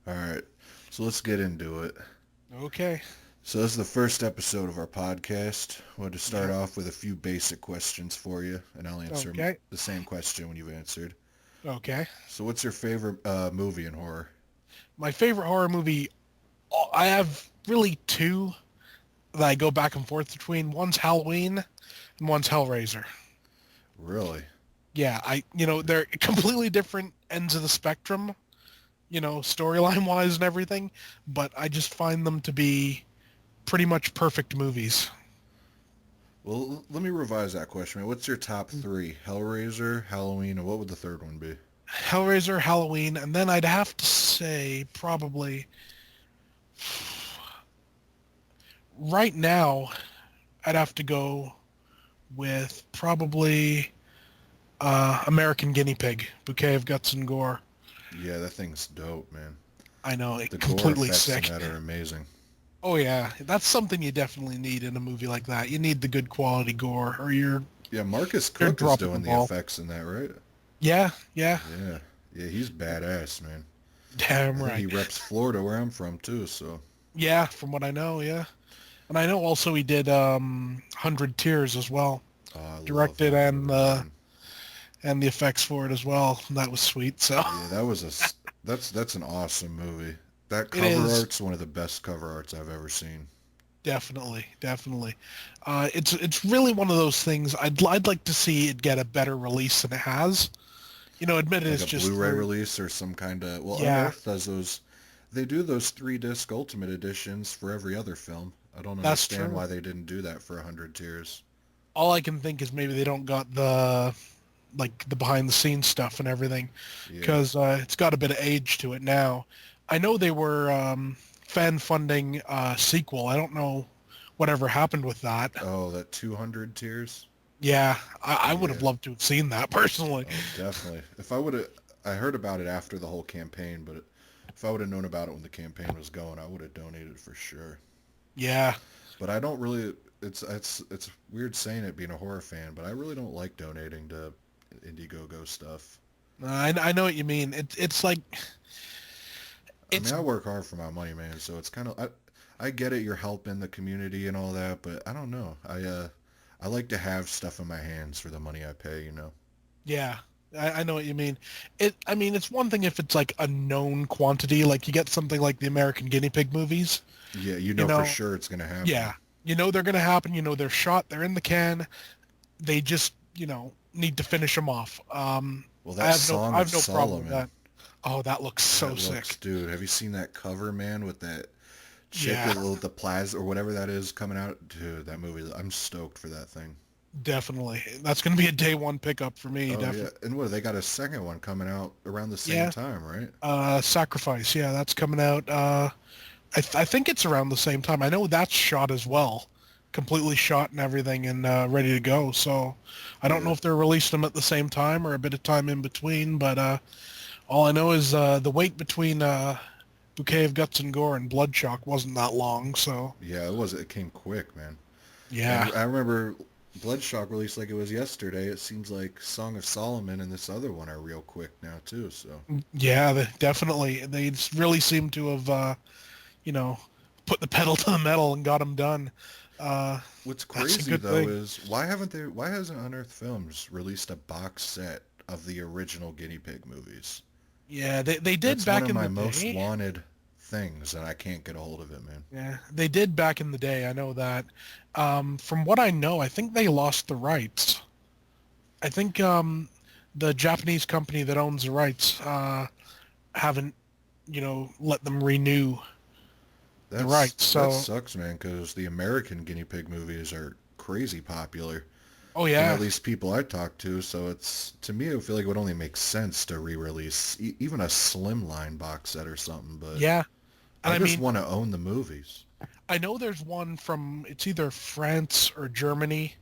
All right, so let's get into it. Okay. So this is the first episode of our podcast. I wanted to start Yep. off with a few basic questions for you, and I'll answer Okay. the same question when you've answered. Okay. So what's your favorite movie in horror? My favorite horror movie, I have really two that I go back and forth between. One's Halloween and one's Hellraiser. Really? Yeah, they're completely different ends of the spectrum, storyline wise and everything, but I just find them to be pretty much perfect movies. Well, let me revise that question. What's your top three? Hellraiser, Halloween, and what would the third one be? Hellraiser, Halloween, and then I'd have to say probably right now I'd have to go with probably American Guinea Pig, Bouquet of Guts and Gore. Yeah, that thing's dope, man. I know, The it gore completely effects in sick. that are amazing. Oh yeah, that's something you definitely need in a movie like that. You need the good quality gore, or Yeah, Marcus you're Cook is dropping the doing the ball. effects in that, right? Yeah, yeah, Yeah. Yeah, he's badass, man. I damn think he right. reps Florida where I'm from too, so Yeah, from what I know, yeah, and I know also he did Hundred Tears as well, oh, I love directed that movie, man. and the effects for it as well. That was sweet. So Yeah, that's an awesome movie. That it cover is. art's one of the best cover arts I've ever seen. Definitely, definitely. It's really one of those things. I'd like to see it get a better release than it has. Admit Like it's a just Blu-ray they're release or some kind of well, yeah, Unearth does those. They do those 3-disc Ultimate editions for every other film. I don't that's understand true. why they didn't do that for 100 Tears. All I can think is maybe they don't got the behind the scenes stuff and everything Yeah. because it's got a bit of age to it now. I know they were fan funding sequel. I don't know whatever happened with that. Oh, that 200 Tears. Yeah, I would have Yeah. loved to have seen that personally. Oh, definitely. If I would have, I heard about it after the whole campaign, but if I would have known about it when the campaign was going, I would have donated for sure. Yeah, But I don't really. It's weird saying it being a horror fan, but I really don't like donating to Indiegogo stuff. I know what you mean. It's like I mean, it's I work hard for my money, man. So it's kind of I get it. You're helping the community and all that, but I don't know. I like to have stuff in my hands for the money I pay. You know. yeah. I know what you mean. I mean, it's one thing if it's like a known quantity, like you get something like the American Guinea Pig movies. Yeah, you You know for know, sure it's gonna happen. yeah, they're gonna happen. They're shot. They're in the can. They just need to finish them off. Well, I that have no Song I of have no problem with Solomon. that. Oh, that looks so That looks, sick. dude. Have you seen that cover, man, with that chick Yeah, with the plaza or whatever that is coming out? Dude, that movie. I'm stoked for that thing. definitely. That's gonna be a day one pickup for me. Oh yeah, Definitely. and what? They got a second one coming out around the same Yeah. time, right? Sacrifice. Yeah, that's coming out. I think it's around the same time. I know that's shot as well, completely shot and everything, and ready to go. So I don't know Yeah. if they're releasing them at the same time or a bit of time in between. But all I know is the wait between Bouquet of Guts and Gore and Bloodshock wasn't that long. So Yeah, it was. It came quick, man. yeah, And I remember Bloodshock released like it was yesterday. It seems like Song of Solomon and this other one are real quick now too. So yeah, definitely. They really seem to have you know put the pedal to the metal and got them done. Uh, what's that's a crazy good though thing. is why hasn't Unearthed Films released a box set of the original Guinea Pig movies? Yeah, they did That's one back of in my the most day. wanted things, and I can't get a hold of it, man. Yeah, they did back in the day. I know that. From what I know, I think they lost the rights. I think the Japanese company that owns the rights haven't, let them renew the rights. That So, sucks, man, because the American Guinea Pig movies are crazy popular oh from at yeah, least people I talk to. So it's to me, I feel like it would only make sense to re-release even a slimline box set or something. But yeah. And I I just mean, want to own the movies. I know there's one from it's either France or Germany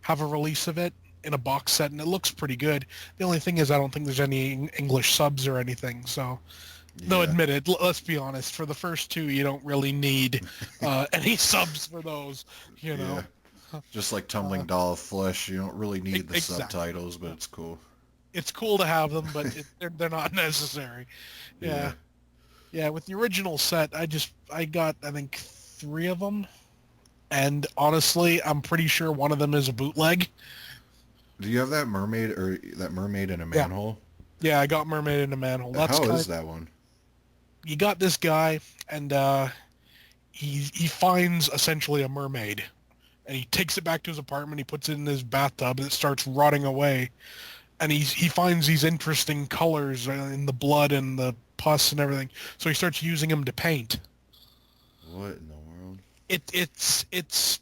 have a release of it in a box set, and it looks pretty good. The only thing is, I don't think there's any English subs or anything. So. No, Yeah, admit it. Let's be honest. For the first two, you don't really need any subs for those. You yeah. know, Just like uh, Tumbling Doll of Flesh, you don't really need the exactly. subtitles, but it's cool. It's cool to have them, but they're not necessary. Yeah. Yeah. Yeah, with the original set, I got I think 3 of them, and honestly, I'm pretty sure one of them is a bootleg. Do you have that mermaid or that mermaid in a Yeah, manhole? yeah, I got Mermaid in a Manhole. That's How kind is of, that one? you got this guy, and he finds essentially a mermaid, and he takes it back to his apartment. He puts it in his bathtub, and it starts rotting away. And he finds these interesting colors in the blood and the pus and everything. So he starts using them to paint. What in the world? It's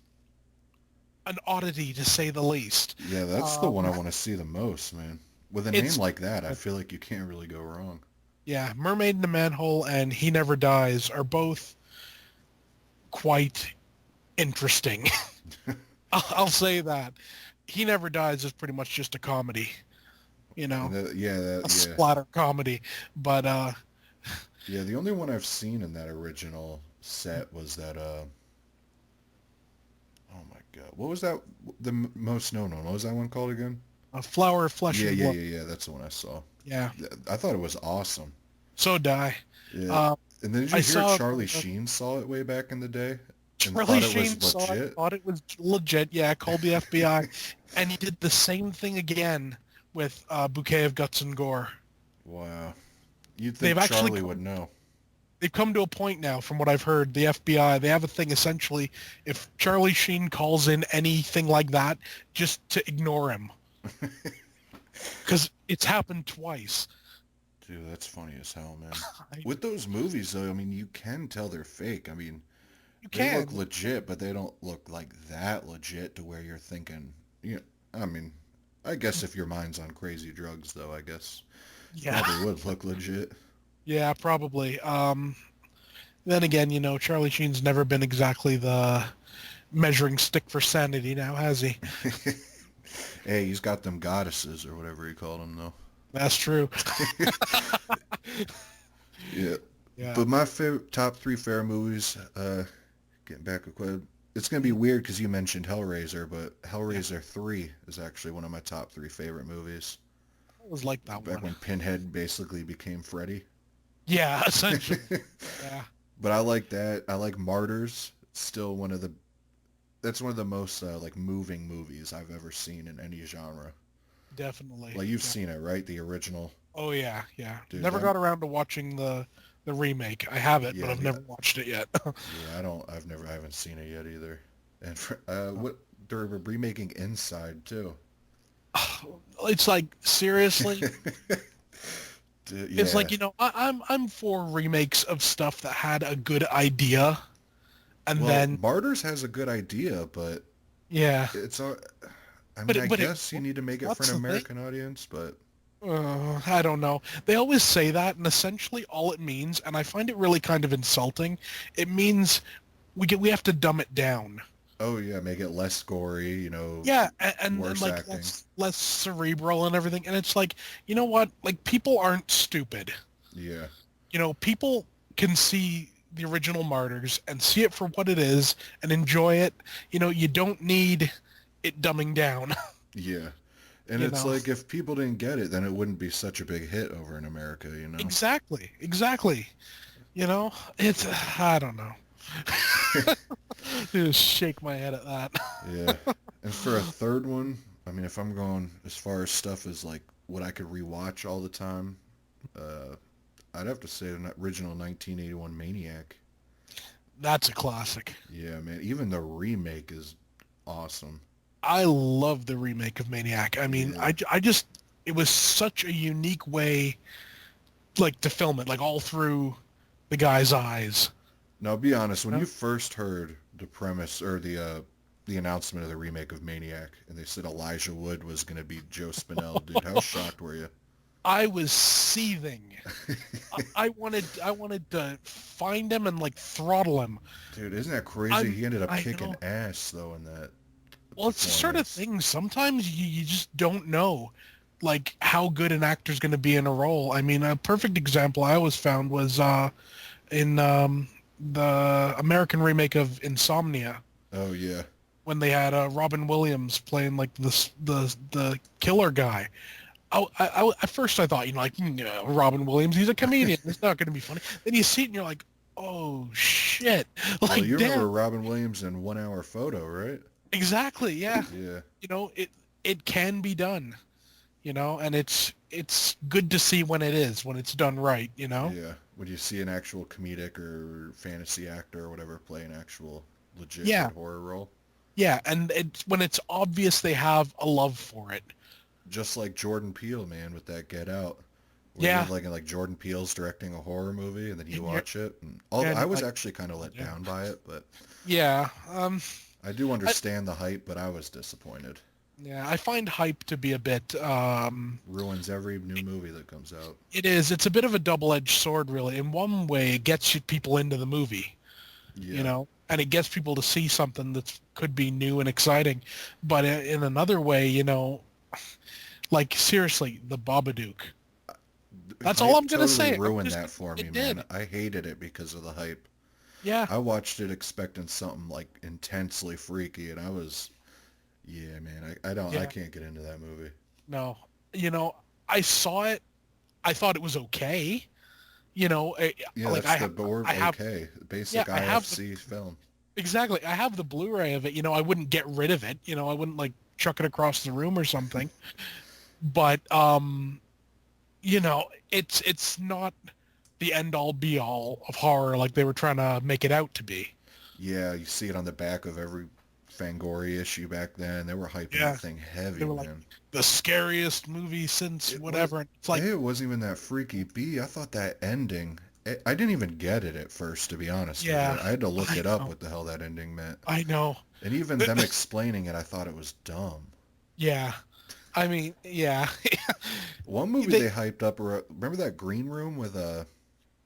an oddity to say the least. Yeah, that's the one I want to see the most, man. With a name It's like that, I feel like you can't really go wrong. Yeah, Mermaid in the Manhole and He Never Dies are both quite interesting. I'll say that. He Never Dies is pretty much just a comedy, you know, And a splatter comedy. But yeah. The only one I've seen in that original set was that. Oh my God, what was that? The most known one. What was that one called again? A Flower of Flesh Yeah, and yeah, Blood. yeah, yeah. That's the one I saw. Yeah, I thought it was awesome. so die. Yeah. Um, And then did you I hear saw Charlie Sheen saw it way back in the day and Charlie thought it was Sheen saw it, legit? thought it was legit. Yeah, called the FBI, and he did the same thing again with Bouquet of Guts and Gore. Wow. You'd They've think actually Charlie would know. they've come to a point now, from what I've heard, the FBI, they have a thing essentially, if Charlie Sheen calls in anything like that, just to ignore him. Because it's happened twice. Dude, that's funny as hell, man. I, With those movies, though, I mean, you can tell they're fake. I mean, you they look can. legit, but they don't look like that legit to where you're thinking, you know, I mean, I guess if your mind's on crazy drugs, though, I guess Yeah. probably would look legit. Yeah, probably. Then again, Charlie Sheen's never been exactly the measuring stick for sanity now, has he? Hey, he's got them goddesses or whatever he called them, though. That's true. Yeah. Yeah. But my favorite top three fair movies, getting back a quid, it's gonna be weird because you mentioned Hellraiser, but Yeah. Hellraiser 3 is actually one of my top three favorite movies. I always like that Back one. when Pinhead basically became Freddy. Yeah, essentially. Yeah, But I like that. I like Martyrs. It's still that's one of the most like moving movies I've ever seen in any genre. definitely. Like you've seen it, right? The original. Oh yeah, yeah. Dude, Never that got around to watching the remake. I have it, but yeah, I've never watched it yet. I haven't seen it yet either. And what they're remaking Inside too. It's like, seriously. It's Yeah. like, I'm for remakes of stuff that had a good idea, and Well, then Martyrs has a good idea, but yeah. it's a. I But mean, I but it guess you need to make it for what's an the thing? American audience, but I don't know. They always say that, and essentially all it means, and I find it really kind of insulting. It means we have to dumb it down. oh yeah, make it less gory, Yeah, and worse like acting. less cerebral and everything. And it's like, you know what? Like, people aren't stupid. Yeah, People can see the original Martyrs and see it for what it is and enjoy it. You don't need it dumbing down. yeah. And you it's know. like if people didn't get it, then it wouldn't be such a big hit over in America. Exactly. Exactly. It's, I don't know. Just shake my head at that. Yeah. And for a third one, I mean, if I'm going as far as stuff as like what I could rewatch all the time, uh, I'd have to say an original 1981 Maniac. That's a classic. Yeah, man. Even the remake is awesome. I love the remake of Maniac. I mean, Yeah. I just, it was such a unique way, like, to film it, like, all through the guy's eyes. Now, be honest, when Huh? you first heard the premise or the announcement of the remake of Maniac, and they said Elijah Wood was going to be Joe Spinell, dude, how shocked were you? I was seething. I wanted to find him and, like, throttle him. Dude, isn't that crazy? I'm, He ended up I kicking know. ass though in that Well, it's the sort of performance. thing. Sometimes you just don't know, like, how good an actor's going to be in a role. I mean, a perfect example I always found was in the American remake of Insomnia, Oh yeah, when they had Robin Williams playing, like, the killer guy. at first I thought, like, Robin Williams, he's a comedian. It's not going to be funny. Then you see it and you're like, oh shit, Well, like you damn, remember Robin Williams in 1 Hour Photo, right? exactly, yeah. Yeah, It can be done, and it's good to see when it's done right, yeah. When you see an actual comedic or fantasy actor or whatever play an actual legit Yeah, good horror role. yeah, and when it's obvious they have a love for it. Just like Jordan Peele, man, with that Get Out. Where you're Yeah, like Jordan Peele's directing a horror movie and then you and you're watch it. And and I you're was like, actually kind of oh, let damn. down by it, but Yeah, I do I, understand the hype, but I was disappointed. yeah, I find hype to be a bit Ruins every new movie that comes out. it is. It's a bit of a double-edged sword, really. In one way, it gets people into the movie, Yeah. and it gets people to see something that could be new and exciting. But in another way, like seriously, the Babadook. That's all Hype I'm gonna totally say. ruined that for me, It man. did. I hated it because of the hype. Yeah. I watched it expecting something like intensely freaky, and I was, yeah, man. I Yeah. can't get into that movie. No. I saw it. I thought it was okay. Yeah, Like that's the board. I have, Okay, yeah, basic I have IFC film. exactly. I have the Blu-ray of it. I wouldn't get rid of it. I wouldn't like chuck it across the room or something. But it's not the end all be all of horror like they were trying to make it out to be. Yeah, you see it on the back of every Fangoria issue back then. They were hyping Yeah. that thing They heavy, were like man. the scariest movie since It was. whatever. And it's like, A, it wasn't even that freaky. B, I thought that ending. I didn't even get it at first, to be honest with yeah, you. I had to look I it up know. what the hell that ending meant. I know. And even them explaining it, I thought it was dumb. Yeah. I mean, yeah. One movie They, they hyped up, remember that Green Room with that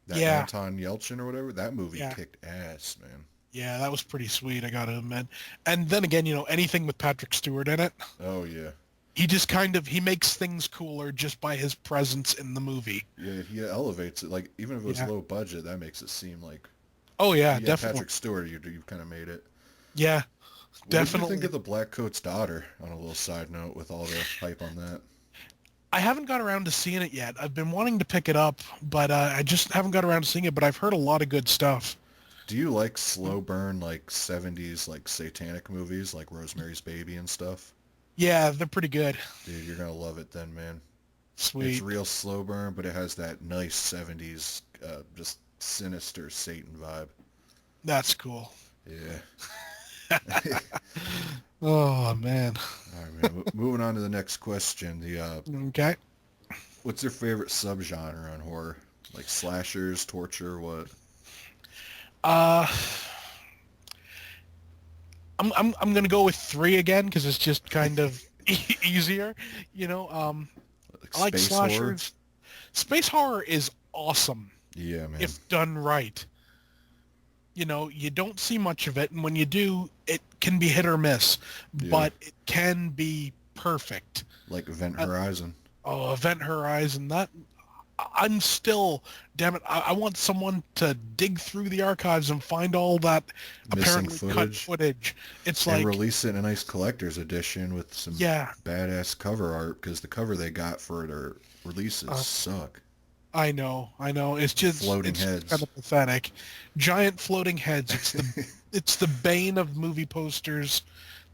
yeah. Anton Yelchin or whatever? That movie Yeah. kicked ass, man. Yeah, that was pretty sweet, I gotta admit. And then again, anything with Patrick Stewart in it, Oh yeah, he just he makes things cooler just by his presence in the movie. yeah. He elevates it. Like even if it was Yeah. low budget, that makes it seem like Oh yeah, yeah, definitely. Patrick Stewart. You've kind of made it. Yeah, What did you think definitely. of the Black Coat's daughter? On a little side note, with all the hype on that. I haven't got around to seeing it yet. I've been wanting to pick it up, but I just haven't got around to seeing it. But I've heard a lot of good stuff. Do you like slow burn like 70s like satanic movies like Rosemary's Baby and stuff? Yeah, they're pretty good. Dude, you're gonna love it then, man. It's Sweet. real slow burn, but it has that nice 70s, just sinister Satan vibe. That's cool. Yeah. Oh man. All right, man. Moving on to the next question. Okay. What's your favorite subgenre on horror? Like slashers, torture, what? Uh, I'm gonna go with three again because it's just kind of easier. Like I like space horror? slashers. Space horror is awesome Yeah, man. if done right. You don't see much of it, and when you do, it can be hit or miss, Yeah. but it can be perfect. Like Event Uh, Horizon. oh, Event Horizon, I'm still, damn it, I want someone to dig through the archives and find all that Missing apparently cut footage. footage. It's And like, release it in a nice collector's edition with some yeah, badass cover art because the cover they got for their releases uh, suck. I know. Floating It's heads. kind of pathetic. Giant floating heads. It's the bane of movie posters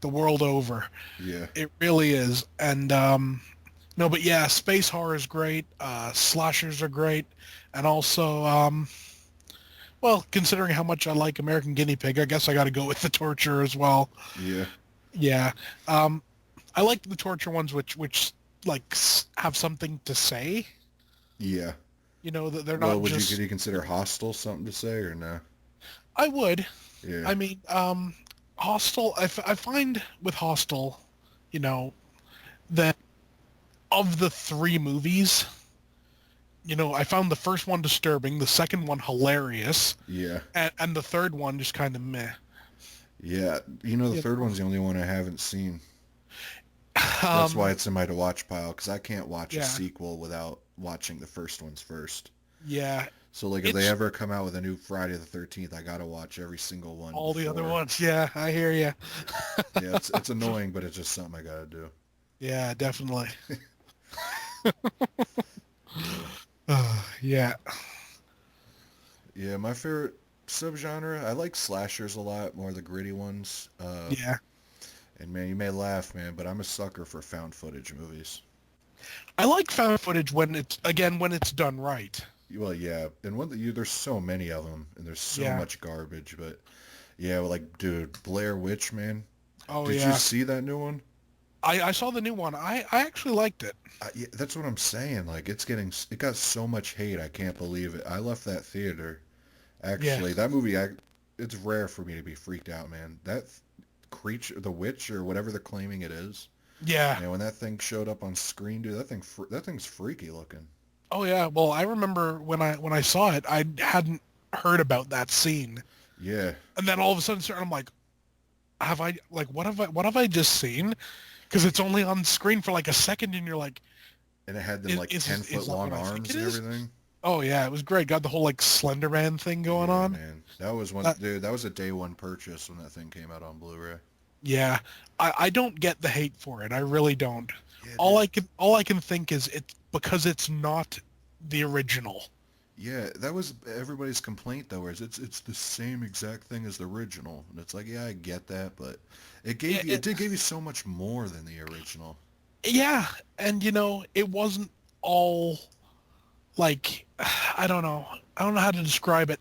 the world over. Yeah. It really is. And no, but yeah, space horror is great. Slashers are great, and also, well, considering how much I like American Guinea Pig, I guess I got to go with the torture as well. Yeah. Yeah, I like the torture ones, which like have something to say. Yeah. That they're Well, not just. could you consider Hostel something to say or no? I would. Yeah. I mean, Hostel. I find with Hostel, that of the three movies, I found the first one disturbing, the second one hilarious, Yeah. and the third one just kind of meh. Yeah. The You third know? one's the only one I haven't seen. That's why Um, it's in my to watch pile because I can't watch a yeah, sequel without watching the first ones first. yeah. So like if they It's ever come out with a new Friday the 13th, I gotta watch every single one all the other before. ones. Yeah, I hear you. Yeah, it's annoying, but it's just something I gotta do. Yeah, definitely. Yeah. Yeah. Yeah, my favorite subgenre, I like slashers a lot, more the gritty ones. Yeah. And man, you may laugh, man, but I'm a sucker for found footage movies. I like found footage when it's done right. Well, yeah, and there's so many of them, and there's so Yeah. much garbage, but yeah, well, like, dude, Blair Witch, man. Oh Did you yeah. see that new one? I saw the new one. I actually liked it. Yeah, that's what I'm saying. Like, it got so much hate. I can't believe it. I left that theater. Yeah. Actually, that movie, it's rare for me to be freaked out, man. That creature, the witch, or whatever they're claiming it is. Yeah. Man, when that thing showed up on screen, dude, that thing's freaky looking. Oh yeah. Well, I remember when I saw it, I hadn't heard about that scene, Yeah, and then all of a sudden, I'm like, have I like what have I just seen? Because it's only on screen for like a second, and you're like, and it had them like ten is foot that long what I think arms it and is? everything. Oh yeah, it was great. Got the whole like Slender Man thing going Yeah, on. man, that was one, Uh, dude. That was a day one purchase when that thing came out on Blu-ray. yeah, I don't get the hate for it. I really don't. Yeah, All I can think is it's because it's not the original. yeah, that was everybody's complaint though, is it's the same exact thing as the original, and it's like, yeah, I get that, but Yeah, it did give you so much more than the original. yeah, and it wasn't all like I don't know how to describe it.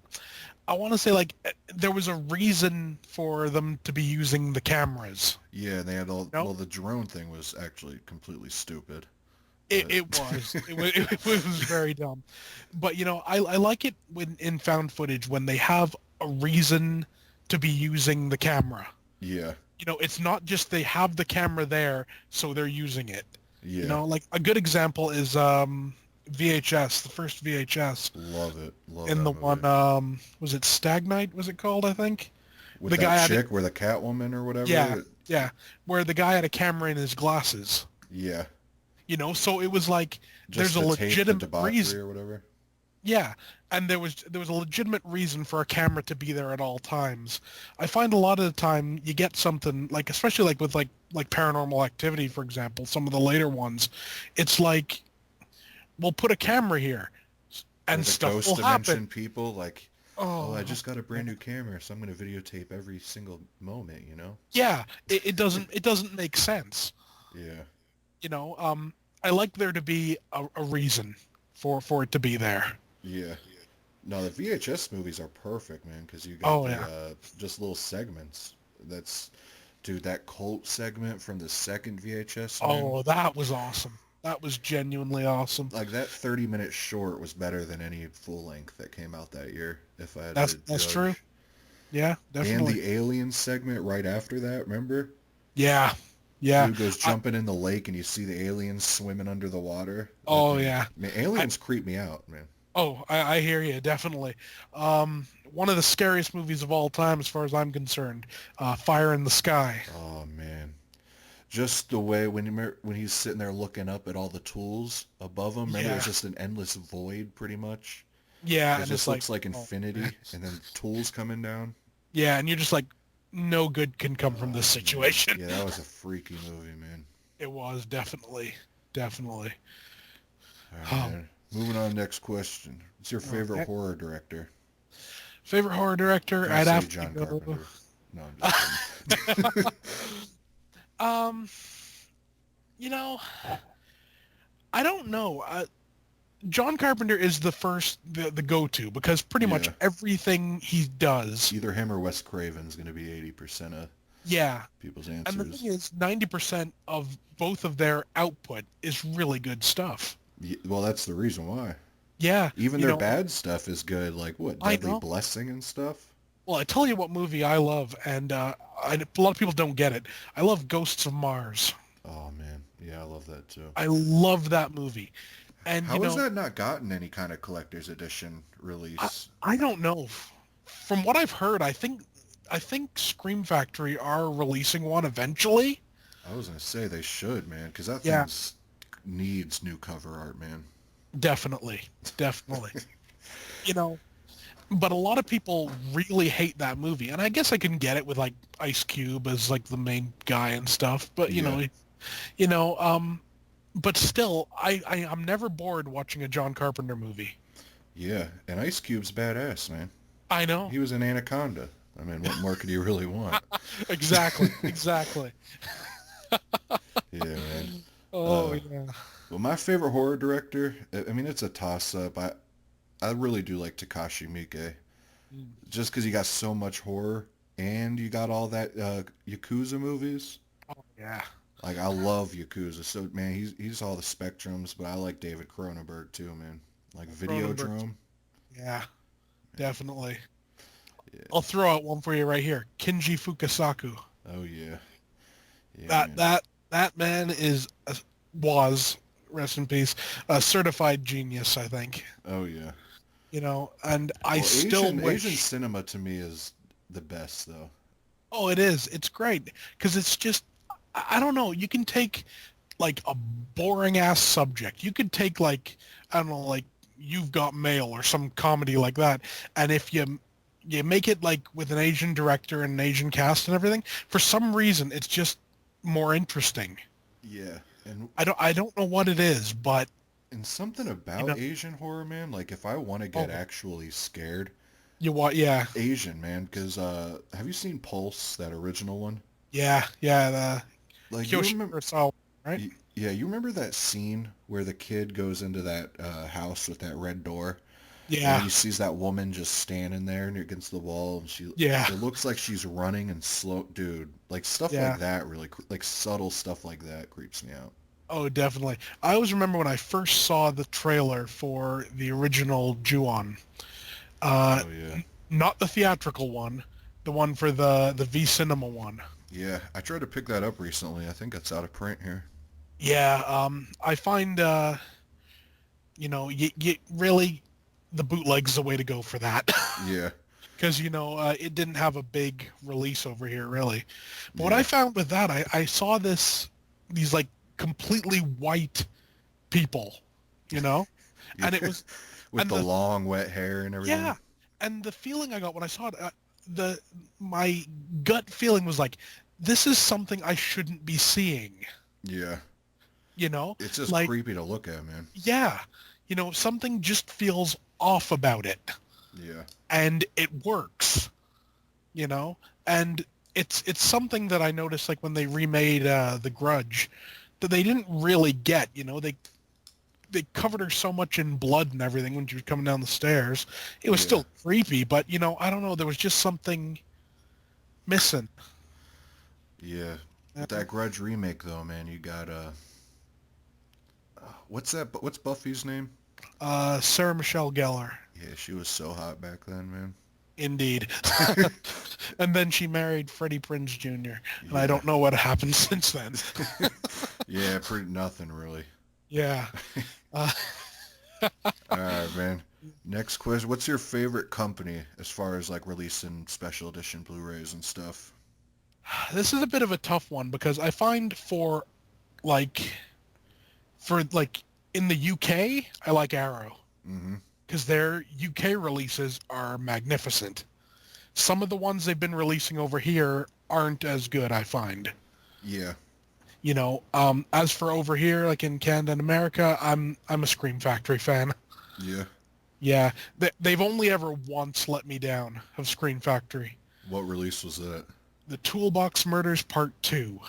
I want to say like there was a reason for them to be using the cameras. Yeah, and they had all, No, well, the drone thing was actually completely stupid, it, but it was it was very dumb, but I like it when in found footage when they have a reason to be using the camera. yeah, It's not just they have the camera there so they're using it. yeah, Like a good example is VHS, the first VHS. love In that the one, movie. was it Stag Night, was it called, I think? With The that guy had it, chick, where the Catwoman or yeah, whatever. yeah, where the guy had a camera in his glasses. Yeah, So it was like just there's a to tape the legitimate debauchery reason. or whatever. Yeah, and there was a legitimate reason for a camera to be there at all times. I find a lot of the time you get something like, especially like with like Paranormal Activity, for example, some of the later ones, it's like we'll put a camera here Or and the stuff ghost will happen. dimension people, like, oh, I Oh, just got a brand new camera, so I'm going to videotape every single moment, you know? yeah, it doesn't make sense. Yeah, You know, I like there to be a reason for it to be there. yeah. No, the VHS movies are perfect, man, because you got Oh the, yeah. just little segments. That's, dude, that cult segment from the second VHS, man. Oh, that was awesome. That was genuinely awesome. Like, that 30-minute short was better than any full length that came out that year, if I had That's to that's true. judge. Yeah, And definitely. the alien segment right after that, remember? Yeah, yeah. Dude goes I, jumping in the lake and you see the aliens swimming under the water. That oh thing, yeah. man, I aliens creep me out, man. I hear you definitely. One of the scariest movies of all time, as far as I'm concerned. Fire in the Sky. Oh man, just the way when he's sitting there looking up at all the tools above him. Remember, Yeah, there's just an endless void, pretty much. yeah, It and it's just like, looks like oh man. infinity, and then tools coming down. Yeah, and you're just like, no good can come from this Oh man, situation. yeah, that was a freaky movie, man. It was definitely, definitely. All right, Oh, man. Moving on, next question. What's your favorite okay. horror director? Favorite horror director? Don't I'd say have to John go. Carpenter. No, I'm just kidding. um, you know, I don't know. John Carpenter is the go-to because pretty much Yeah, everything he does. either him or Wes Craven's gonna be 80% of Yeah, people's and the thing answers. is, 90% of both of their output is really good stuff. Well, that's the reason why. Yeah, Even you their know, bad stuff is good, like what, I Deadly know. Blessing and stuff. Well, I tell you what movie I love, and a lot of people don't get it. I love Ghosts of Mars. Oh man, yeah, I love that too. I love that movie. And How has that not gotten any kind of collector's edition I, release? I don't know. From what I've heard, I think Scream Factory are releasing one eventually. I was gonna say they should, man, because that Yeah, thing's needs new cover art, man. definitely, definitely. You know, but a lot of people really hate that movie, and I guess I can get it with like Ice Cube as like the main guy and stuff. But Yeah, you know, but still, I'm never bored watching a John Carpenter movie. Yeah, and Ice Cube's badass, man. I know. He was an Anaconda. I mean, what more could you really want? Exactly, exactly. Yeah, man. Oh Uh, yeah. well, my favorite horror director, I mean, it's a toss-up. I really do like Takashi Miike, Mm. just because you got so much horror, and you got all that Yakuza movies. Oh yeah. Like, I love Yakuza. So, man, he's all the spectrums, but I like David Cronenberg, too, man. Like, Cronenberg. Videodrome. Yeah, definitely. Yeah. I'll throw out one for you right here. Kinji Fukasaku. Oh, yeah. Yeah, That man. that that man was, rest in peace, a certified genius, I think. Oh, yeah. And I Well, still Asian wish. cinema to me is the best, though. Oh, it is. It's great because it's just, I don't know. You can take like a boring ass subject. You could take like, I don't know, like You've Got Mail or some comedy like that, and if you make it like with an Asian director and an Asian cast and everything, for some reason it's just more interesting. Yeah, and I don't know what it is, but something you about know, Asian horror, man. Like, if I want to get oh, actually scared, you what? Yeah, Asian, man. Because have you seen Pulse, that original one? yeah. The Like, you Kyoshi remember? Kurosawa, right? Yeah, you remember that scene where the kid goes into that house with that red door, and Yeah, he sees that woman just standing there and against the wall, and yeah, it looks like she's running and slow, dude. Like stuff like yeah. that, really, like subtle stuff like that creeps me out. Oh, definitely. I always remember when I first saw the trailer for the original Ju-on. Uh, Oh yeah, Not the theatrical one, the one for the V Cinema one. yeah. I tried to pick that up recently. I think it's out of print here. Yeah, I find you really the bootleg's the way to go for that. Yeah, Because it didn't have a big release over here really. But what I yeah, found with that, I saw these like completely white people, you know, yeah. and it was With and the the long wet hair and everything. yeah, and the feeling I got when I saw it, the my gut feeling was like, this is something I shouldn't be seeing, Yeah, you know, it's just like creepy to look at, man. yeah, something just feels off about it, Yeah, and it works, you know, and it's something that I noticed like when they remade The Grudge that they didn't really get, they covered her so much in blood and everything when she was coming down the stairs. It was yeah, still creepy, but I don't know, there was just something missing. yeah. You With know? that Grudge remake, though, man, you got what's that? What's Buffy's name? Sarah Michelle Gellar, Yeah, she was so hot back then, man. indeed. And then she married Freddie Prinze Jr., and I Yeah. don't know what happened since then. Yeah, pretty nothing really. Yeah. Uh, All right, man. Next question. What's your favorite company as far as like releasing special edition Blu-rays and stuff? this is a bit of a tough one because I find like for in the UK, I like Arrow Mm-hmm. because their UK releases are magnificent. Some of the ones they've been releasing over here aren't as good, I find. Yeah. As for over here, like in Canada and America, I'm a Scream Factory fan. Yeah. Yeah, they've only ever once let me down of Scream Factory. What release was that? The Toolbox Murders Part 2.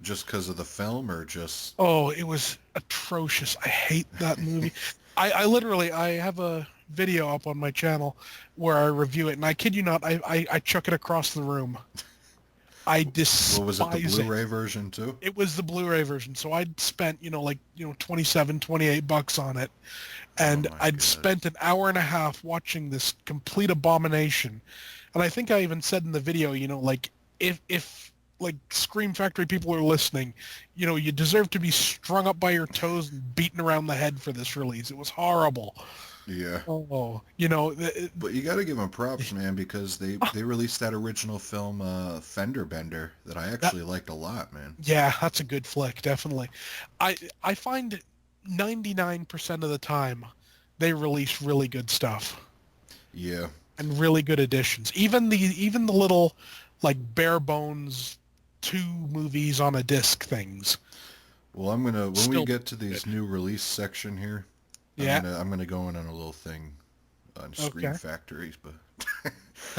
Just because of the film or just... Oh, it was atrocious. I hate that movie. I literally, I have a video up on my channel where I review it, and I kid you not, I chuck it across the room. I What was it, the despise it. Blu-ray version too? It was the Blu-ray version, so I'd spent, 27, 28 bucks on it, Oh and my I'd gosh. spent an hour and a half watching this complete abomination. And I think I even said in the video, like if like Scream Factory people are listening, you deserve to be strung up by your toes and beaten around the head for this release. It was horrible. Yeah. Oh, But you got to give them props, man, because they released that original film, Fender Bender, that I that actually liked a lot, man. yeah, that's a good flick, definitely. I find 99% of the time they release really good stuff Yeah. and really good additions. Even the little, like, bare bones 2 movies on a disc things. Well, I'm gonna when we Still get to good. these new release section here, Yeah. I'm gonna go in on a little thing on Scream Okay. Factories, but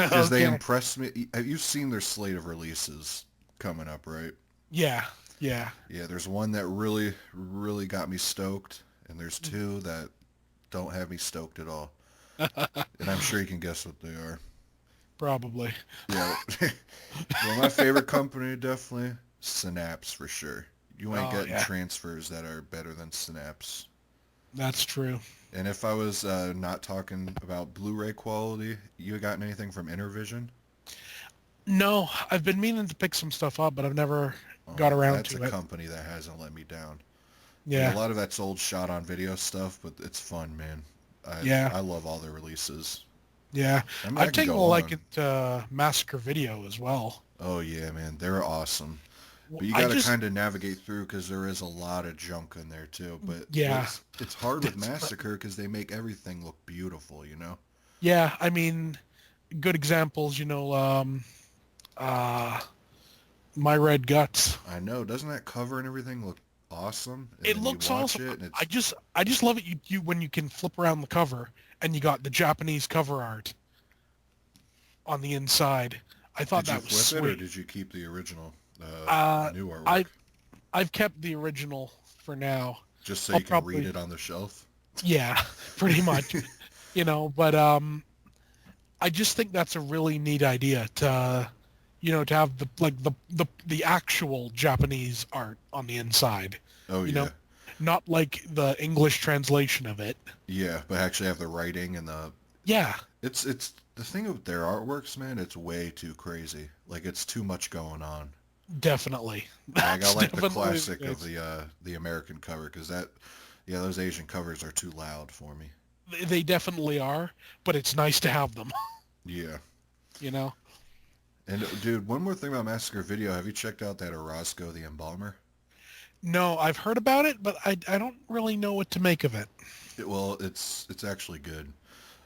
because they Okay. impressed me. Have you seen their slate of releases coming up, right? Yeah. Yeah. Yeah, there's one that really got me stoked, and there's two that don't have me stoked at all. And I'm sure you can guess what they are. Probably. Yeah. Well, my favorite company definitely Synapse for sure. You ain't Oh getting yeah. transfers that are better than Synapse. That's true. And if I was not talking about Blu-ray quality, you got anything from Intervision? No, I've been meaning to pick some stuff up, but I've never got Oh, around that's a to it. company that hasn't let me down. Like a Yeah. lot of that's old shot on video stuff, but it's fun, man. Yeah. I love all their releases. Yeah. I mean, I I've could taken a go liking on. to Massacre Video as well. Oh yeah, man, they're awesome. But you I got to just kind of navigate through because there is a lot of junk in there too. But yeah. it's hard with That's Massacre because they make everything look beautiful, you know. yeah, I mean good examples, uh My Red Guts. I know, doesn't that cover and everything look awesome? And It then you looks watch awesome. it and I just love it you when you can flip around the cover and you got the Japanese cover art on the inside. I thought did you that was flip it or sweet. did you keep the original Uh new artwork I I've kept the original for now. just so I'll you can read probably it on the shelf? yeah, pretty much. But I just think that's a really neat idea to have the actual Japanese art on the inside, Oh you know, yeah, not like the English translation of it. yeah, but actually have the writing and the Yeah, it's the thing with their artworks, man. It's way too crazy. Like it's too much going on. definitely. Like I That's like the definitely the classic of case. the American cover because yeah, those Asian covers are too loud for me. They definitely are, but it's nice to have them, Yeah. you know. And dude, one more thing about Massacre Video. Have you checked out that Orozco the Embalmer? No, I've heard about it, but I don't really know what to make of it. Well, it's actually good.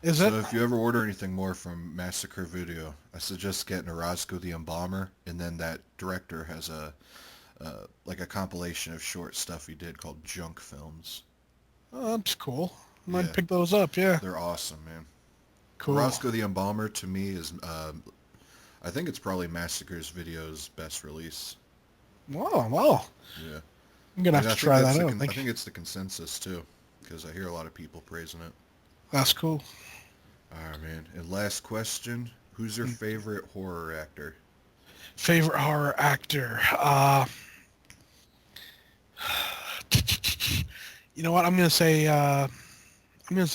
Is it? So if you ever order anything more from Massacre Video, I suggest getting Orozco the Embalmer, and then that director has like a compilation of short stuff he did called Junk Films. Oh, that's cool. Might Yeah, pick those up. Yeah, they're awesome, man. cool. Orozco the Embalmer to me is I think it's probably Massacre's Video's best release. Wow, wow. Yeah. I'm gonna have And to try that out. I Thank you. think it's the consensus too, because I hear a lot of people praising it. That's cool. All right, man. And last question: who's your Mm. favorite horror actor? Favorite horror actor? You know what? I'm gonna say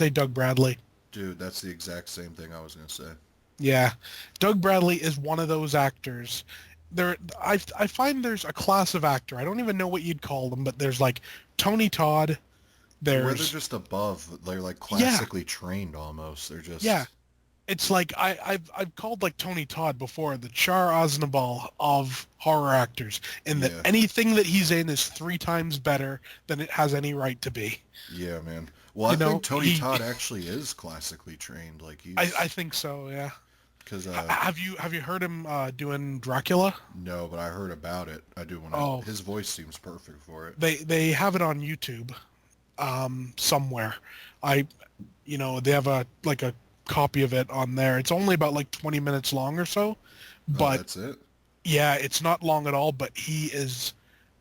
Doug Bradley. Dude, that's the exact same thing I was gonna say. Yeah, Doug Bradley is one of those actors. I find there's a class of actor. I don't even know what you'd call them, but there's like Tony Todd. Where they're There's just above, they're like yeah, classically trained almost. They're yeah. just It's like I've called like Tony Todd before the Char Aznavour of horror actors, in that yeah, anything that he's in is three times better than it has any right to be. yeah, man. Well, I You think know, Tony Todd actually is classically trained. Like I he's think so. Yeah. because Have you heard him doing Dracula? no, but I heard about it. I do want to. Oh, His voice seems perfect for it. they have it on YouTube somewhere. I they have a copy of it on there. It's only about like 20 minutes long or so, Oh, but that's it. yeah, it's not long at all. But he is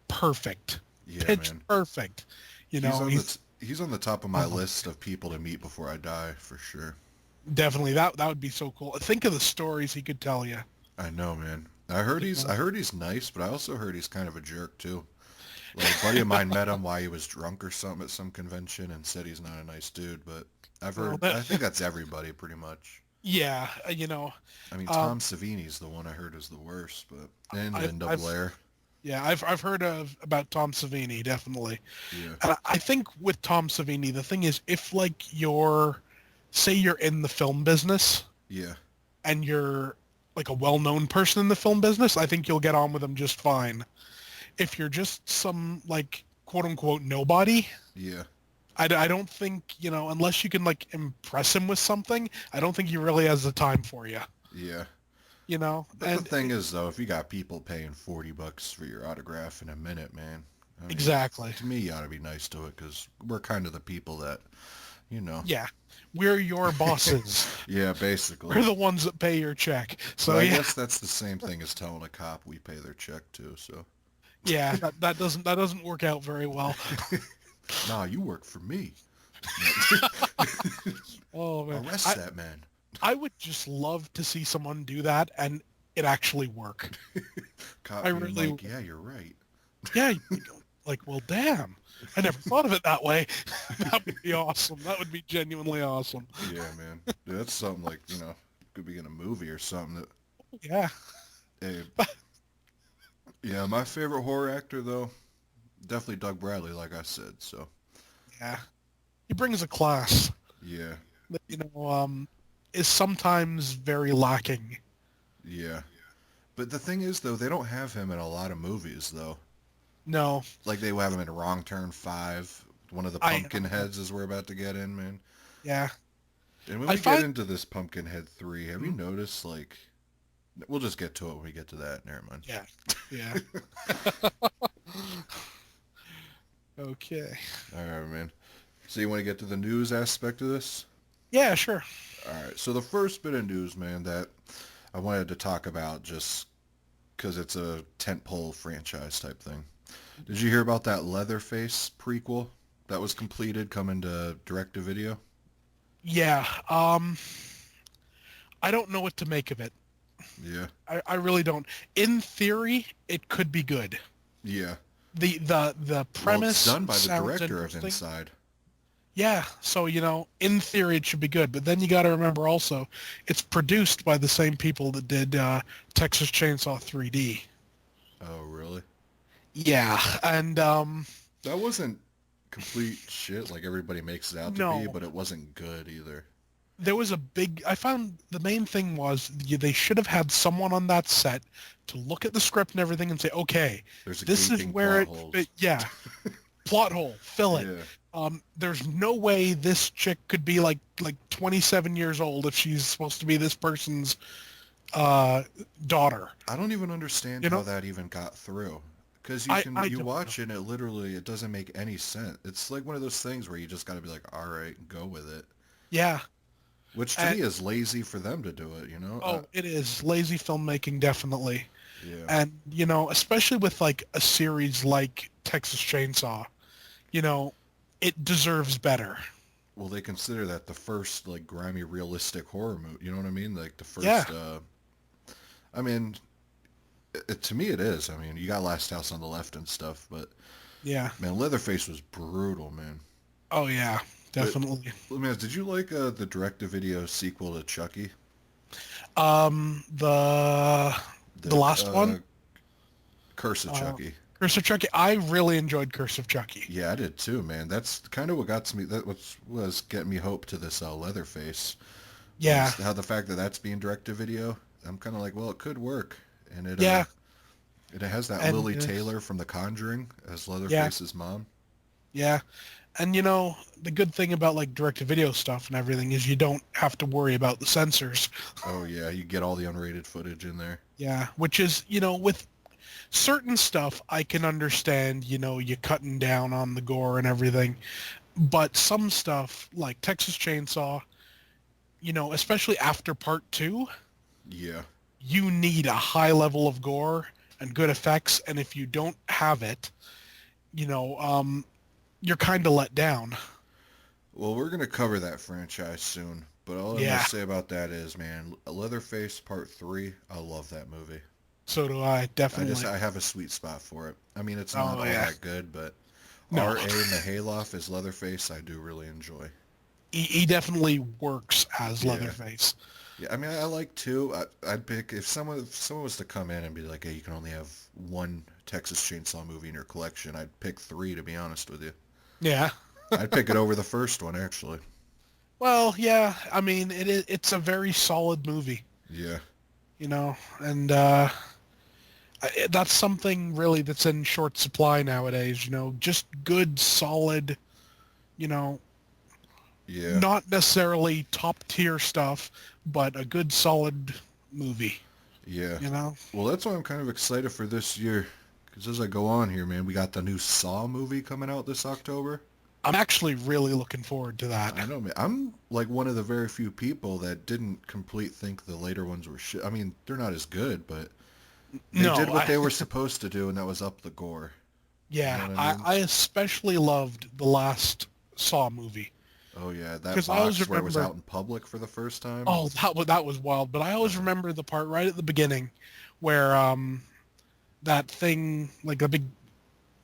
perfect, Yeah, pitch man. perfect. He's He's on the top of my uh, list of people to meet before I die for sure. definitely that would be so cool. Think of the stories he could tell you. I know, man. You know? I heard he's nice, but I also heard he's kind of a jerk too. Like a buddy of mine met him while he was drunk or something at some convention and said he's not a nice dude, but Well, I think that's everybody pretty much. yeah, I mean, um, Tom Savini's the one I heard is the worst, but and I've Linda I've Blair. yeah I've heard about Tom Savini definitely. Yeah, And I think with Tom Savini, the thing is, if like say you're in the film business yeah, and you're like a well-known person in the film business, I think you'll get on with him just fine. If you're just some like quote unquote nobody, yeah. I don't think, unless you can like impress him with something, I don't think he really has the time for you, Yeah. But the and thing is, though, if you got people paying $40 for your autograph in a minute, man, I mean, Exactly. to me, you ought to be nice to it because we're kind of the people that, you know. Yeah. We're your bosses. Yeah, basically. We're the ones that pay your check. But So I yeah, guess that's the same thing as telling a cop we pay their check too. So, yeah, that doesn't work out very well. nah, you work for me. Oh man. Arrest that man. I would just love to see someone do that and it actually work. I Cop being really like, would. yeah, you're right. Yeah, like, well, damn. I never thought of it that way. That would be awesome. That would be genuinely awesome. Yeah, man. Dude, that's something like, could be in a movie or something that, Yeah. hey, yeah, my favorite horror actor, though, definitely Doug Bradley, like I said, so, Yeah. He brings a class yeah, that, is sometimes very lacking. yeah. But the thing is, though, they don't have him in a lot of movies, though. No, Like, they have him in Wrong Turn 5, one of the I Pumpkinheads as we're about to get in, man. yeah. And when I we get find into this Pumpkinhead 3, have you noticed, like, we'll just get to it when we get to that, never mind. yeah. Yeah. Okay. All right, man. So you want to get to the news aspect of this? Yeah, sure. All right. So the first bit of news, man, that I wanted to talk about just because it's a tentpole franchise type thing. Did you hear about that Leatherface prequel that was completed coming to direct-to-video? Yeah. I don't know what to make of it. Yeah. I really don't. In theory, it could be good. Yeah. The Well, it's premise done by the sounds director of interesting. Inside. Yeah, so in theory it should be good, but then you got to remember also, it's produced by the same people that did Texas Chainsaw 3D. Oh, really? Yeah, and That wasn't complete shit like everybody makes it out to be, no, but it wasn't good either. there was a big. I found the main thing was they should have had someone on that set to look at the script and everything and say, okay, There's a this is gaping where plot holes. yeah, plot hole, fill it. Yeah. There's no way this chick could be like 27 years old if she's supposed to be this person's daughter. I don't even understand You how know, that even got through. Because I you don't watch know. it and it doesn't make any sense. It's like one of those things where you just got to be like, all right, go with it. Yeah. Which to And, me is lazy for them to do it, you know? oh, it is lazy filmmaking, definitely. Yeah. And, especially with like a series like Texas Chainsaw, you know, it deserves better. Well, they consider that the first like grimy realistic horror movie. You know what I mean? Like the Yeah. first. I mean, to me it is. I mean, you got Last House on the Left and stuff, but Yeah. man, Leatherface was brutal, man. Oh yeah, But definitely. let me ask, did you like the direct-to-video sequel to Chucky? The The last one, Curse of uh, Chucky. Curse of Chucky. I really enjoyed Curse of Chucky. Yeah, I did too, man. That's kind of what got to me. That was getting me hope to this Leatherface. Yeah. Was how the fact that that's being direct to video. I'm kind of like, well, it could work, and Yeah. it has that And Lily Taylor from The Conjuring as yeah. Leatherface's mom. Yeah. And the good thing about like direct-to-video stuff and everything is you don't have to worry about the censors. Oh yeah, you get all the unrated footage in there. Yeah, which is, with certain stuff I can understand, you cutting down on the gore and everything. But some stuff like Texas Chainsaw, especially after part 2, Yeah. you need a high level of gore and good effects, and if you don't have it, you're kind of let down. Well, we're gonna cover that franchise soon, but all I'm gonna Yeah, say about that is, man, Leatherface Part 3. I love that movie. so do I, definitely. I have a sweet spot for it. I mean, it's not Oh all yeah. that good, but No, R.A. Mahaloff as Leatherface, I do really enjoy. he definitely works as Yeah. Leatherface. Yeah, I mean, I like two. I'd pick if someone was to come in and be like, "Hey, you can only have one Texas Chainsaw movie in your collection." I'd pick three, to be honest with you. Yeah. I'd pick it over the first one, actually. Well, yeah. I mean, it's a very solid movie, Yeah, and that's something really that's in short supply nowadays. Just good, solid, you know, yeah, not necessarily top tier stuff, but a good, solid movie. yeah. You know? Well, that's why I'm kind of excited for this year, Because as I go on here, man, we got the new Saw movie coming out this October. I'm actually really looking forward to that. I know, man. I'm like one of the very few people that didn't complete think the later ones were shit. I mean, they're not as good, but they did No, what they were supposed to do, and that was up the gore. You know yeah, what I I, mean? I especially loved the last Saw movie Oh yeah, that because I always box where it was remember, out in public for the first time. oh, that was wild. But I always Uh, remember the part right at the beginning where that thing, like the big,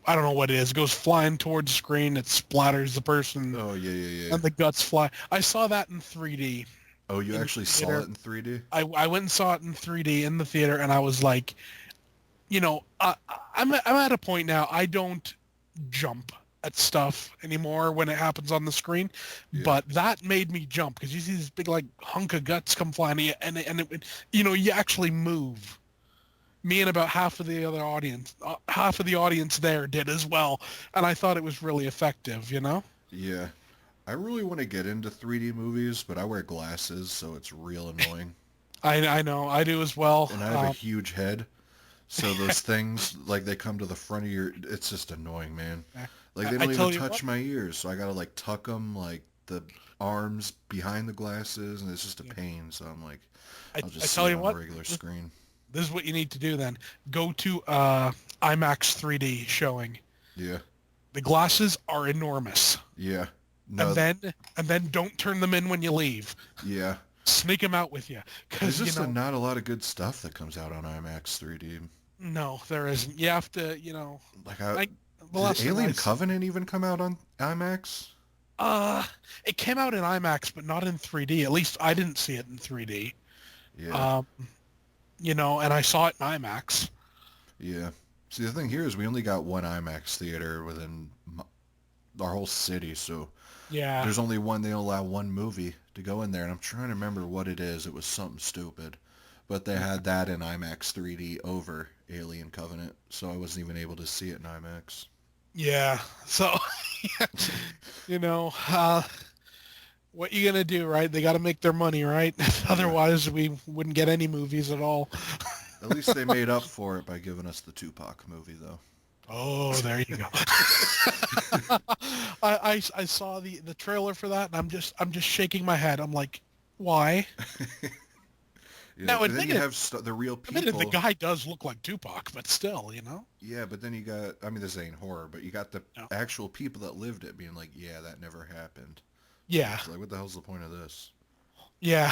I don't know what it is, goes flying towards the screen, it splatters the person, oh yeah, yeah, yeah. and the guts fly. I saw that in 3D Oh, you in the actually saw theater. it in 3D? I went and saw it in 3D in the theater, and I was like, I'm at a point now. I don't jump at stuff anymore when it happens on the screen, Yeah. but that made me jump because you see this big like hunk of guts come flying, and it, you actually move. Me and about half of the audience there did as well, and I thought it was really effective. Yeah. I really want to get into 3D movies, but I wear glasses, so it's real annoying. I know I do as well. And I have a huge head, so those things, like, they come to the front of your... It's just annoying, man. Like, they I don't even tell you what, touch my ears, so I gotta, like, tuck them, like, the arms behind the glasses, and it's just a yeah. pain, so I'm like, I I'll just see tell it you on a what, regular screen. this is what you need to do then. Go to IMAX 3D showing. Yeah. The glasses are enormous. Yeah. And No, then don't turn them in when you leave. yeah. Sneak them out with you. There's Because, just not a lot of good stuff that comes out on IMAX 3D. no, there isn't. You have to, Like, like, the did last thing Alien Covenant even come out on IMAX? it came out in IMAX, but not in 3D. At least I didn't see it in 3D. Yeah. And I saw it in IMAX. Yeah. See, the thing here is we only got one IMAX theater within our whole city, so Yeah. there's only one. They allow one movie to go in there, and I'm trying to remember what it is. It was something stupid, but they had that in IMAX 3D over Alien Covenant, so I wasn't even able to see it in IMAX. Yeah. So, what you gonna do, right? They got to make their money, right? Yeah. Otherwise, we wouldn't get any movies at all. At least they made up for it by giving us the Tupac movie, though. Oh, there you go. I saw the trailer for that, and I'm just shaking my head. I'm like, why? Yeah, Now, but then you have the real admitted, the people. guy does look like Tupac, but still, Yeah, but then you got, I mean, this ain't horror, but you got the No. actual people that lived it being like, yeah, that never happened. Yeah, It's like, what the hell's the point of this? yeah,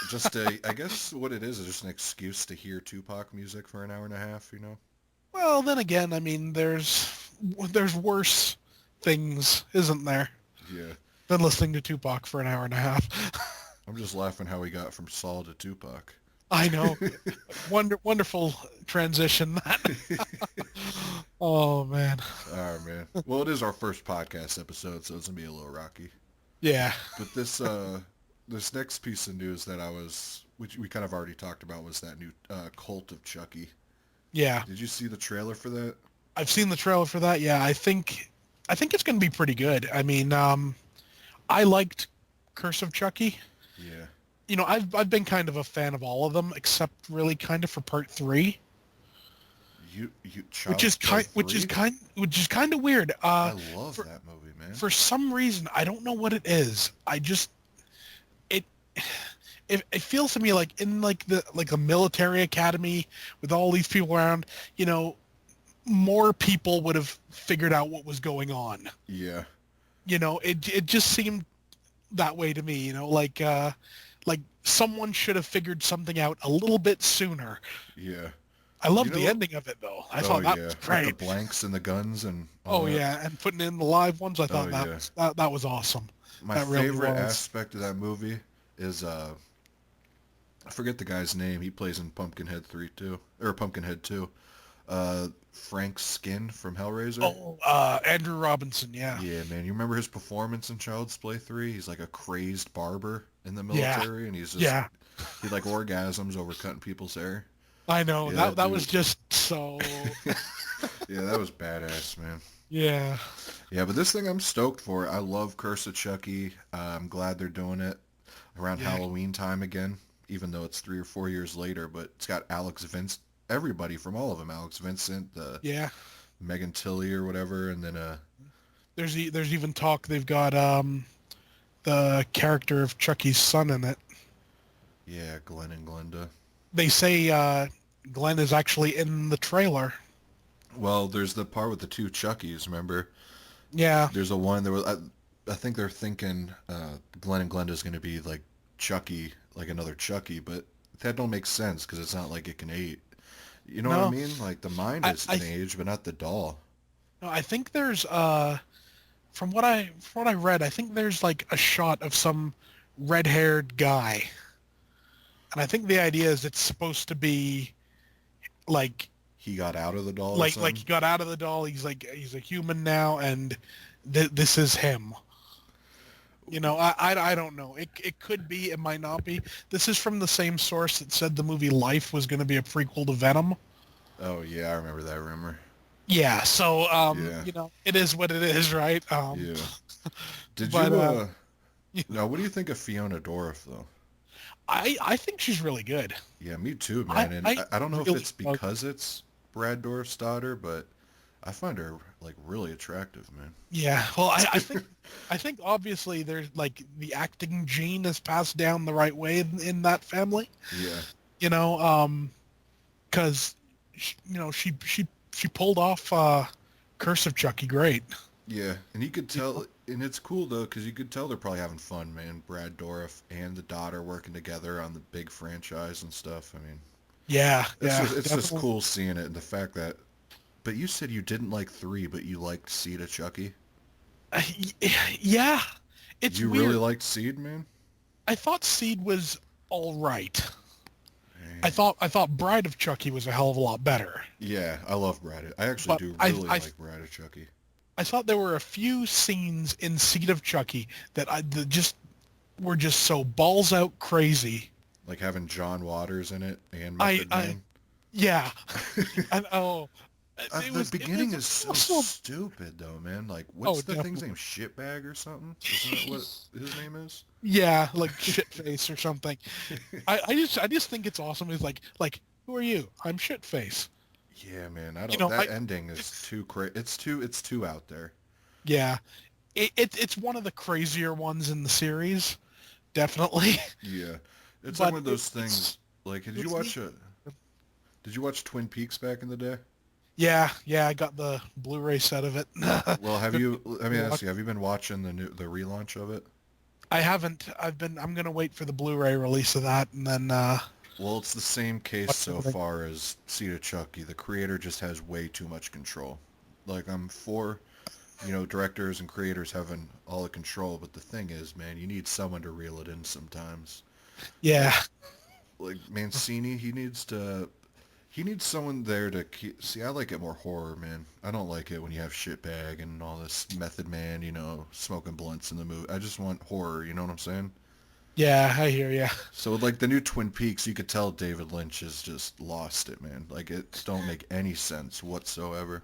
Just I guess what it is just an excuse to hear Tupac music for an hour and a half, you know? Well, then again, I mean, there's worse things, isn't there, Yeah. than listening to Tupac for an hour and a half. I'm just laughing how we got from Saul to Tupac. I know. Wonderful transition. Oh man. All right, man. Well, it is our first podcast episode, so it's gonna be a little rocky. Yeah. But this next piece of news that which we kind of already talked about, was that new Cult of Chucky. Yeah. Did you see the trailer for that? I've seen the trailer for that. Yeah, I think it's going to be pretty good. I mean, I liked Curse of Chucky. Yeah. I've been kind of a fan of all of them, except really kind of for part 3, which is kind of weird. I love that movie, man. For some reason, I don't know what it is. It it feels to me like in like a military academy with all these people around, more people would have figured out what was going on. Yeah. It just seemed that way to me, like someone should have figured something out a little bit sooner. Yeah. I loved the ending of it though. I thought that was With great. the blanks and the guns and Oh that. yeah, and putting in the live ones, I thought that was awesome. My That really favorite was. aspect of that movie is I forget the guy's name. He plays in Pumpkinhead 3 too, or Pumpkinhead 2. Frank Skin from Hellraiser. Oh, Andrew Robinson, yeah. Yeah, man. You remember his performance in Child's Play 3? He's like a crazed barber in the Yeah. military, and he's just he like orgasms over cutting people's hair. I know. Yeah, that was dude. just so Yeah, that was badass, man. yeah. Yeah, but this thing I'm stoked for. I love Curse of Chucky. I'm glad they're doing it around Yeah. Halloween time again, even though it's 3 or 4 years later. But it's got everybody from all of them. Alex Vincent, Yeah. Megan Tilly or whatever, and then There's even talk they've got the character of Chucky's son in it. yeah, Glenn and Glenda. They say Glenn is actually in the trailer. Well, there's the part with the two Chuckies. Remember, Yeah. there's a one there was. I think they're thinking Glenn and Glenda is going to be like Chucky, like another Chucky, but that don't make sense because it's not like it can age. You know what I No. mean? Like the mind I is I can age, but not the doll. no, I think there's from what I read, I think there's like a shot of some red-haired guy. And I think the idea is it's supposed to be like He got out of the doll or like something. he got out of the doll. He's a human now, and this is him. I don't know. It could be. It might not be. This is from the same source that said the movie Life was going to be a prequel to Venom. Oh yeah, I remember that rumor. Yeah. So Yeah, it is what it is, right? yeah. Did But you you know, now what do you think of Fiona Dorff though? I think she's really good. Yeah, me too, I man. And I I don't know if really it's because it's Brad Dourif's daughter, but I find her like really attractive, man. Yeah. Well, I think obviously there's like the acting gene is passed down the right way in that family. Yeah, You know, because she pulled off Curse of Chucky great. yeah. And you could You know? tell, and it's cool though, because you could tell they're probably having fun, man. Brad Dourif and the daughter working together on the big franchise and stuff. I mean, Yeah, it's yeah, just definitely. cool seeing it and the fact that. But you said you didn't like three, but you liked Seed of Chucky. Uh, yeah, it's You really weird. liked Seed, man? I thought Seed was all right. I Man. thought I thought Bride of Chucky was a hell of a lot better. Yeah, I love Brad. I actually But do I really I like Brad of Chucky. I thought there were a few scenes in Seed of Chucky that just were just so balls out crazy. Like having John Waters in it and I Method I Man. yeah. And oh, The it beginning was is so awesome. stupid though, man. Like, Oh, what's the thing's name? definitely. Shitbag or something? Isn't that what his name is? Yeah, like shit face or something. I just think it's awesome. It's like who are you? I'm shit face. Yeah, man. I You don't. know, That ending is too crazy. It's too out there. yeah. It's one of the crazier ones in the series, definitely. Yeah, it's like But one of those things. Like, it's neat. Did you watch Twin Peaks back in the day? Yeah, I got the Blu-ray set of it. Well, have Been you? Let me watching. ask you. Have you been watching the relaunch of it? I haven't. I'm gonna wait for the Blu-ray release of that and then Well, it's the same case watch so everything. far as Seed of Chucky. The creator just has way too much control. Like I'm for, directors and creators having all the control, but the thing is, man, you need someone to reel it in sometimes. Yeah, Like like Mancini, he needs someone there to keep. See, I like it more horror, man. I don't like it when you have shitbag and all this Method Man, smoking blunts in the movie. I just want horror. You know what I'm saying? yeah, I hear ya. So with like the new Twin Peaks, you could tell David Lynch has just lost it, man. Like it don't make any sense whatsoever.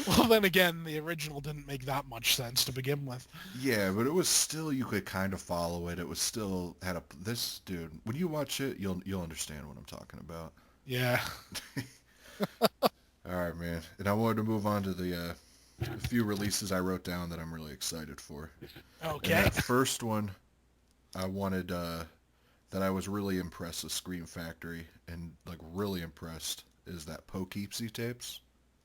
Well, then again, the original didn't make that much sense to begin with. Yeah, but it was still you could kind of follow it. It was still had a this dude. When you watch it, you'll understand what I'm talking about. Yeah. All right, man. And I wanted to move on to the few releases I wrote down that I'm really excited for. And Okay. that first one, I wanted that I was really impressed with Scream Factory and like really impressed is that Poughkeepsie tapes.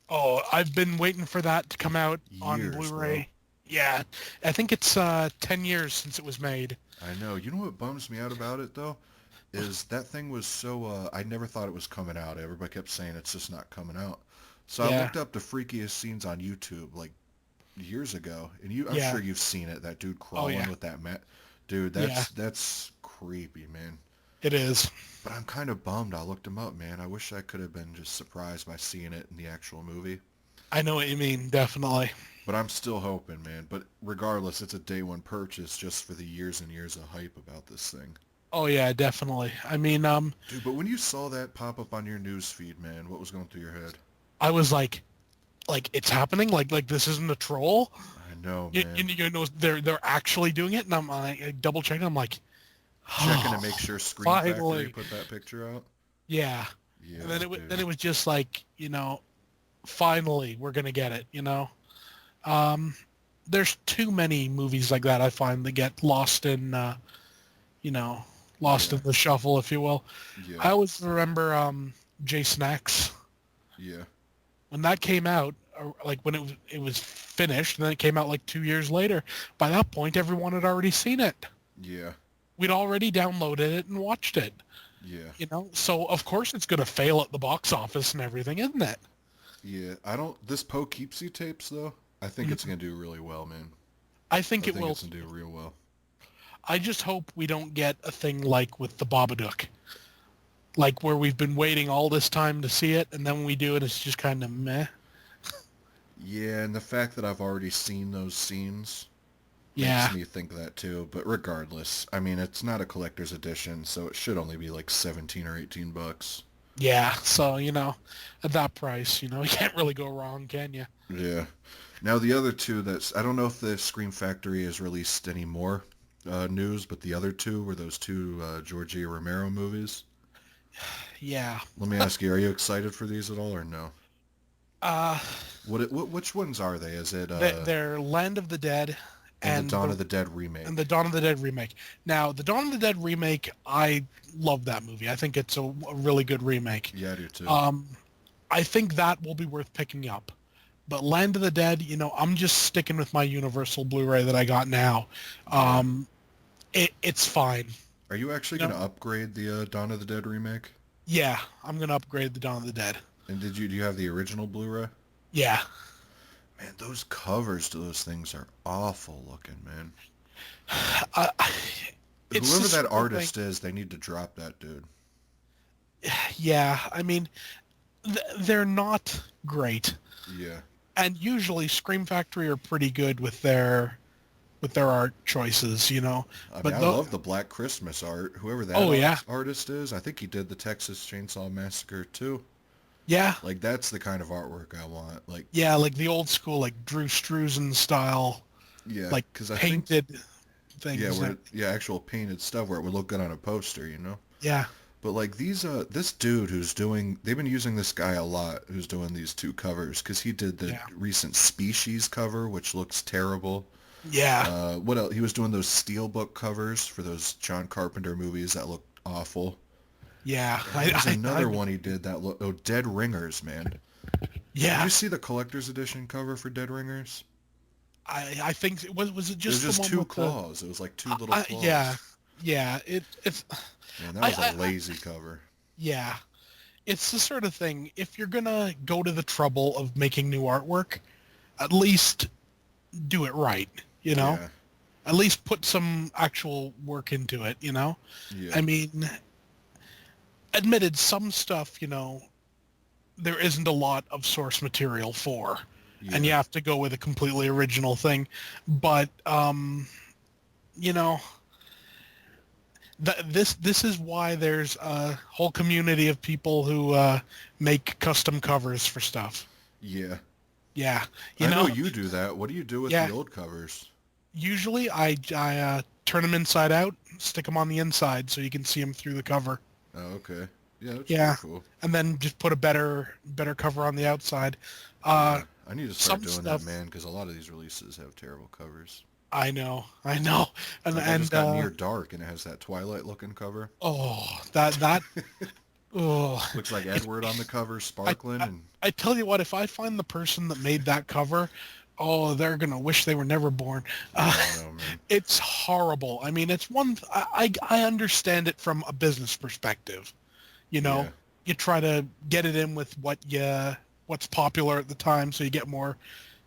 Oh, I've been waiting for that to come out on Years, bro. Blu-ray. Yeah, I think it's 10 years since it was made. I know. You know what bums me out about it though? Is that thing was so I never thought it was coming out. Everybody kept saying it's just not coming out. So I Yeah, looked up the freakiest scenes on YouTube like years ago, and I'm yeah. sure you've seen it. That dude Oh, crawling yeah. with that mat, dude. Yeah, That's creepy, man. it is. But I'm kind of bummed. I looked him up, man. I wish I could have been just surprised by seeing it in the actual movie. I know what you mean, definitely. But I'm still hoping, man. But regardless, it's a day one purchase just for the years and years of hype about this thing. Oh, yeah, definitely. I mean, Dude, but when you saw that pop up on your news feed, man, what was going through your head? I was like it's happening? Like this isn't a troll? I know, You, man. you, you know, they're actually doing it, and I double checking. I'm like, Checking to oh, make sure Scream Factory finally. put that picture out. Yeah. Yeah, And then dude. it was just like, finally we're gonna get it. Um, there's too many movies like that I find that get lost in, you know, lost Yeah, in the shuffle, if you will. yeah, I always remember Jason X yeah, when that came out, or like when it was finished, and then it came out like 2 years later. By that point, everyone had already seen it. yeah, We'd already downloaded it and watched it. yeah, So of course it's gonna fail at the box office and everything, isn't it? yeah. I don't. This Poughkeepsie tapes though. I think it's Mhm. gonna do really well, man. I think I it think will. it's gonna do real well. I just hope we don't get a thing like with the Babadook, like where we've been waiting all this time to see it, and then when we do it, it's just kind of meh. Yeah, and the fact that I've already seen those scenes makes Yeah, me think that too. But regardless, I mean, it's not a collector's edition, so it should only be like 17 or 18 bucks. yeah. So at that price, you can't really go wrong, can you? Yeah. Now the other two that's I don't know if the Scream Factory has released any more news, but the other two were those two Georgia Romero movies. Yeah. Let me ask you, are you excited for these at all or no? Uh, Which ones are they? Is it they're Land of the Dead and the and Dawn the of the Dead and the remake? Dawn of the Dead remake. Now, the Dawn of the Dead remake, I love that movie. I think it's a really good remake. Yeah, I do too. Um, I think that will be worth picking up. But Land of the Dead, I'm just sticking with my Universal Blu-ray that I got now. Yeah. Um, it's fine. Are you actually You going know, to upgrade the Dawn of the Dead remake? yeah, I'm gonna upgrade the Dawn of the Dead. And do you have the original Blu-ray? Yeah, Man, those covers to those things are awful looking, man. I, it's the Whoever that sort of thing. artist is, they need to drop that dude. Yeah, I mean, they're not great, Yeah. and usually Scream Factory are pretty good with their art choices. I mean, But I the love the Black Christmas art. Whoever that oh yeah, artist is, I think he did the Texas Chainsaw Massacre too. yeah, Like that's the kind of artwork I want. Like, yeah, like the old school, like Drew Struzan style, yeah, like because I think, painted yeah, things. where yeah, actual painted stuff where it would look good on a poster, you know. Yeah, But like these, this dude who's doing, they've been using this guy a lot who's doing these two covers because he did the yeah, recent Species cover, which looks terrible. yeah, What else? He was doing those steelbook covers for those John Carpenter movies that looked awful. yeah. And there was another one he did that looked, oh, Dead Ringers, man. Did Yeah. you see the collector's edition cover for Dead Ringers? I think was it It was just the just one two with the claws. It was like two little yeah, claws. yeah. It's Man, that was a I lazy cover. yeah. It's the sort of thing. If you're gonna go to the trouble of making new artwork, at least do it right. You know, Yeah, at least put some actual work into it. yeah, I mean, admitted some stuff. There isn't a lot of source material for, and you yeah, have to go with a completely original thing. But you know, this is why there's a whole community of people who make custom covers for stuff. yeah. Yeah, I know you do that. What do you do with the yeah. old covers? Usually I turn them inside out, stick them on the inside so you can see them through the cover. Oh, okay. Yeah, that's pretty Yeah, cool. and then just put a better cover on the outside. Uh, Yeah, I need to start some doing that, stuff man, because a lot of these releases have terrible covers. I know, and Like I just and got Near Dark, and it has that Twilight looking cover. oh that oh Looks like if, Edward on the cover, I, sparkling, I and I tell you what, if I find the person that made that cover, oh, they're gonna wish they were never born. yeah, I know, man. It's horrible. I mean, it's one. I understand it from a business perspective. You know, Yeah, you try to get it in with what's popular at the time, so you get more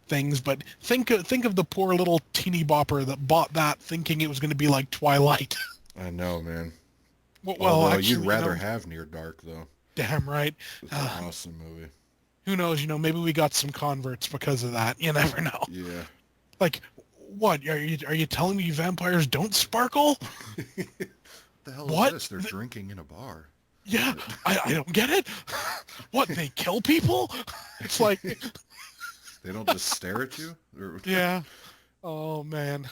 things. But think of the poor little teeny bopper that bought that thinking it was going to be like Twilight. I know, man. Well, Although you'd actually, rather have Near Dark, though. damn right. It's an awesome movie. Who knows? Maybe we got some converts because of that. You never know. Yeah. Like, what are you telling me vampires don't sparkle? The hell is What? this? They're drinking in a bar. Yeah, I don't get it. What, they kill people? It's like, They don't just stare at you? Or... yeah. Oh man.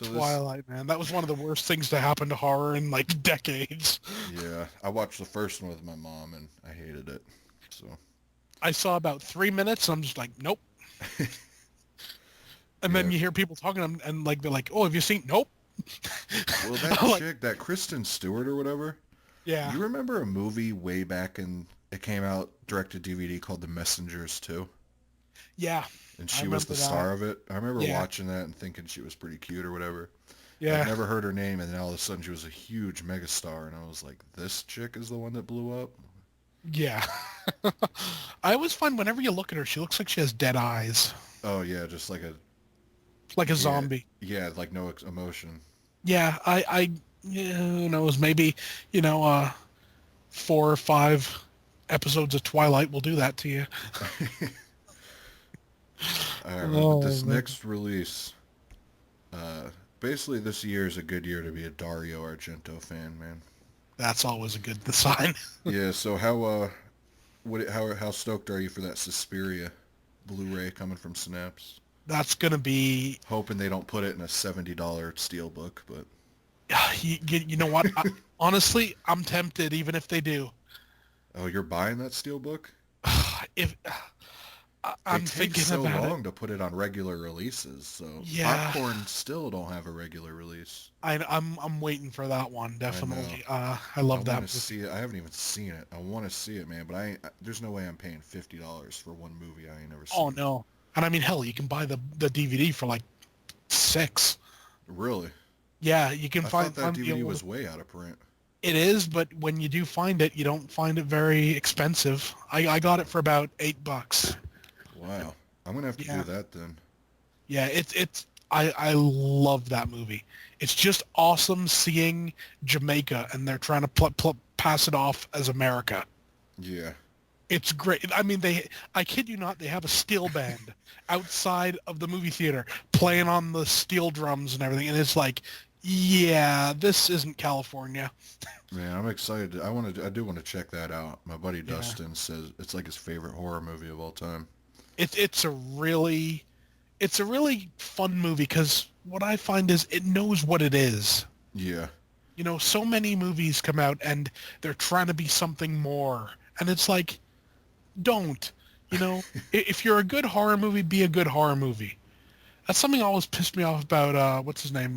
So this, Twilight, man. That was one of the worst things to happen to horror in like decades. yeah, I watched the first one with my mom and I hated it. So, I saw about 3 minutes. And I'm just like, nope. And then yeah. you hear people talking and like they're like, oh, have you seen? Nope. Well, that I'm like, chick, that Kristen Stewart or whatever, yeah, you remember a movie way back in, it came out direct to DVD called The Messengers too? yeah. And I she was the remember that. star of it. I remember Yeah, watching that and thinking she was pretty cute or whatever. I'd yeah, never heard her name, and then all of a sudden she was a huge megastar, and I was like, this chick is the one that blew up? yeah. I always find whenever you look at her, she looks like she has dead eyes, Oh, yeah, just like a, like a yeah, zombie. yeah, like no emotion. Yeah, yeah, who knows? Maybe, you know, 4 or 5 episodes of Twilight will do that to you. All right, well, but Oh this man, next release, uh, basically this year is a good year to be a Dario Argento fan, man. that's always a good sign. Yeah, so how stoked are you for that Suspiria Blu-ray coming from Synapse? That's gonna be, Hoping they don't put it in a $70 steelbook, but you know what? Honestly, I'm tempted, even if they do. oh, you're buying that steelbook? If They I'm take thinking so about it, long to put it on regular releases, so yeah, Popcorn still don't have a regular release. I'm waiting for that one I know. definitely. I I love want that to movie. see it. I haven't even seen it. I want to see it, man, but there's no way I'm paying $50 for one movie I ain't never Oh seen. no, and I mean hell, you can buy the DVD for like 6. Really? Yeah, you can I thought that find the DVD old. was way out of print. It is, but when you do find it, you don't find it very expensive. I got it for about $8. Wow. I'm gonna have to do Yeah, that then. yeah. I love that movie. It's just awesome seeing Jamaica and they're trying to pass it off as America. Yeah. It's great. I mean, I kid you not, they have a steel band outside of the movie theater playing on the steel drums and everything, and it's like, yeah, this isn't California. Man, I'm excited. I do want to check that out. My buddy Yeah. Dustin says it's like his favorite horror movie of all time. It's a really fun movie because what I find is it knows what it is. Yeah. You know, so many movies come out and they're trying to be something more, and it's like, don't. You know, if you're a good horror movie, be a good horror movie. That's something always pissed me off about what's his name,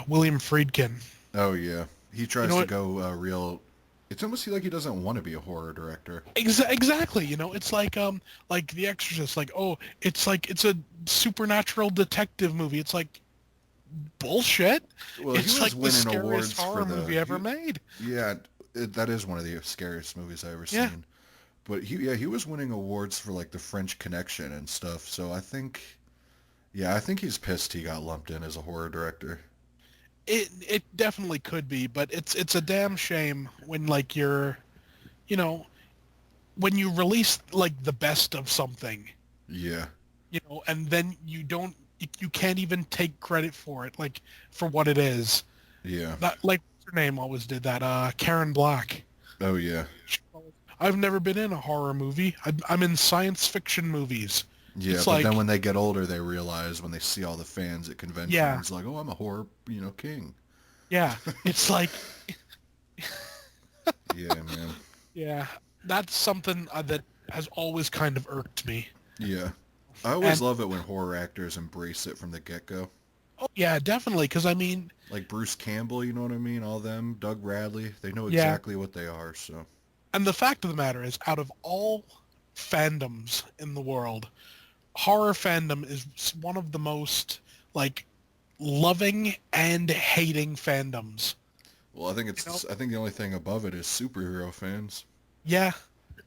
William Friedkin. Oh yeah. He You tries know to what? go real. It's almost like he doesn't want to be a horror director. Exactly. You know, it's like The Exorcist. Like, oh, it's a supernatural detective movie. It's like bullshit. Well, he It's was like the winning scariest awards for horror the. movie ever made. Yeah, that is one of the scariest movies I ever Yeah. seen. But he was winning awards for like the French Connection and stuff. So I think he's pissed he got lumped in as a horror director. It definitely could be, but it's a damn shame when like you know, when you release like the best of something, Yeah, and then you can't even take credit for it, like for what it is. yeah. That like what's her name always did that. Karen Black. Oh yeah, I've never been in a horror movie. I'm in science fiction movies. yeah. It's But then like, when they get older, they realize when they see all the fans at yeah, conventions, like, oh, I'm a horror, king. yeah. It's like, Yeah, man. yeah. That's something that has always kind of irked me. Yeah. I always And love it when horror actors embrace it from the get-go. oh yeah, definitely. Because I mean, Like Bruce Campbell, you know what I mean? All them, Doug Bradley, they know yeah. exactly what they are. So And the fact of the matter is, out of all fandoms in the world, horror fandom is one of the most like loving and hating fandoms. well, I think You know? I think the only thing above it is superhero fans. Yeah,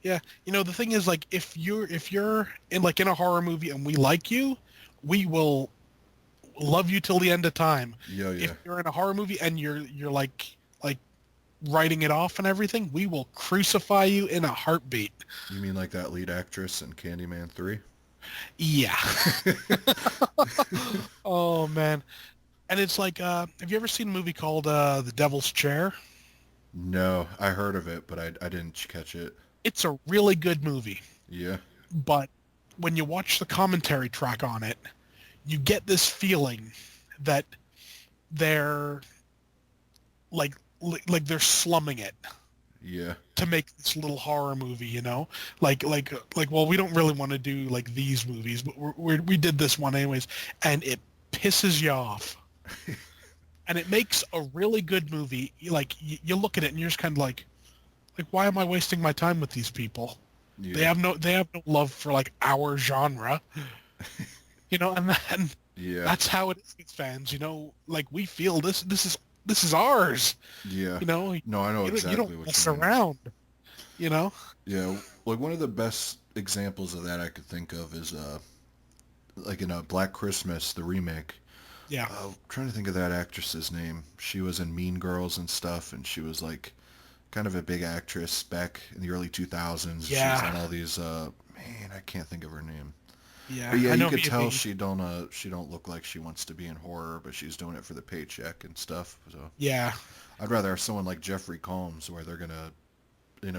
yeah. The thing is, like, if you're in a horror movie and we like you, we will love you till the end of time. Yeah, If yeah. you're in a horror movie and you're like writing it off and everything, we will crucify you in a heartbeat. You mean like that lead actress in Candyman 3? Yeah. Oh man. And it's like, have you ever seen a movie called The Devil's Chair? No, I heard of it, but I didn't catch it. It's a really good movie, Yeah. but when you watch the commentary track on it, you get this feeling that they're like they're slumming it Yeah. to make this little horror movie, like well, we don't really want to do like these movies, but we did this one anyways, and it pisses you off, and it makes a really good movie. Like you look at it and you're just kind of like why am I wasting my time with these people? Yeah. They have no love for like our genre, and then Yeah. that's how it is with fans, like we feel this is ours, Yeah. you know. No, I know You exactly don't what mess you mean. around, you know. Yeah, like one of the best examples of that I could think of is like in Black Christmas, the remake. Yeah. Trying to think of that actress's name. She was in Mean Girls and stuff, and she was like kind of a big actress back in the early 2000s. She was Yeah. on all these man, I can't think of her name. Yeah, But yeah, I you know could what you tell mean. she don't look like she wants to be in horror, but she's doing it for the paycheck and stuff. So Yeah, I'd rather have someone like Jeffrey Combs where they're gonna,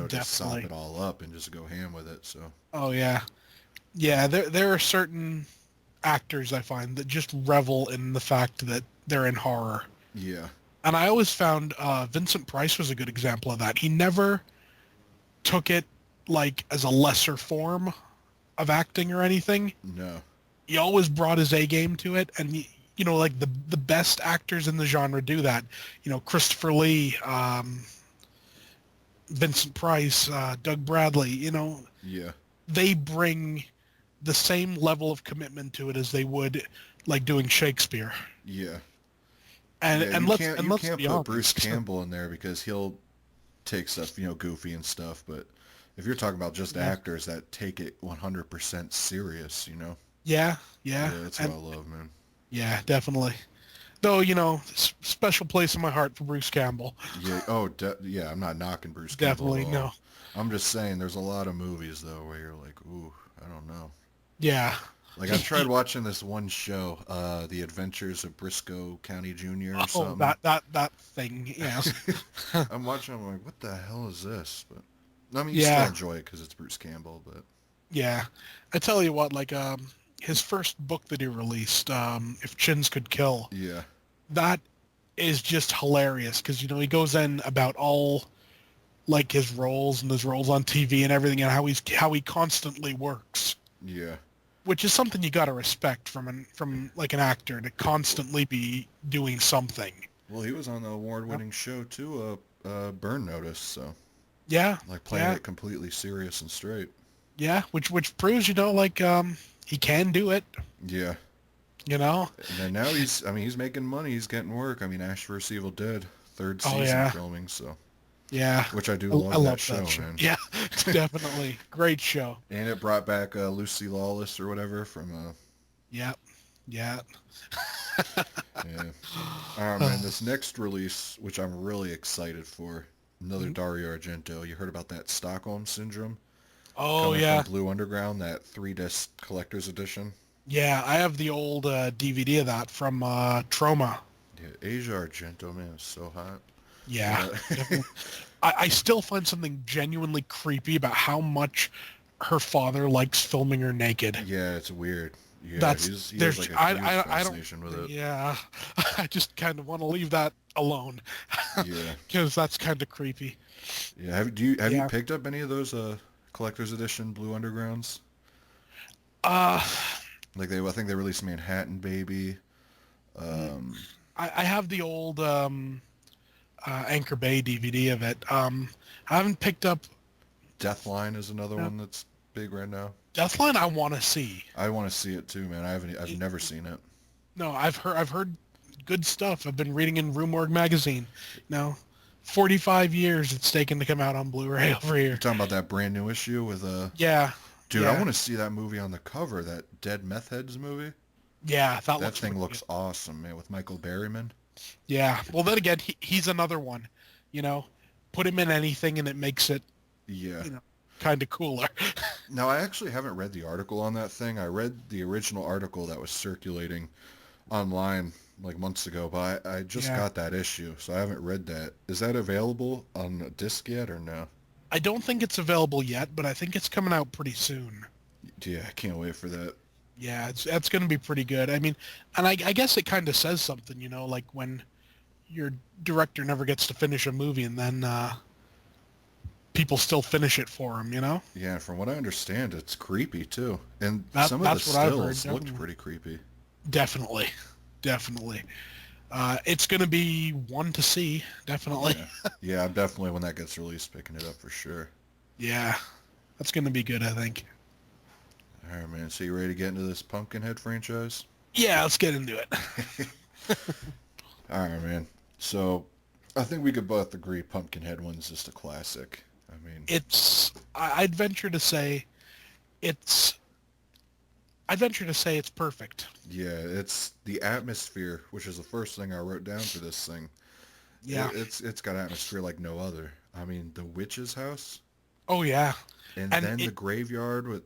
just sop definitely. it all up and just go ham with it. So Oh yeah, yeah. There are certain actors I find that just revel in the fact that they're in horror, yeah, and I always found Vincent Price was a good example of that. He never took it like as a lesser form of acting or anything. no, He always brought his A game to it, and like the best actors in the genre do that. Christopher Lee, Vincent Price, Doug Bradley. yeah, They bring the same level of commitment to it as they would like doing Shakespeare. yeah. And Yeah, and you let's can't and you let's can't be put Bruce honest. Campbell in there because he'll take stuff, goofy and stuff, but if you're talking about just Yeah, actors that take it 100% serious, yeah, yeah, yeah, that's what and I love, man. yeah, definitely. Though special place in my heart for Bruce Campbell. Yeah, yeah, I'm not knocking Bruce Campbell at Definitely all. no. I'm just saying there's a lot of movies though where you're like, ooh, I don't know. Yeah. Like I've tried watching this one show, The Adventures of Briscoe County Jr. or Oh, something. that thing. Yes. I'm watching, I'm like, what the hell is this? But I mean, you still Yeah. enjoy it because it's Bruce Campbell, but Yeah. I tell you what, like his first book that he released, If Chins Could Kill, yeah, that is just hilarious because he goes in about all like his roles and his roles on TV and everything and how he constantly works, yeah. which is something you got to respect from like an actor to constantly be doing something. Well, he was on the award-winning show too, Burn Notice, so Yeah, like playing yeah, it completely serious and straight. yeah, which proves like he can do it. Yeah. You know? And then now he's making money, he's getting work. I mean, Ash vs. Evil Dead, third Oh season yeah, filming, so yeah. which I do I love that love show, that show. man. Yeah, definitely great show. And it brought back Lucy Lawless or whatever from Yeah, yeah. yeah. Man, this next release, which I'm really excited for, another Dario Argento. You heard about that Stockholm Syndrome Oh coming from yeah, Blue Underground, that 3-disc collector's edition? yeah. I have the old DVD of that from Trauma. Yeah, Asia Argento, man, is so hot. Yeah, But definitely. I still find something genuinely creepy about how much her father likes filming her naked. yeah, it's weird. Yeah, That's he has there's like a huge I don't fascination with it. yeah. I just kind of want to leave that alone Yeah, because that's kind of creepy. yeah. Have you Yeah. picked up any of those collector's edition Blue Undergrounds? Uh, Like I think they released Manhattan Baby. Um, I have the old Anchor Bay DVD of it. I haven't picked up Deathline is another uh, one that's big right now. Deathline. I want to see. I want to see it too, man. I've never seen it. No, I've heard good stuff. I've been reading in Rue Morgue magazine. Now, 45 years it's taken to come out on Blu-ray over You're here. talking about that brand new issue with Yeah, dude, I yeah, want to see that movie on the cover, that Dead Meth Heads movie. yeah. That That looks thing pretty good. looks awesome, man, with Michael Berryman. Yeah. Well, then again, he's another one. You know, put him in anything and it makes it, Yeah. you know, kind of cooler. Now, I actually haven't read the article on that thing. I read the original article that was circulating online like months ago, but I just Yeah. got that issue, so I haven't read that. Is that available on a disc yet or no? I don't think it's available yet, but I think it's coming out pretty soon. Yeah, I can't wait for that. Yeah, that's going to be pretty good. I mean, and I guess it kind of says something, like when your director never gets to finish a movie and then people still finish it for him. Yeah, from what I understand, it's creepy too. And That some of the that's what I've heard. stills looked pretty creepy. Definitely, definitely. It's going to be one to see, definitely. Yeah. Yeah, I'm definitely, when that gets released, picking it up for sure. Yeah, that's going to be good, I think. All right, man. So you ready to get into this Pumpkinhead franchise? Yeah, let's get into it. All right, man. So I think we could both agree Pumpkinhead one's just a classic. I mean, I'd venture to say it's, I'd venture to say it's perfect. yeah, it's the atmosphere, which is the first thing I wrote down for this thing. Yeah. It's got atmosphere like no other. I mean, the witch's house, Oh, yeah. and And then the graveyard with,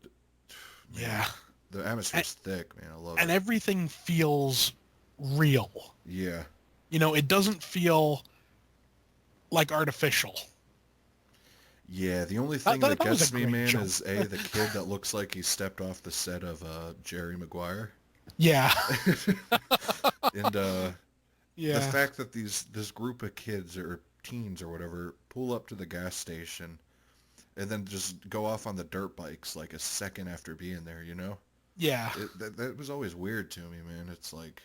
man, yeah. the atmosphere's thick, man. I love And it. everything feels real. Yeah, It doesn't feel like artificial. yeah. The only That, thing that, that that was a gets me, great man, jump. is the kid that looks like he stepped off the set of Jerry Maguire, Yeah. and the Yeah. fact that this group of kids or teens or whatever pull up to the gas station and then just go off on the dirt bikes like a second after being there, you know? Yeah. That was always weird to me, man. It's like,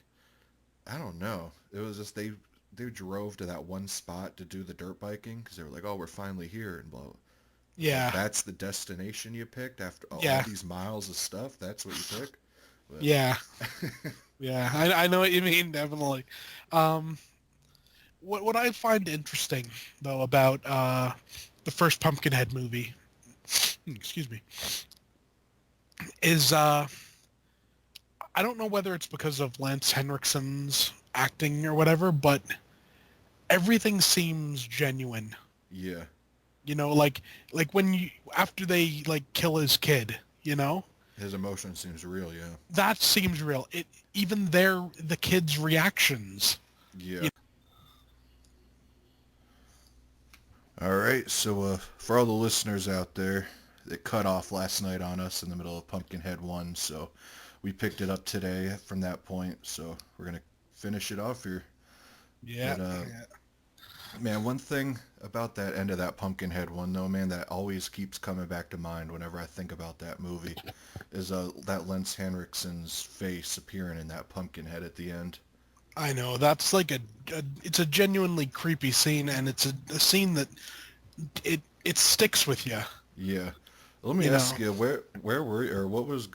I don't know. It was just they drove to that one spot to do the dirt biking because they were like, oh, we're finally here and blah. It's like, Yeah. that's the destination you picked after all Yeah. these miles of stuff. That's what you pick. Yeah. But Yeah. I know what you mean, definitely. Um, what I find interesting, though, about the first Pumpkinhead movie, excuse me, is I don't know whether it's because of Lance Henriksen's acting or whatever, but everything seems genuine. yeah, Like when you after they like kill his kid, his emotion seems real. Yeah, that seems real. Even the kid's reactions. yeah. All right, so for all the listeners out there, it cut off last night on us in the middle of Pumpkinhead 1, so we picked it up today from that point, so we're going to finish it off here. Yeah. But, man, one thing about that end of that Pumpkinhead 1, though, man, that always keeps coming back to mind whenever I think about that movie, is that Lance Henriksen's face appearing in that Pumpkinhead at the end. I know that's like it's a genuinely creepy scene, and it's a scene that it sticks with you. Yeah. Let me You know, ask you, where were you, or what was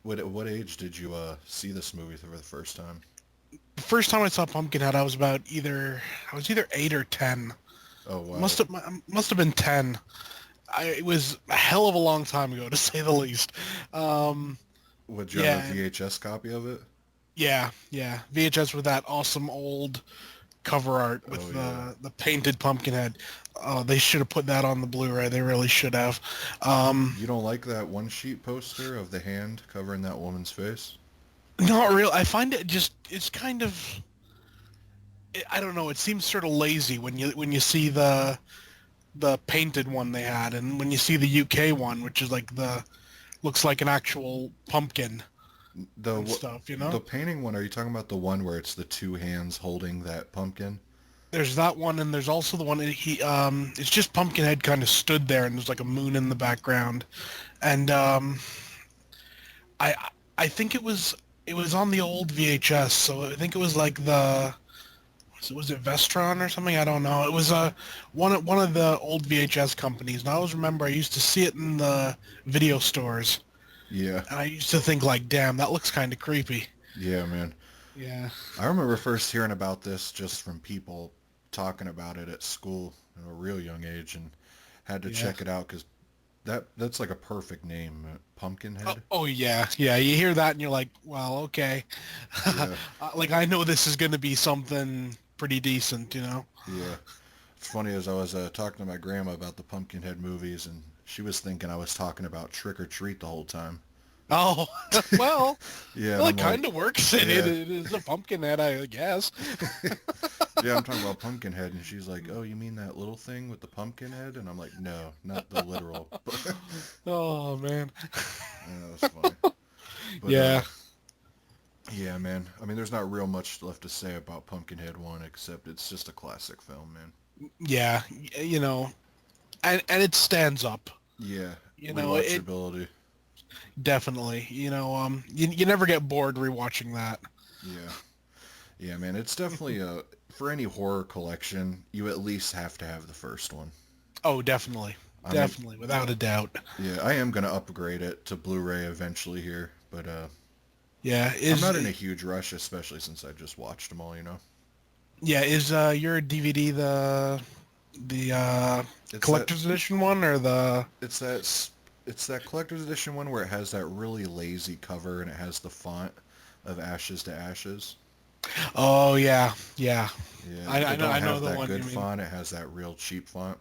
what age did you see this movie for the first time? the first time I saw Pumpkinhead, I was either 8 or 10. Oh wow. Must have been 10. It was a hell of a long time ago, to say the least. Would you Yeah, have a VHS copy of it? yeah. VHS with that awesome old cover art with Oh yeah. the painted Pumpkinhead. Oh, they should have put that on the Blu-ray. They really should have. You don't like that one sheet poster of the hand covering that woman's face? Not real. I find it's kind of, I don't know. It seems sort of lazy when you see the painted one they had, and when you see the UK one, which is like looks like an actual pumpkin The and stuff. the painting one, are you talking about the one where it's the two hands holding that pumpkin? There's that one, and there's also the one that it's just Pumpkinhead kind of stood there, and there's like a moon in the background, and I I think it was on the old VHS, so I think it was like was it Vestron or something? I don't know. It was one of the old VHS companies, and I always remember I used to see it in the video stores, Yeah. and I used to think like, damn, that looks kind of creepy. Yeah, man. Yeah. I remember first hearing about this just from people talking about it at school at a real young age, and had to Yeah. check it out because that's like a perfect name, Pumpkinhead. Oh yeah, yeah. You hear that and you're like, well, okay. Yeah, Like I know this is going to be something pretty decent. yeah. It's funny as I was talking to my grandma about the Pumpkinhead movies, and she was thinking I was talking about Trick or Treat the whole time. Oh, well, Yeah, and well, I'm it kind like, of works. It, yeah, it, it is a Pumpkinhead, I guess. yeah, I'm talking about Pumpkinhead, and she's like, oh, you mean that little thing with the pumpkin head? And I'm like, no, not the literal. But Oh man. yeah, that was funny. But Yeah. yeah, man. I mean, there's not real much left to say about Pumpkinhead 1 except it's just a classic film, man. Yeah. And it stands up. Yeah, It rewatchability. definitely. You never get bored rewatching that. Yeah. Yeah, man. It's definitely for any horror collection, you at least have to have the first one. Oh, definitely. I mean, Definitely, without a doubt. yeah, I am gonna upgrade it to Blu-ray eventually here, but Yeah, I'm not in a huge rush, especially since I just watched them all, you know. is your DVD the It's that collector's edition one or the? it's that it's that collector's edition one where it has that really lazy cover and it has the font of Ashes to Ashes. Oh yeah, yeah. Yeah, I they don't I know have the that one you good mean. font. It has that real cheap font.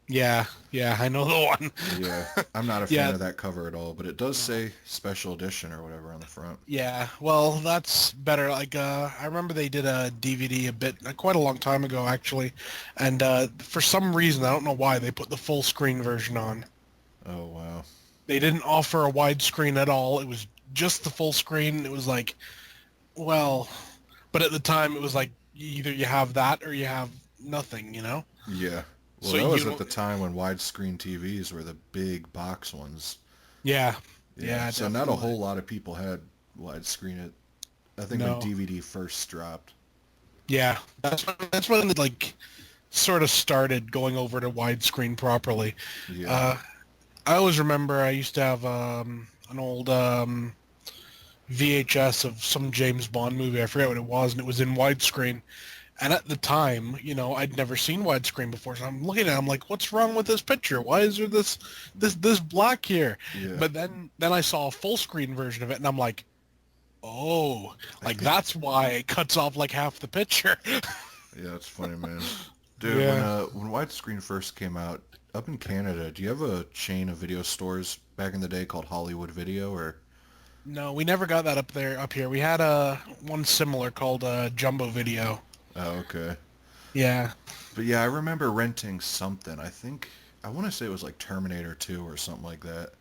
Yeah, yeah, I know the one. Yeah, I'm not a fan Yeah, of that cover at all, but it does no. say special edition or whatever on the front. Yeah, well, that's better. Like, I remember they did a DVD quite a long time ago, actually, and for some reason, I don't know why, they put the full screen version on. Oh wow. They didn't offer a widescreen at all. It was just the full screen. It was like, well, but at the time, it was like either you have that or you have nothing. Yeah. Well, So that you was at don't. the time when widescreen TVs were the big box ones. Yeah, Yeah. yeah, So not a definitely. whole lot of people had widescreen. I think when No. DVD first dropped. Yeah, that's when it like sort of started going over to widescreen properly. Yeah. Uh, I always remember I used to have an old VHS of some James Bond movie. I forget what it was, and it was in widescreen. And at the time, I'd never seen widescreen before, so I'm looking at it, I'm like, what's wrong with this picture? Why is there this black here? Yeah. But then I saw a full screen version of it, and I'm like, oh, I like think. that's why it cuts off like half the picture. Yeah, that's funny, man. Dude, Yeah. when widescreen first came out up in Canada, do you have a chain of video stores back in the day called Hollywood Video or? No, we never got that up here. We had one similar called Jumbo Video. Oh, okay. Yeah. But yeah, I remember renting something. I want to say it was like Terminator 2 or something like that.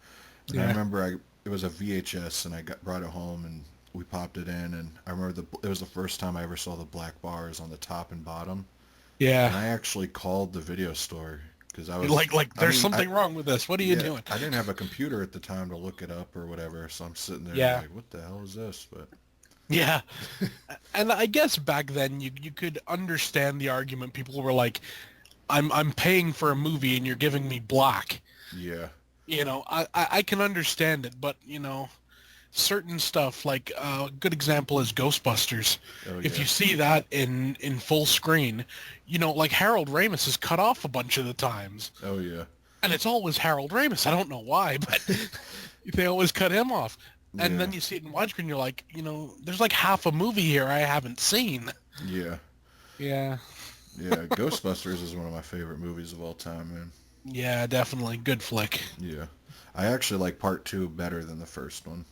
And I Yeah. remember it was a VHS and brought it home and we popped it in and I remember it was the first time I ever saw the black bars on the top and bottom. Yeah. And I actually called the video store because Like I there's mean, something wrong with this. What are you yeah, doing? I didn't have a computer at the time to look it up or whatever. So I'm sitting there Yeah. like, what the hell is this? But Yeah. And I guess back then you could understand the argument. People were like, I'm paying for a movie and you're giving me black. yeah. I can understand it, but certain stuff like a good example is Ghostbusters. Oh If yeah. you see that in full screen, like Harold Ramis is cut off a bunch of the times. Oh yeah. And it's always Harold Ramis. I don't know why, but they always cut him off. And Yeah. then you see it in widescreen, you're like, there's like half a movie here I haven't seen. Yeah. Yeah. Yeah. Ghostbusters is one of my favorite movies of all time, man. Yeah, definitely. Good flick. Yeah. I actually like part two better than the first one.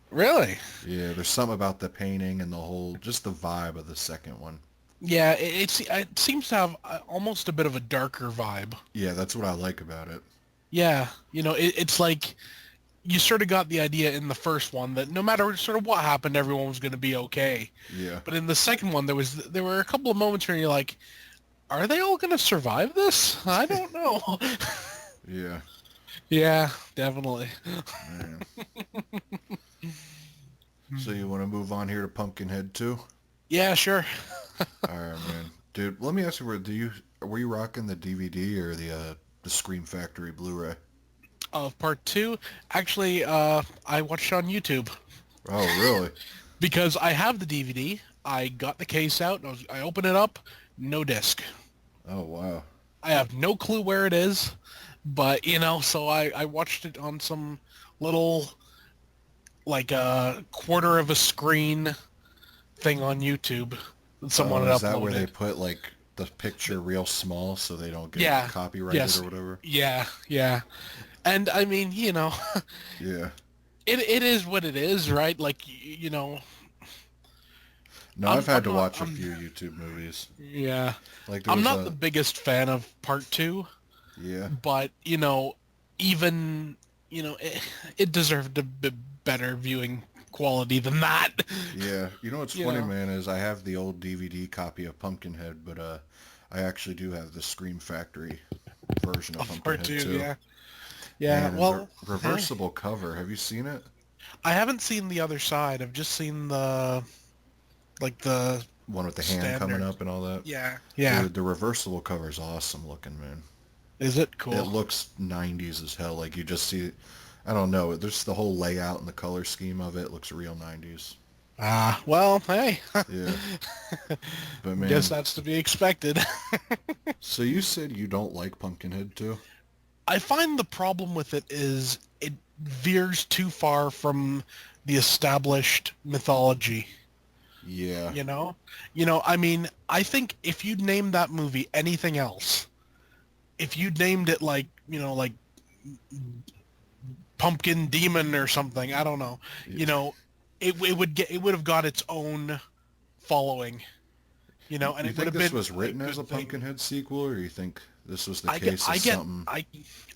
Really? Yeah, there's something about the painting and just the vibe of the second one. Yeah, it seems to have almost a bit of a darker vibe. Yeah, that's what I like about it. Yeah, it's like you sort of got the idea in the first one that no matter sort of what happened, everyone was going to be okay. Yeah. But in the second one, there were a couple of moments where you're like, are they all going to survive this? I don't know. Yeah. Yeah, definitely. Man. So you want to move on here to Pumpkinhead 2? Yeah, sure. All right, man. Dude, let me ask you, were you rocking the DVD or the Scream Factory Blu-ray? Of part two, actually, I watched it on YouTube Oh, really? because I have the DVD. I got the case out. I open it up, no disc. Oh, wow. I have no clue where it is, but so I watched it on some little like a quarter of a screen thing on YouTube that someone Oh, had is that where they uploaded. put like the picture real small so they don't get Yeah. copyrighted Yes. or whatever? Yeah. Yeah. And I mean, Yeah. it is what it is, right? Like No, I've had I'm to not watch a few YouTube movies. yeah. Like there I'm was not the biggest fan of part two, yeah, but even it deserved a bit better viewing quality than that. Yeah, you know what's You funny, know, man, is I have the old DVD copy of Pumpkinhead, but I actually do have the Scream Factory version of of part Pumpkinhead two, too. yeah. Yeah, Man, and the well, hey, reversible cover, have you seen it? I haven't seen the other side. I've just seen the One with the hand coming standard. up and all that. Yeah, yeah. Dude, the reversible cover is awesome looking, man. Is it It cool? looks 90s as hell. Like you just see, I don't know, there's the whole layout and the color scheme of it looks real 90s. Ah, well, hey, Yeah, but guess man, that's to be expected. so you said you don't like Pumpkinhead too? I find the problem with it is it veers too far from the established mythology. Yeah. You know, I mean, I think if you'd named that movie anything else, if you'd named it like, like Pumpkin Demon or something, I don't know, Yeah. you know, it would have got its own following, and You it would think have this been was a written as good a thing. Pumpkinhead sequel, or you think this was the I get, case I of get, something I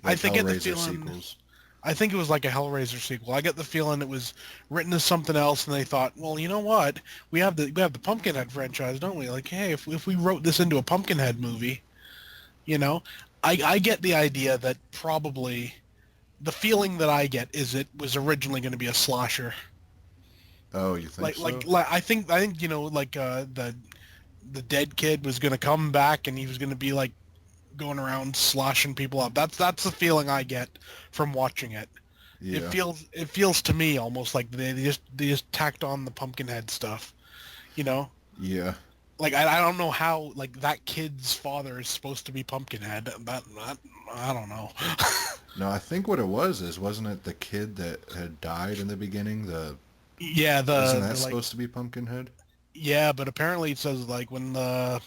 like think get the Hellraiser feeling. sequels? I think it was like a Hellraiser sequel. I get the feeling it was written as something else, and they thought, well, you know what? We have the Pumpkinhead franchise, don't we? Like, hey, if we wrote this into a Pumpkinhead movie, you know, I get the idea that probably the feeling that I get is it was originally going to be a slasher. Oh, you think so? I think like the dead kid was going to come back and he was going to be like going around slashing people up. That's the feeling I get from watching it. It Yeah. feels to me almost like they just tacked on the Pumpkinhead stuff. You know, Yeah. like I don't know how like that kid's father is supposed to be Pumpkinhead. That I don't know. No, I think what it was is, wasn't it the kid that had died in the beginning? Yeah, Isn't the that like supposed to be Pumpkinhead? yeah, but apparently it says like when the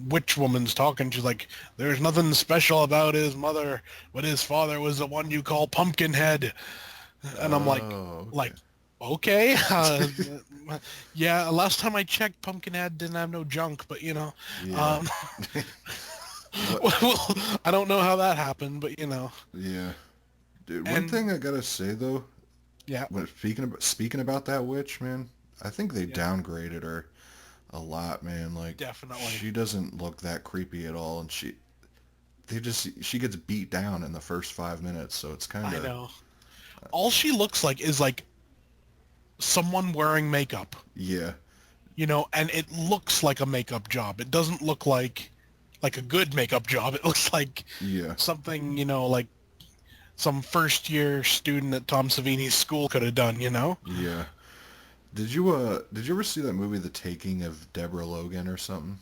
witch woman's talking, she's like, "There's nothing special about his mother, but his father was the one you call Pumpkinhead." And I'm Oh, like, okay. okay, yeah. Last time I checked, Pumpkinhead didn't have no junk, but Yeah. um, What? well, I don't know how that happened, but Yeah. Dude, one and thing I gotta say though, yeah, when speaking about that witch, man, I think they yeah, downgraded her a lot, man. Like definitely. she doesn't look that creepy at all, and she gets beat down in the first 5 minutes, so it's kind I of know. All she looks like is like someone wearing makeup, yeah, and it looks like a makeup job. It doesn't look like a good makeup job. It looks like yeah, something, like some first year student at Tom Savini's school could have done. yeah. Did you ever see that movie The Taking of Deborah Logan or something?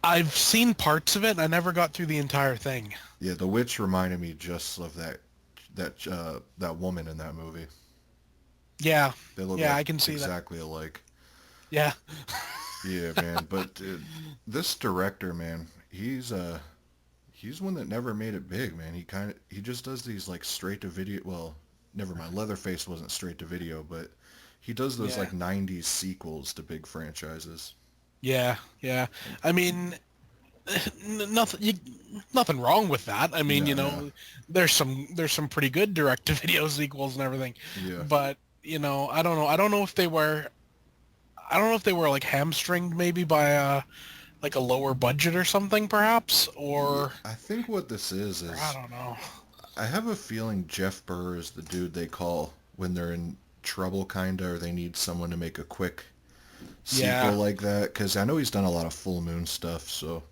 I've seen parts of it. I never got through the entire thing. Yeah, the witch reminded me just of that woman in that movie. Yeah. They look Yeah, like I can see that. exactly alike. Yeah. Yeah, man. But this director, man, he's one that never made it big, man. He just does these like straight to video. Well, never mind. Leatherface wasn't straight to video, but he does those Yeah. like '90s sequels to big franchises. Yeah. Yeah. I mean, nothing wrong with that. I mean, No, no, there's some pretty good direct to video sequels and everything. yeah. But, I don't know. I don't know if they were like hamstringed maybe by like a lower budget or something perhaps Yeah, or I think what this I is don't know. I have a feeling Jeff Burr is the dude they call when they're in trouble, kinda, or they need someone to make a quick sequel Yeah. like that. Because I know he's done a lot of Full Moon stuff, so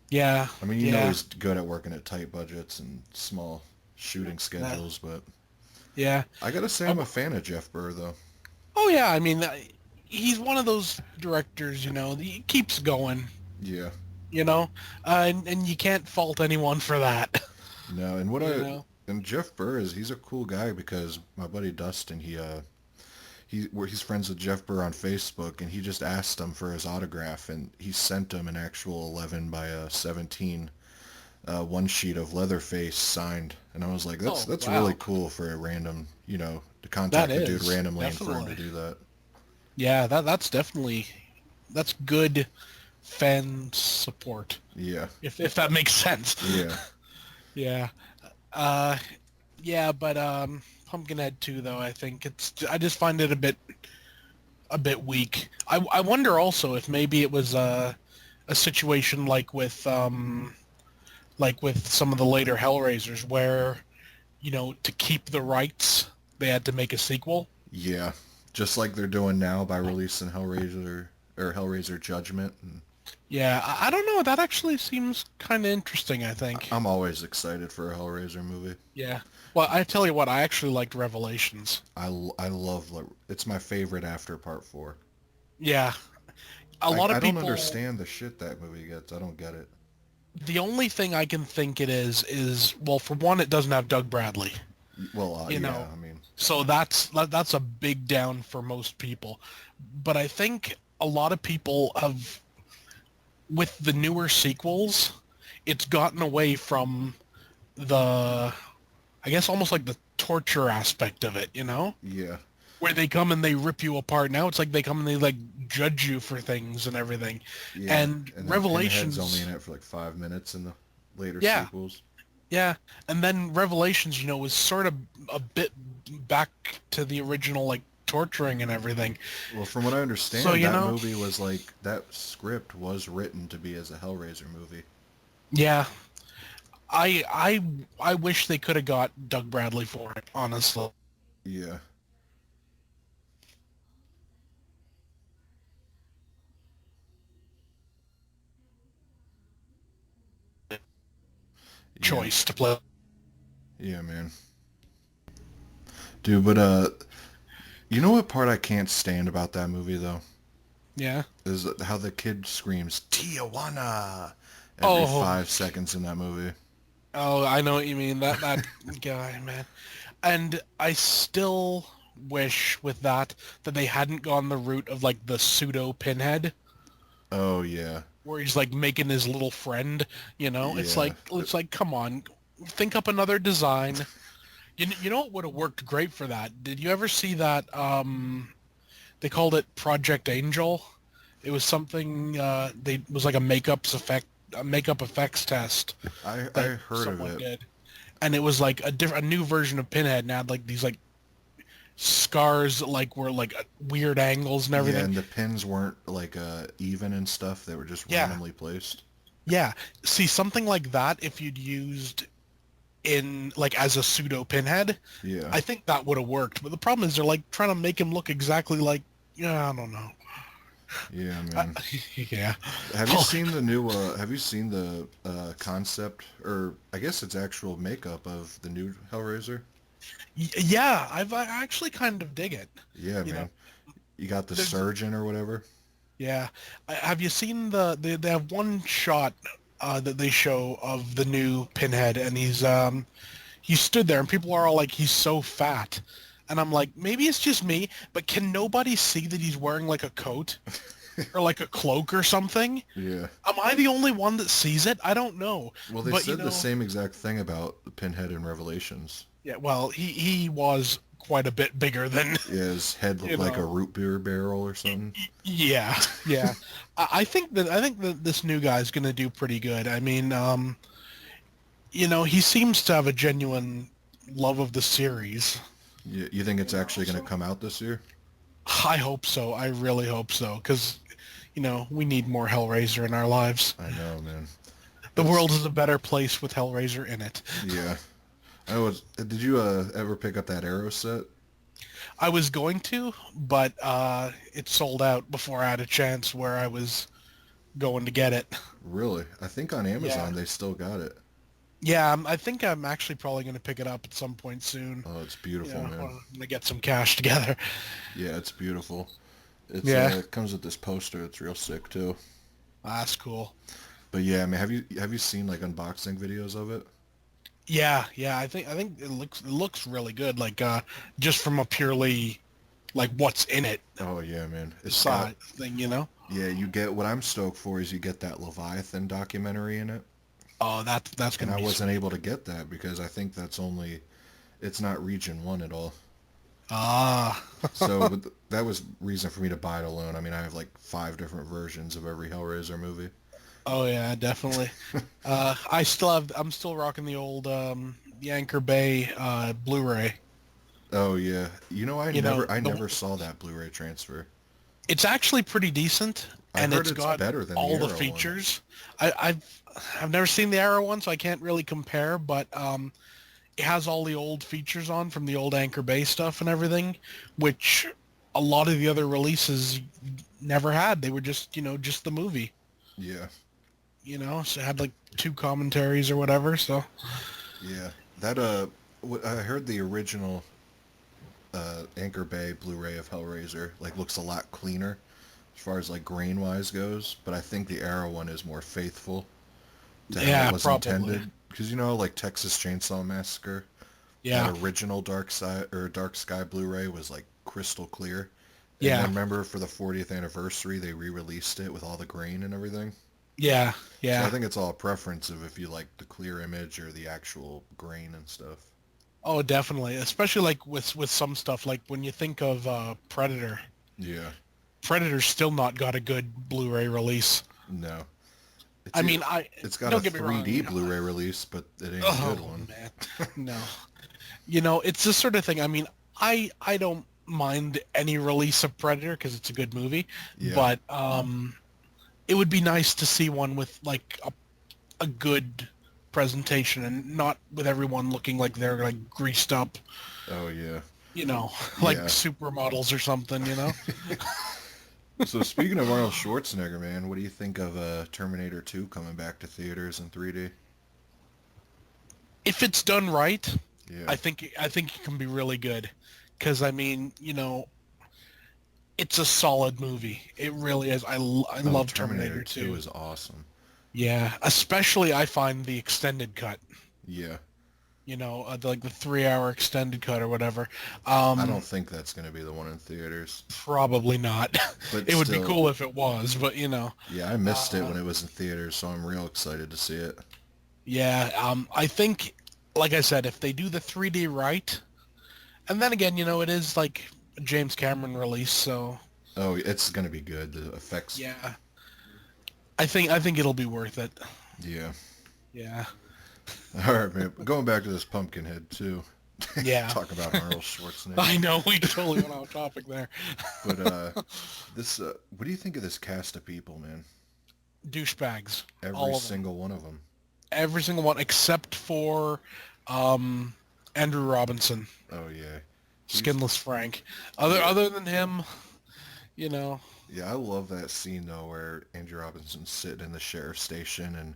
Yeah. I mean, Yeah. he's good at working at tight budgets and small shooting Yeah. schedules, but Yeah. I gotta say I'm Um, a fan of Jeff Burr, though. oh yeah, I mean he's one of those directors, he keeps going, Yeah. you know, and you can't fault anyone for that. No, and you know. and Jeff Burr he's a cool guy because my buddy Dustin, he's friends with Jeff Burr on Facebook, and he just asked him for his autograph, and he sent him an actual 11 by 17 one sheet of Leatherface signed, and I was like, that's Oh that's really wow, cool for a random, to that contact a dude is randomly and for him to definitely do that. yeah. That's definitely that's good fan support, Yeah, if that makes sense. yeah, Yeah. Uh, yeah, but Pumpkinhead 2, though. I just find it a bit weak. I wonder also if maybe it was a situation like with some of the later Hellraisers, where to keep the rights, they had to make a sequel. Yeah, just like they're doing now by releasing Hellraiser or Hellraiser Judgment. And Yeah, I don't know. That actually seems kind of interesting, I think. I'm always excited for a Hellraiser movie. Yeah. Well, I tell you what, I actually liked Revelations. I love it's my favorite after Part 4. Yeah. A lot I of don't people, understand the shit that movie gets. I don't get it. the only thing I can think it is, well, for one, it doesn't have Doug Bradley, Well, you yeah, know. I mean, So that's a big down for most people. But I think a lot of people have, with the newer sequels, it's gotten away from the, I guess almost like the torture aspect of it. yeah, Where they come and they rip you apart. Now it's like they come and they like judge you for things and everything. yeah. And And then Pinhead's only Revelations, in it for like 5 minutes in the later yeah, sequels. yeah. And then Revelations, was sort of a bit back to the original like torturing and everything. Well, from what I So, understand, that movie was like that script was written to be as a Hellraiser movie. yeah, I wish they could have got Doug Bradley for it, honestly. Yeah, yeah, Choice to play. yeah, man. Dude, but you know what part I can't stand about that movie though? Yeah. Is how the kid screams Tijuana every Oh, 5 seconds in that movie. oh, I know what you mean. That guy, man. And I still wish with that they hadn't gone the route of like the pseudo Pinhead, Oh yeah, where he's like making his little friend. It's yeah. like come on, think up another design. You know what would have worked great for that? Did you ever see that? They called it Project Angel. It was something. They it was like a makeup effects test I that heard of someone it. did, and it was like a new version of Pinhead, and had like these like scars that like were like at weird angles and Yeah, everything. and the pins weren't like even and stuff. They were just Yeah, randomly placed. yeah. See, something like that, if you'd used in like as a pseudo Pinhead, Yeah, I think that would have worked. But the problem is they're like trying to make him look exactly like, yeah, I don't know. yeah, I, man. yeah. Have you seen the new? Have you seen the concept, or I guess it's actual makeup of the new Hellraiser? Yeah, I actually kind of dig it. Yeah, You know, man. You got the there's surgeon or whatever. yeah. Have you seen they have one shot that they show of the new Pinhead, and he stood there, and people are all like, he's so fat. And I'm like, maybe it's just me, but can nobody see that he's wearing like a coat or like a cloak or something? Yeah. Am I the only one that sees it? I don't know. Well, they But said the same exact thing about the Pinhead in Revelations. yeah, well, he was quite a bit bigger than, Yeah, his head you looked like a know. root beer barrel or something. Yeah, yeah. I think that this new guy's gonna do pretty good. I mean, he seems to have a genuine love of the series. You think it's actually going to So come out this year? I hope so. I really hope so, because we need more Hellraiser in our lives. I know, man. The It's world is a better place with Hellraiser in it. yeah. I was. Did you ever pick up that Arrow set? I was going to, but it sold out before I had a chance where I was going to get it. Really? I think on Yeah. Amazon they still got it. Yeah, I think I'm actually probably going to pick it up at some point soon. Oh, it's beautiful, When man. I'm going to get some cash together. Yeah, it's beautiful. Yeah, It comes with this poster. It's real sick too. that's cool. But yeah, I mean, have you seen like unboxing videos of it? Yeah, yeah, I think it looks really good. Like just from a purely like what's in it Oh yeah, man. It's got side thing. yeah. You get what I'm stoked for is you get that Leviathan documentary in it, Oh, that's and gonna I be wasn't sweet. able to get that because I think it's not region one at all. Ah, So that was reason for me to buy it alone. I mean, I have like 5 different versions of every Hellraiser movie. oh yeah, definitely. I'm still rocking the old the Anchor Bay Blu-ray. Oh yeah. You know, I never saw that Blu-ray transfer. it's actually pretty decent, I and heard it's it's got better than the all the Arrow one. features. I've never seen the Arrow one, so I can't really compare, but it has all the old features on from the old Anchor Bay stuff and everything, which a lot of the other releases never had. They were just, just the movie, Yeah. so it had like two commentaries or whatever. So Yeah. That I heard the original Anchor Bay Blu-ray of Hellraiser like looks a lot cleaner as far as like grain wise goes, but I think the Arrow one is more faithful to how it yeah, was probably. intended. Because like Texas Chainsaw Massacre, that Yeah, original Dark Sky Blu-ray was like crystal clear. And then yeah, remember for the 40th anniversary they re-released it with all the grain and everything. yeah, So I yeah. think it's all a preference of if you like the clear image or the actual grain and stuff. Oh, definitely. Especially like with some stuff, like when you think of Predator. Yeah. Predator's still not got a good Blu-ray release. No. It's I a, mean, I it's got a don't get me 3D wrong. Blu-ray release, but it ain't a good Oh one. man, no. It's the sort of thing. I mean, I don't mind any release of Predator because it's a good movie, Yeah. but it would be nice to see one with like a good presentation and not with everyone looking like they're like greased up, Oh yeah. you know, like Yeah. supermodels or something. So speaking of Arnold Schwarzenegger, man, what do you think of Terminator 2 coming back to theaters in 3D? If it's done right, Yeah. I think it can be really good. Because I mean, it's a solid movie. It really is. I Oh, love Terminator Terminator 2 2. is awesome. Yeah, especially I find the extended cut. Yeah. Like the 3-hour extended cut or whatever. I Um, don't think that's going to be the one in theaters. Probably not. But It would be still, cool if it was, but yeah, I missed it uh, when it was in theaters, so I'm real excited to see it. yeah. I think, like I said, if they do the 3D right, and then again, it is like a James Cameron release, so Oh, it's going to be good. The effects. yeah. I think it'll be worth it. Yeah. Yeah. All right, man. Going back to this Pumpkinhead, too. Yeah. Talk about Arnold Schwarzenegger. I know we totally went off topic there. But what do you think of this cast of people, man? Douchebags, Every all of them, single one of them. every single one except for um, Andrew Robinson, Oh yeah, he's Skinless Frank. Other yeah, other than him, you know, yeah. I love that scene though, where Andrew Robinson's sitting in the sheriff's station and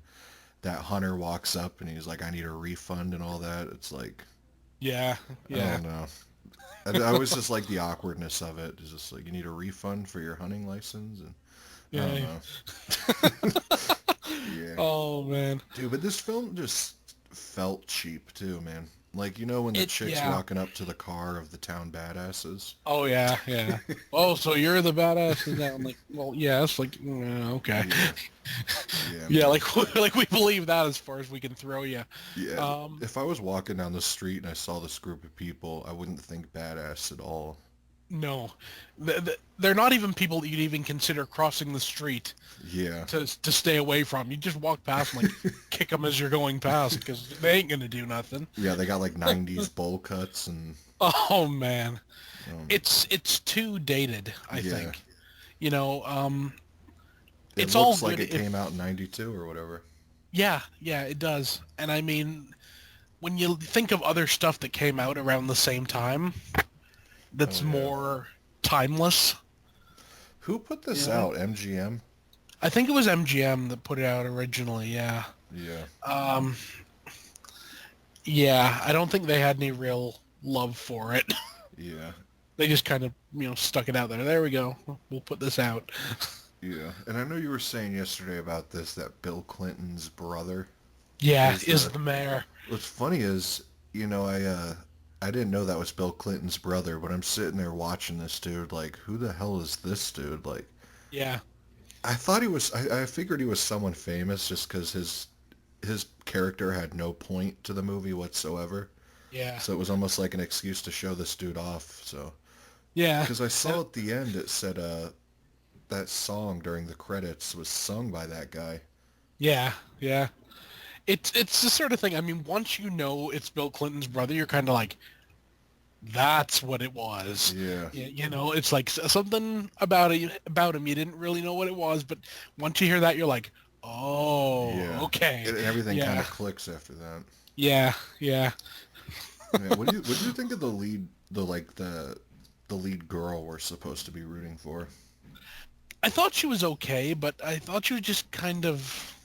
that hunter walks up and he's like, "I need a refund" and all that. It's like, yeah, I yeah, don't know. I was just like the awkwardness of it. It's just like you need a refund for your hunting license, and I don't yeah. know. Yeah. Oh man, Dude, but this film just felt cheap too, man. Like, when the chick's yeah. walking up to the car of the town badasses. Oh yeah, yeah. Oh, so you're the badass now? I'm like, well, yes. Like, okay. Yeah. Yeah, Yeah, man. like we believe that as far as we can throw you. Yeah. Um, If I was walking down the street and I saw this group of people, I wouldn't think badass at all. no, they're not even people that you'd even consider crossing the street Yeah. to stay away from. You just walk past them, like kick them as you're going past because they ain't gonna do nothing. Yeah, they got like 90s bowl cuts and Oh man, um, it's too dated. I yeah. think. You know, It it's all looks like good it came out in if 92 or whatever. yeah, it does. And I mean, when you think of other stuff that came out around the same time, Oh that's yeah. more timeless. Who put You this know, out? MGM? I think it was MGM that put it out originally. Yeah. Yeah. Um, yeah, I don't think they had any real love for it. Yeah. They just kind of, stuck it out there. There we go. We'll put this out. Yeah. And I know you were saying yesterday about this that Bill Clinton's brother Yeah, is is the the mayor. What's funny is, I didn't know that was Bill Clinton's brother, but I'm sitting there watching this dude like, who the hell is this dude? Like, Yeah. I thought he was I figured he was someone famous just cuz his character had no point to the movie whatsoever. Yeah. So it was almost like an excuse to show this dude off. So, Yeah. cuz I saw Uh, at the end it said that song during the credits was sung by that guy. Yeah. Yeah. It's the sort of thing. I mean, once you know it's Bill Clinton's brother, you're kind of like, That's what it was. Yeah. You know, it's like something about him you didn't really know what it was, but once you hear that, you're like, oh, Yeah. okay, And everything kind yeah, of clicks after that. yeah, yeah. Yeah. What do you think of the lead, the lead girl we're supposed to be rooting for? I thought she was okay, but I thought she was just kind of,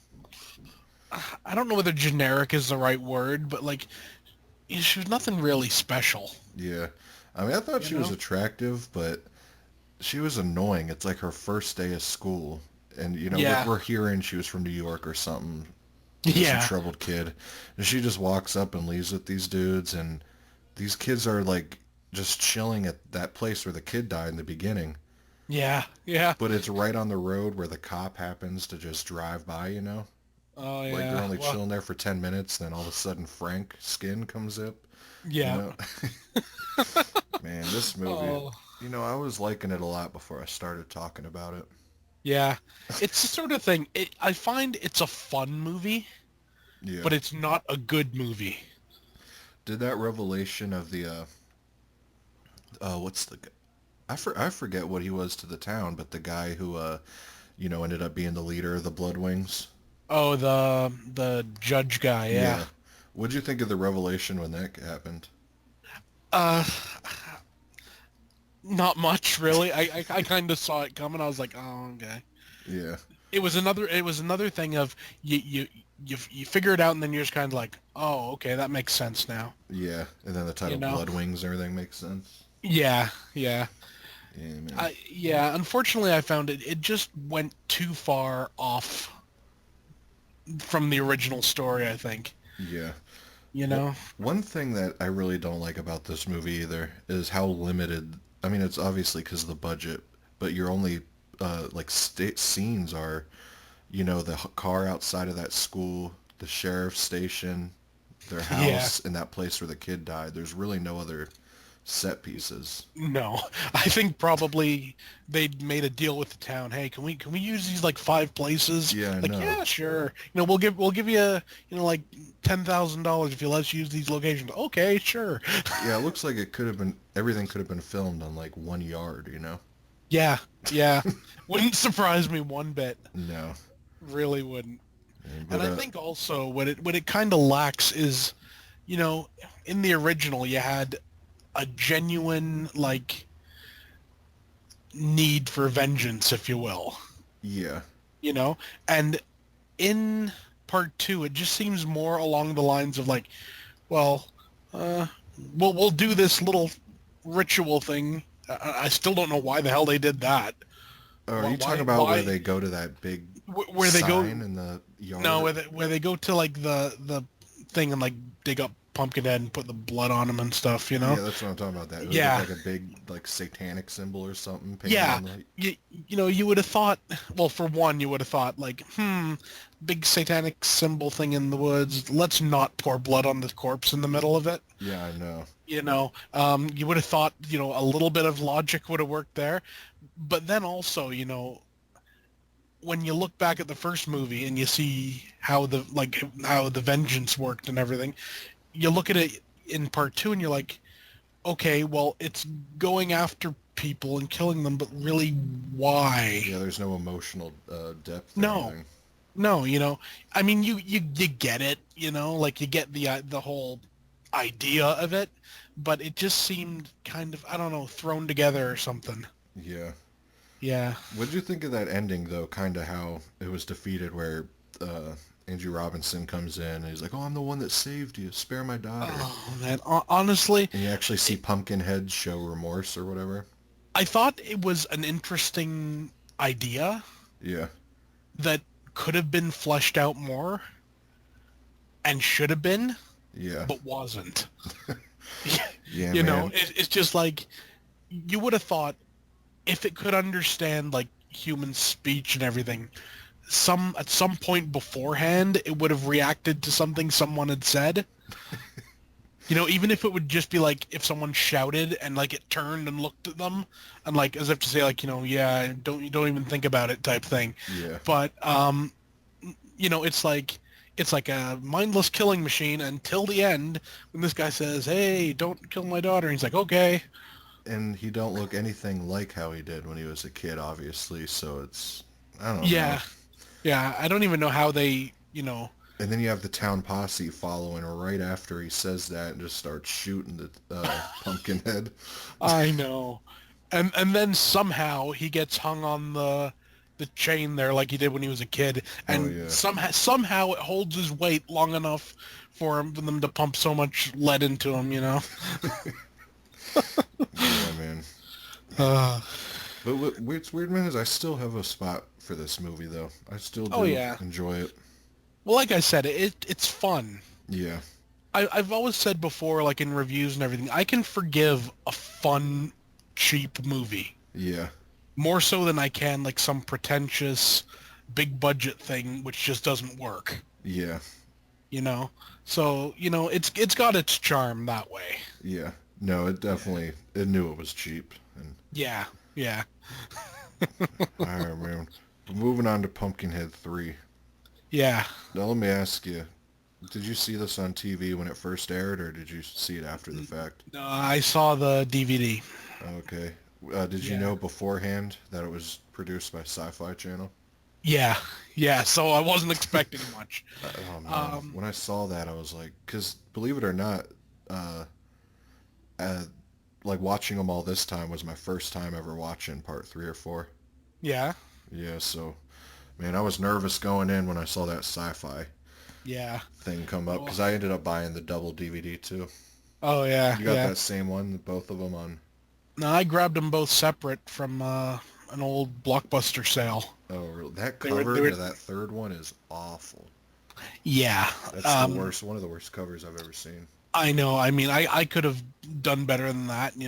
I don't know whether generic is the right word, but like she was nothing really special, Yeah. I mean, I thought you she was know? attractive, but she was annoying. It's like her first day of school, and we're, Yeah, we're hearing she was from New York or something. Some yeah, troubled kid, and she just walks up and leaves with these dudes, and these kids are like just chilling at that place where the kid died in the beginning. yeah, yeah. But it's right on the road where the cop happens to just drive by. Oh Like they're yeah. only Well, chilling there for 10 minutes, then all of a sudden Frank Skin comes up, you yeah. know? Man, this movie, Oh, I was liking it a lot before I started talking about it. yeah. It's the sort of thing. I find it's a fun movie, Yeah. but it's not a good movie. Did that revelation of what's I forget what he was to the town, but the guy who, ended up being the leader of the Bloodwings. Oh, the judge guy. Yeah. Yeah. What'd you think of the revelation when that happened? Uh, Not much really. I kind of saw it coming. I was like, oh, okay. Yeah. It was another thing of you figure it out and then you're just kind of like, oh, okay, that makes sense now. Yeah. And then the You title know? Bloodwings and everything makes sense. Yeah, yeah. Yeah, man. Yeah, unfortunately I found it just went too far off from the original story, I think. Yeah. You Well, know? one thing that I really don't like about this movie either is how limited. I mean, it's obviously because of the budget, but your only like state scenes are, the car outside of that school, the sheriff's station, their Yeah. house, and that place where the kid died. There's really no other set pieces. No. I think probably they made a deal with the town. Hey, can we use these like five places? Yeah, I Like, know. yeah, sure. We'll give you like $10,000 if you let us use these locations. Okay, sure. Yeah, it looks like everything could have been filmed on like 1 yard. Yeah, yeah. Wouldn't surprise me one bit. No. Really wouldn't. And But I think also what it kind of lacks is, you know, in the original you had a genuine like need for vengeance, if you will. yeah. You know, and in part two, it just seems more along the lines of like, well, uh, we'll do this little ritual thing. I still don't know why the hell they did that. Are Why you talking about where why they go to that big where they go? sign in the No, yard? where they go to like the thing and like dig up Pumpkinhead and put the blood on him and stuff. You know? Yeah, that's what I'm talking about. That it would look Yeah, like a big like satanic symbol or something painted yeah. on the. You would have thought. Well, for one, you would have thought like, big satanic symbol thing in the woods. Let's not pour blood on the corpse in the middle of it. Yeah, I know. You would have thought, a little bit of logic would have worked there. But then also, when you look back at the first movie and you see how the vengeance worked and everything, you look at it in part two and you're like, okay, well, it's going after people and killing them, but really why? Yeah, there's no emotional depth or No, anything. no, I mean, you get it, like you get the whole idea of it, but it just seemed kind of, I don't know, thrown together or something. Yeah. Yeah. What did you think of that ending though? Kind of how it was defeated, where Andrew Robinson comes in and he's like, "Oh, I'm the one that saved you. Spare my daughter." Oh man, honestly, And you actually see Pumpkinhead show remorse or whatever. I thought it was an interesting idea Yeah. that could have been fleshed out more and should have been, Yeah. but wasn't. Yeah, man. It's just like you would have thought if it could understand like human speech and everything, at some point beforehand, it would have reacted to something someone had said. Even if it would just be like if someone shouted and like it turned and looked at them and like as if to say like, yeah, don't even think about it type thing. Yeah. But it's like it's like a mindless killing machine until the end when this guy says, "Hey, don't kill my daughter." And he's like, "Okay." And he don't look anything like how he did when he was a kid, obviously. So I don't know. Yeah, yeah. I don't even know how they, And then you have the town posse following right after he says that and just starts shooting the Pumpkinhead. I know. And then somehow he gets hung on the chain there like he did when he was a kid, Oh and yeah, somehow it holds his weight long enough for them to pump so much lead into him. yeah, man. Uh, But what's weird, man, is I still have a spot for this movie, though. I still oh do yeah. enjoy it. Well, like I said, it's fun. Yeah, I've always said before, like in reviews and everything, I can forgive a fun, cheap movie yeah, more so than I can like some pretentious, big budget thing which just doesn't work. yeah, you know. So it's got its charm that way. yeah. No, it definitely, it knew it was cheap. And Yeah, yeah, all right, man. Moving on to Pumpkinhead 3. yeah. Now, let me ask you, did you see this on TV when it first aired, or did you see it after the fact? No, I saw the DVD. Okay. Did you Yeah, know beforehand that it was produced by Sci-Fi Channel? yeah, yeah. So I wasn't expecting much. Oh man, Um, when I saw that, I was like, because believe it or not, uh, uh, like watching them all this time was my first time ever watching part 3 or 4. yeah, Yeah, so man, I was nervous going in when I saw that sci-fi yeah. thing come up Well, because I ended up buying the double DVD too. oh yeah, You got yeah. that same one, both of them on. No, I grabbed them both separate from an old Blockbuster sale. Oh, really? That They cover were, to that third one is awful. yeah. That's the worst, one of the worst covers I've ever seen. I know. I mean, I could have done better than that.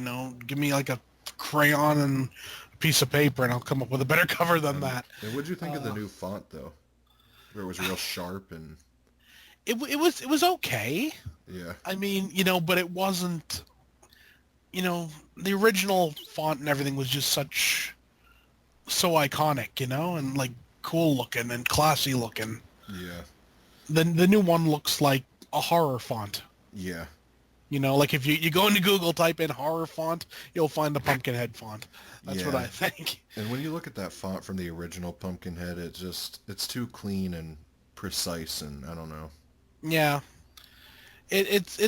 Give me like a crayon and a piece of paper, and I'll come up with a better cover than that. And what'd you think of the Uh, new font though? Where it was real sharp and it was okay. yeah, I mean, but it wasn't. The original font and everything was just so iconic, and like cool looking and classy looking. yeah, The new one looks like a horror font. yeah, Like if you go into Google, type in horror font, you'll find the Pumpkinhead font. That's what yeah. I think. And when you look at that font from the original Pumpkinhead, it's too clean and precise, and I don't know. Yeah. It's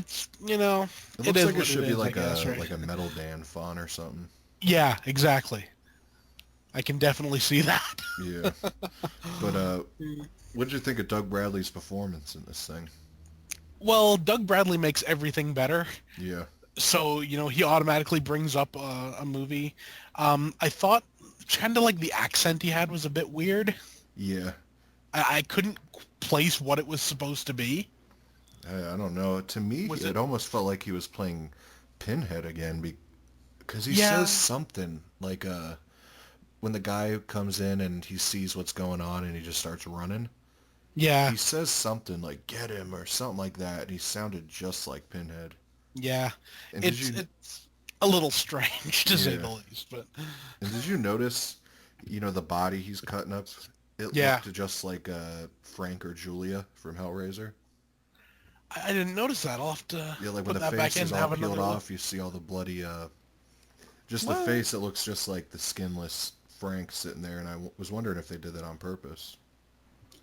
It it looks is like it what it should be is, I like guess, a right? Metal Dan font or something. Yeah, exactly. I can definitely see that. Yeah. But what did you think of Doug Bradley's performance in this thing? Well, Doug Bradley makes everything better. Yeah. So, he automatically brings up a movie. I thought kind of like the accent he had was a bit weird. Yeah. I couldn't place what it was supposed to be. I don't know. To me, Was it it? almost felt like he was playing Pinhead again because he Yeah, says something like when the guy comes in and he sees what's going on and he just starts running. yeah, He says something like "get him" or something like that, and he sounded just like Pinhead. yeah. And did It's you it's a little strange to say yeah. the least, but And did you notice, the body he's cutting up? It yeah, looked just like Frank or Julia from Hellraiser. I didn't notice that. I'll have to Yeah, like when put the that back face in is and all have peeled another look. off, you see all the bloody, just the What? face. It looks just like the skinless Frank sitting there, and I was wondering if they did that on purpose.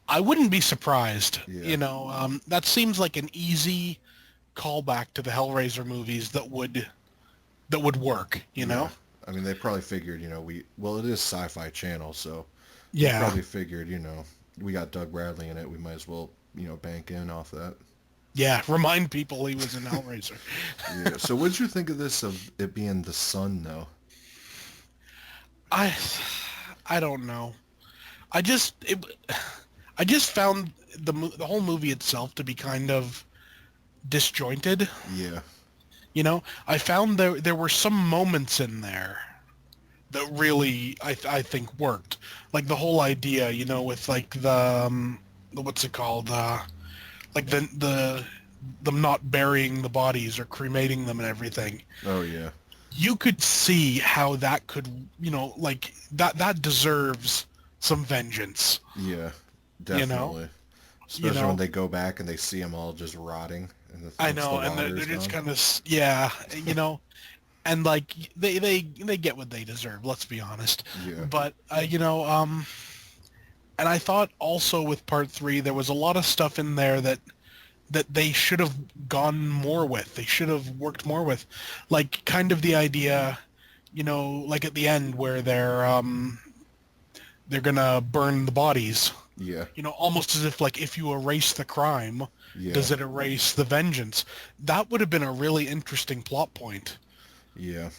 I wouldn't be surprised. Yeah, That seems like an easy callback to the Hellraiser movies that would work. yeah. I mean, they probably figured, well, it is Sci-Fi Channel, so they Yeah, probably figured, we got Doug Bradley in it, we might as well, bank in off that. yeah. Remind people he was in Hellraiser. Yeah. So what'd you think of this, of it being the sun, though? I I don't know. I just it, I just found the whole movie itself to be kind of disjointed. Yeah, I found there were some moments in there that really I think worked. Like the whole idea, with like the what's it called? Like the them not burying the bodies or cremating them and everything. oh yeah, You could see how that could, like that deserves some vengeance. yeah, You know? definitely. You Especially when know, they go back and they see them all just rotting, and I once the know, and water they're is just gone. kind of, yeah, and like they get what they deserve. Let's be honest. Yeah, But and I thought also with part three there was a lot of stuff in there that they should have gone more with. They should have worked more with, like kind of the idea, like at the end where they're gonna burn the bodies. yeah, Almost as if like if you erase the crime, yeah, does it erase the vengeance? That would have been a really interesting plot point. yeah,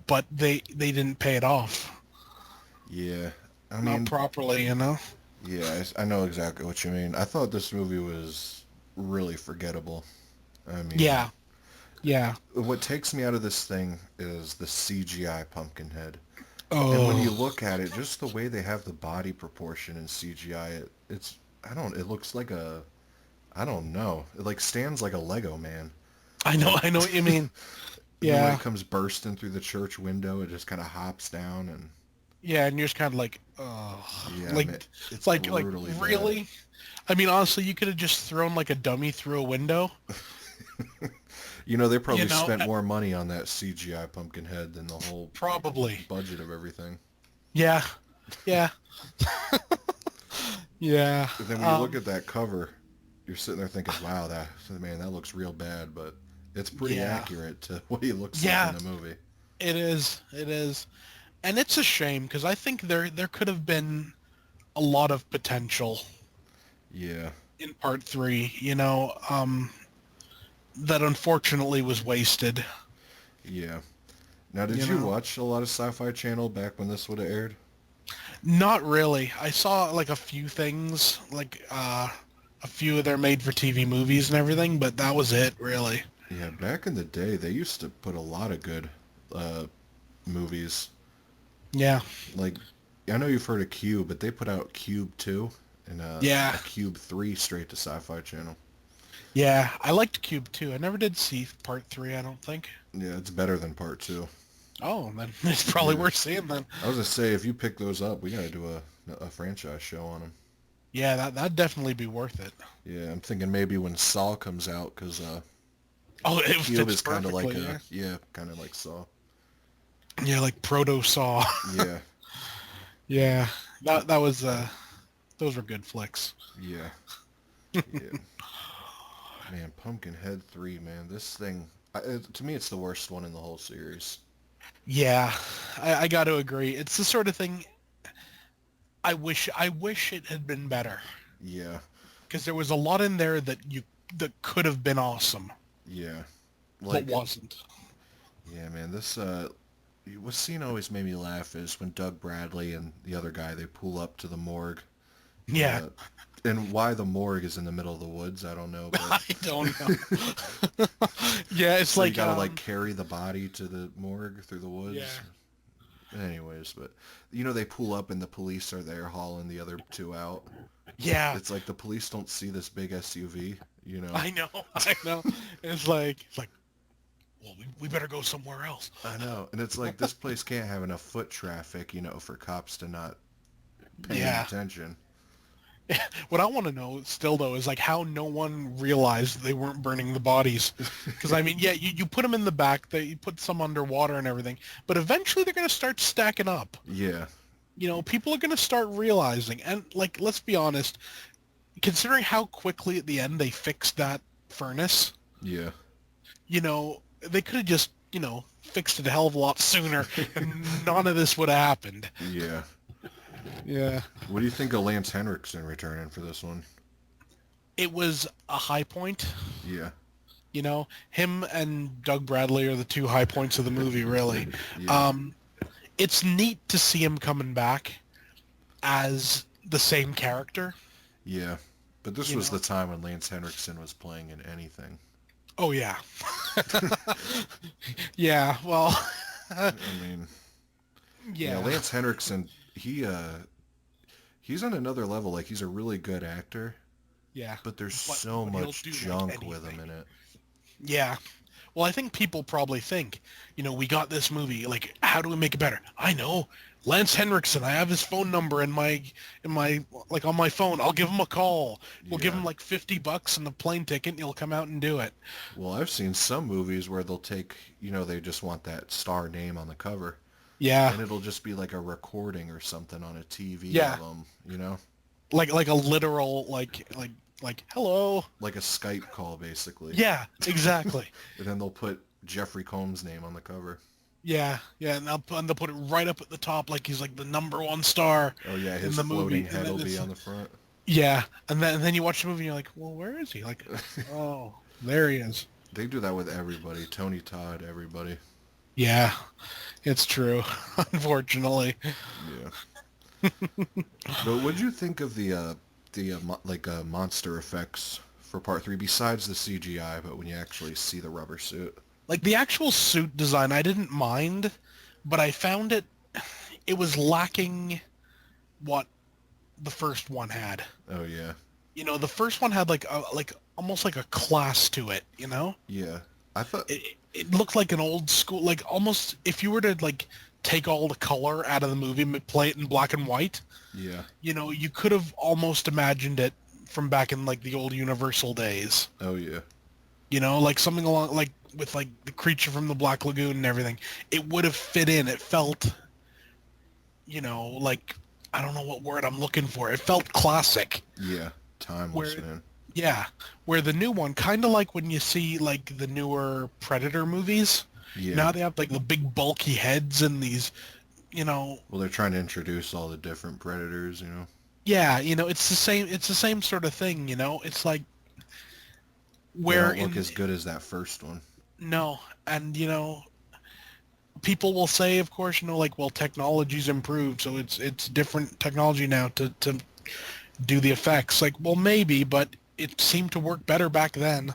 But they didn't pay it off. yeah. I Not mean, properly. yeah, I know exactly what you mean. I thought this movie was really forgettable. I mean, Yeah, yeah. what takes me out of this thing is the CGI Pumpkinhead. And when you Oh, look at it, just the way they have the body proportion in CGI, it looks like I don't know. It like stands like a Lego man. Like, I know what you mean. and then when it Yeah, comes bursting through the church window, it just kind of hops down and yeah, and you're just kind of like, oh, yeah, man, like, it's like brutally bad. really? I mean, honestly, you could have just thrown like a dummy through a window. They You probably know, spent more money on that CGI Pumpkinhead than the whole probably. budget of everything. Yeah, yeah, yeah. And then when you look at that cover, you're sitting there thinking, "Wow, that looks real bad," but it's pretty Yeah, accurate to what he looks like in yeah. the movie. It is. It is. And it's a shame because I think there could have been a lot of potential Yeah, in part three, that unfortunately was wasted, yeah. Now, did you you know. watch a lot of Sci-Fi Channel back when this would have aired? Not really. I saw like a few things, like a few of their made-for-TV movies and everything, but that was it, really. Yeah, back in the day, they used to put a lot of good uh, movies. Yeah. Like, I know you've heard of Cube, but they put out Cube 2 and Yeah. a Cube 3 straight to Sci-Fi Channel. Yeah. I liked Cube too. I never did see part three, I don't think. Yeah, it's better than part 2. Oh, then it's probably Yeah. worth seeing then. I was gonna say, if you pick those up, we gotta do a franchise show on them. Yeah, that'd definitely be worth it. Yeah, I'm thinking maybe when Saw comes out, because Oh, it Cube fits is kind of like perfectly, yeah. kind of like Saw. Yeah, like Proto Saw. Yeah, Yeah, that was those were good flicks. yeah, yeah. Man, Pumpkinhead 3, man, this thing, to me, it's the worst one in the whole series. Yeah, I got to agree. It's the sort of thing I wish it had been better Yeah, because there was a lot in there that could have been awesome, yeah. but Like, wasn't. yeah, man, what scene always made me laugh is when Doug Bradley and the other guy, they pull up to the morgue. Yeah, Uh, and why the morgue is in the middle of the woods, I don't know, but I don't know. Yeah, it's so you like gotta like carry the body to the morgue through the yeah, woods. Anyways, but they pull up and the police are there hauling the other two out. yeah. It's like the police don't see this big SUV, you know. I know, I know. It's like, well, we better go somewhere else. I know, and it's like this place can't have enough foot traffic, for cops to not pay any Yeah. attention. What I want to know still though is like how no one realized they weren't burning the bodies. Because I mean, yeah, you put them in the back, you put some underwater and everything, but eventually they're going to start stacking up. Yeah, People are going to start realizing, and like, let's be honest, considering how quickly at the end they fixed that furnace, yeah, they could have just, fixed it a hell of a lot sooner, and none of this would have happened. yeah. Yeah. What do you think of Lance Henriksen returning for this one? It was a high point. Yeah, Him and Doug Bradley are the two high points of the movie, really. yeah, It's neat to see him coming back as the same character. yeah. But this You was know? the time when Lance Henriksen was playing in anything. Oh yeah. Yeah. Well. I mean, yeah, Yeah. Lance Henriksen, he's on another level. Like he's a really good actor, Yeah. but there's But so he'll much do like junk with him anything. in it. Yeah. Well, I think people probably think, we got this movie. Like, how do we make it better? I know. Lance Henriksen. I have his phone number in my like on my phone. I'll give him a call. We'll give Yeah. him like $50 and the plane ticket, and he'll come out and do it. Well, I've seen some movies where they'll take, they just want that star name on the cover, Yeah, and it'll just be like a recording or something on a TV yeah. of them, Like a literal like hello. like a Skype call basically. Yeah, exactly. And then they'll put Jeffrey Combs' name on the cover. Yeah, yeah, and they'll put it right up at the top, like he's like the number one star Oh yeah, in his the movie, floating and head then will be it's on the front. yeah, and then you watch the movie and you're like, well, where is he? Like, oh, there he is. They do that with everybody. Tony Todd, everybody. Yeah, it's true. Unfortunately, Yeah. But what'd you think of the monster effects for part three? Besides the CGI, but when you actually see the rubber suit. like the actual suit design, I didn't mind, but I found it was lacking what the first one had. Oh yeah. The first one had like almost like a class to it. Yeah. I thought. It looked like an old school, like almost if you were to like take all the color out of the movie and play it in black and white, Yeah. you could have almost imagined it from back in like the old Universal days. Oh yeah. Like something along like with like the creature from the Black Lagoon and everything. It would have fit in. It felt, like I don't know what word I'm looking for. It felt classic. Yeah. Timeless, Where man. Yeah, where the new one, kind of like when you see like the newer Predator movies. Yeah. Now they have like the big bulky heads and these, Well, they're trying to introduce all the different predators. yeah, it's the same. It's the same sort of thing. It's like They where don't look as good as that first one. no, and people will say, of course, like, well, technology's improved, so it's different technology now to do the effects. Like, well, maybe, but it seemed to work better back then.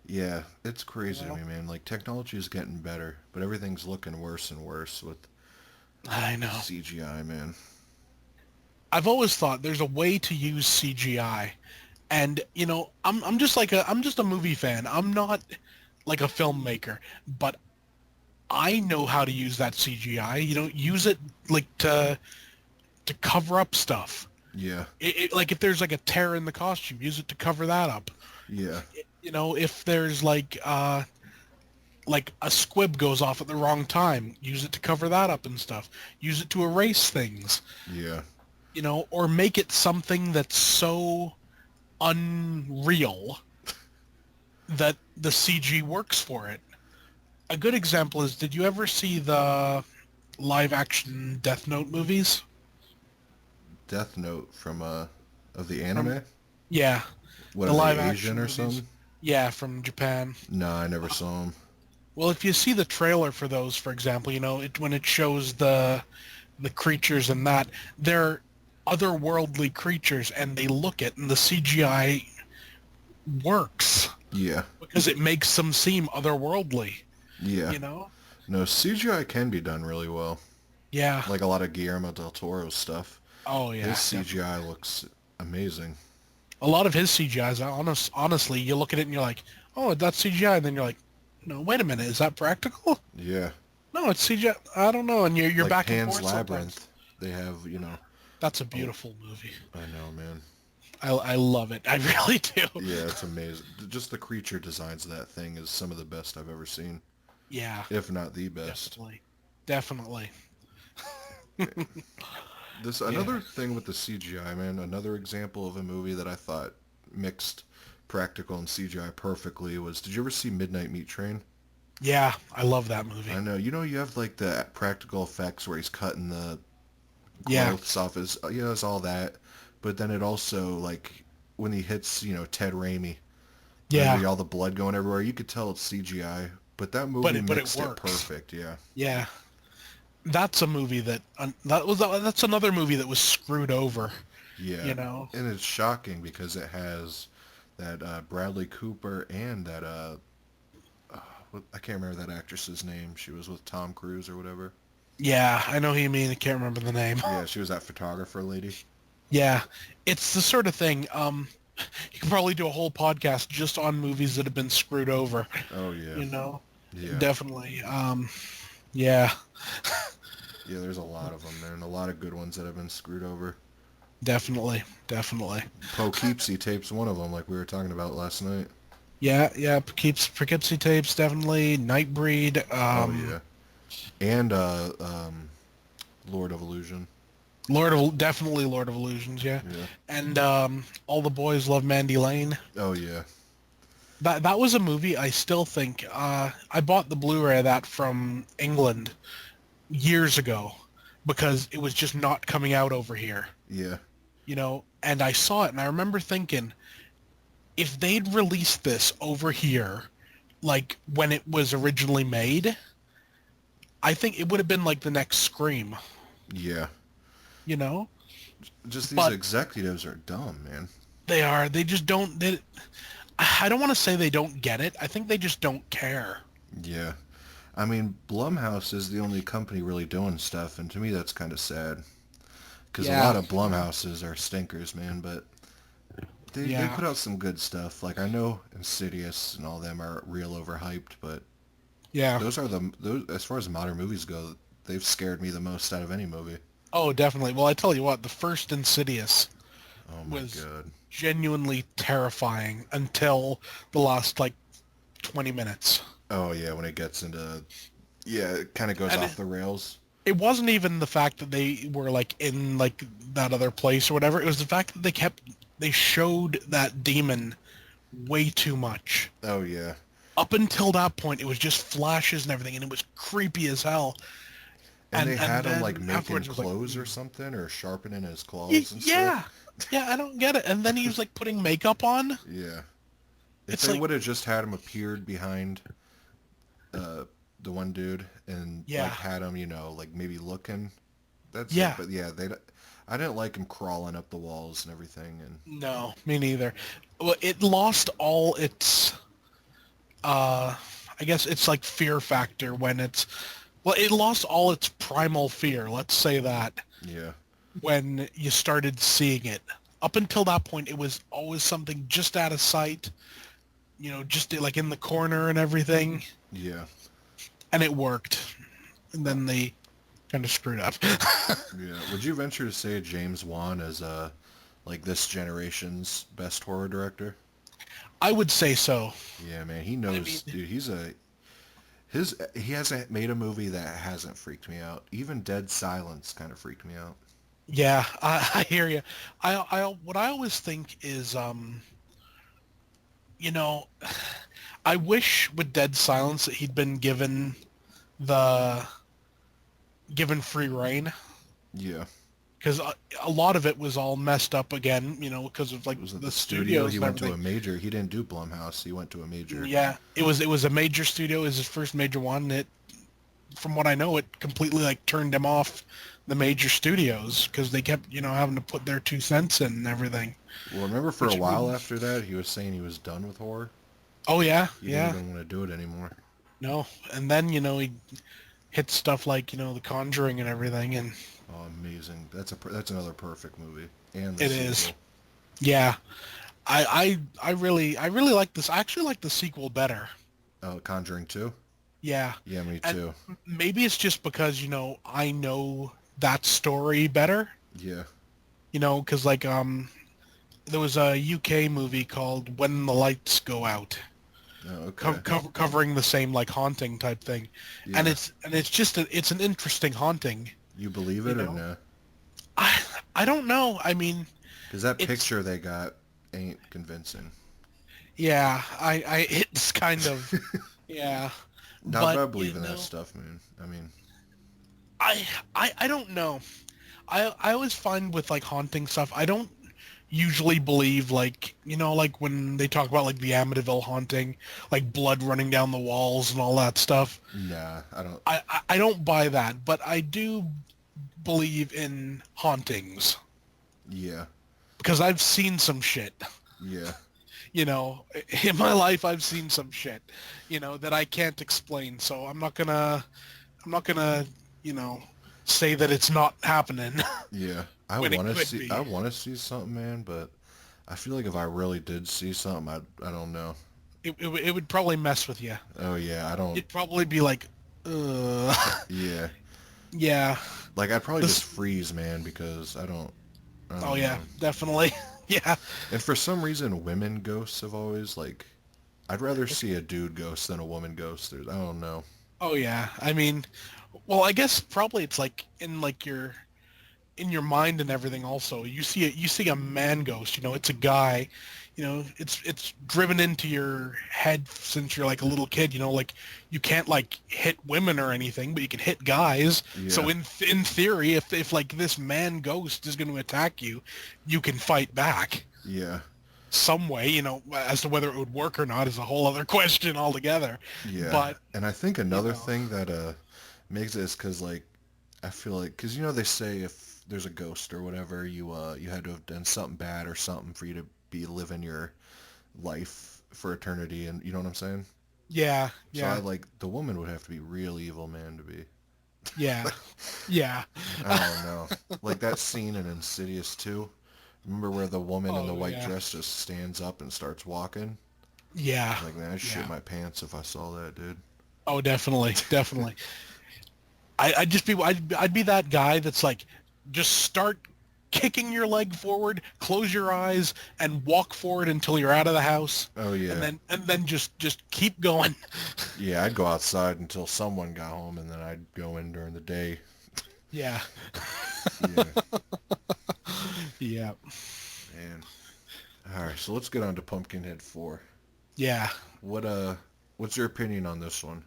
Yeah, it's crazy to me, man. Like, technology is getting better, but everything's looking worse and worse with I know. CGI, man. I've always thought there's a way to use CGI, and I'm just a movie fan. I'm not like a filmmaker, but I know how to use that CGI. Use it like to cover up stuff. Yeah, Like if there's like a tear in the costume, use it to cover that up. yeah, If there's like a squib goes off at the wrong time, use it to cover that up and stuff. Use it to erase things. yeah, Or make it something that's so unreal that the CG works for it. A good example is, did you ever see the live action Death Note movies? Death Note from of the anime. Yeah, What the are live they, action Asian or movies. something? Yeah, from Japan. No, I never saw them. Well, if you see the trailer for those, for example, when it shows the creatures and that, they're otherworldly creatures, and they look it, and the CGI works Yeah, because it makes them seem otherworldly. yeah. No, CGI can be done really well. Yeah. Like a lot of Guillermo del Toro's stuff. Oh yeah. His CGI looks amazing. A lot of his CGIs, honestly, you look at it and you're like, oh, that's CGI, and then you're like, no, wait a minute, is that practical? Yeah. No, it's CGI. I don't know, and you're Like back and Pan's forth sometimes. Labyrinth. They have. That's a beautiful movie. I know, man. I love it. I really do. Yeah, it's amazing. Just the creature designs of that thing is some of the best I've ever seen, Yeah, if not the best. definitely. Another thing with the CGI, man. Another example of a movie that I thought mixed practical and CGI perfectly was. Did you ever see Midnight Meat Train? Yeah, I love that movie. I know. You have like the practical effects where he's cutting the Yeah. growths off his. It's all that. But then it also like when he hits, Ted Raimi. Yeah. All the blood going everywhere. You could tell it's CGI, but that movie But it mixed it works. perfect. Yeah. Yeah. That's a movie that's another movie that was screwed over. Yeah. And it's shocking because it has that Bradley Cooper and that I can't remember that actress's name. She was with Tom Cruise or whatever. Yeah, I know who you mean. I can't remember the name. Yeah, she was that photographer lady. Yeah, it's the sort of thing. You can probably do a whole podcast just on movies that have been screwed over. Oh yeah, You know, yeah, definitely. Yeah, yeah. There's a lot of them, man. A lot of good ones that have been screwed over. definitely, definitely. Poughkeepsie tapes one of them, like we were talking about last night. Yeah, yeah. Poughkeepsie tapes definitely. Nightbreed. Oh yeah, and Lord of Illusion. Definitely Lord of Illusions. Yeah, Yeah. and All the Boys Love Mandy Lane. Oh yeah. That was a movie I still think I bought the Blu-ray of that from England years ago because it was just not coming out over here, Yeah. and I saw it and I remember thinking if they'd released this over here like when it was originally made, I think it would have been like the next Scream, Yeah. you know? Just these But executives are dumb, man. they just don't I don't want to say they don't get it. I think they just don't care. Yeah. I mean, Blumhouse is the only company really doing stuff, and to me that's kind of sad. Because a Yeah, lot of Blumhouses are stinkers, man, but they yeah, put out some good stuff. Like, I know Insidious and all them are real overhyped, but yeah. those, as far as modern movies go, they've scared me the most out of any movie. Oh, definitely. Well, I tell you what, the first Insidious Oh my was god. genuinely terrifying until the last like 20 minutes. Oh yeah, when it gets into, yeah, it kind of goes And off the rails. it wasn't even the fact that they were like in like that other place or whatever. It was the fact that they showed that demon way too much. Oh yeah. Up until that point, it was just flashes and everything, and it was creepy as hell. And they And had him like then making afterwards, it was like, clothes or something, or sharpening his claws and stuff. yeah, yeah, I don't get it. And then he was like putting makeup on. Yeah. If It's they like, would have just had him appeared behind the one dude and like yeah, had him, like maybe looking, that's it. yeah. But yeah, I didn't like him crawling up the walls and everything. And No, me neither. Well, it lost all its, uh, I guess it's like fear factor when it lost all its primal fear, let's say that, yeah, when you started seeing it. Up until that point, it was always something just out of sight, just like in the corner and everything, yeah, and it worked. And then they kind of screwed up. yeah. Would you venture to say James Wan is like this generation's best horror director? I would say so. Yeah, man, he I mean, knows, dude. He hasn't made a movie that hasn't freaked me out. Even Dead Silence kind of freaked me out. yeah, I hear you. What I always think is, you know, I wish with Dead Silence that he'd been the given free reign Yeah. because a lot of it was all messed up again, because of like Was it the the studio? studios He and went to a everything. major. He didn't do Blumhouse. He went to a major. Yeah, it was a major studio. It was his first major one. It, from what I know, it completely like turned him off the major studios because they kept having to put their 2 cents in and everything. Well, remember for a Which while after that, he was saying he was done with horror. oh yeah, He didn't yeah, even want to do it anymore. no, and then he hit stuff like The Conjuring and everything, and Oh, amazing! That's another perfect movie. And the it is. sequel. Yeah, I really like this. I actually like the sequel better. Oh, Conjuring 2? Yeah, Yeah, me and too. maybe it's just because I know that story better. Yeah. Because like there was a UK movie called When the Lights Go Out, Oh, okay. covering the same like haunting type thing, and Yeah. it's just it's an interesting haunting. You believe You it or know, no? I I don't know. I mean, Because that it's picture they got ain't convincing. yeah. I it's kind of yeah, Not but about believing that stuff, man. I mean, I don't know. I always find with like haunting stuff, I don't usually believe like like when they talk about like the Amityville haunting, like blood running down the walls and all that stuff. nah, I don't. I don't buy that, but I do believe in hauntings Yeah, because I've seen some shit. yeah, In my life I've seen some shit, that I can't explain. So I'm not gonna, say that it's not happening yeah. when it could be. I want to see something, man, but I feel like if I really did see something, I don't know. It would probably mess with you. Oh yeah, I don't. It'd probably be like, Yeah, yeah, like I'd probably just this. freeze, man, because I Oh don't yeah, know. definitely. Yeah. And for some reason, women ghosts have always like. I'd rather see a dude ghost than a woman ghost. I don't know. Oh yeah. I mean, well, I guess probably it's like in your mind and everything. Also, you see a man ghost. You know, it's a guy. You know, it's driven into your head since you're like a little kid. You know, like you can't like hit women or anything, but you can hit guys. Yeah, So in theory, if like this man ghost is going to attack you, you can fight back yeah, some way. You know, as to whether it would work or not is a whole other question altogether. yeah. But And I think you another know, thing that makes it is because like I feel like because you know they say if there's a ghost or whatever, you had to have done something bad or something for you to be living your life for eternity, and you know what I'm saying? yeah, So I yeah, like the woman would have to be real evil, man, to be. yeah, yeah. I don't know. Like that scene in Insidious 2. Remember where the woman in the Oh white yeah, dress just stands up and starts walking? yeah, Like, man, I'd shit yeah. my pants if I saw that, dude. Oh, definitely, definitely. I'd be that guy that's like, just start kicking your leg forward, close your eyes, and walk forward until you're out of the house, Oh yeah. and then just keep going. Yeah, I'd go outside until someone got home, and then I'd go in during the day. Yeah, Yeah, yeah, man. All right, so let's get on to Pumpkinhead 4. yeah. What what's your opinion on this one?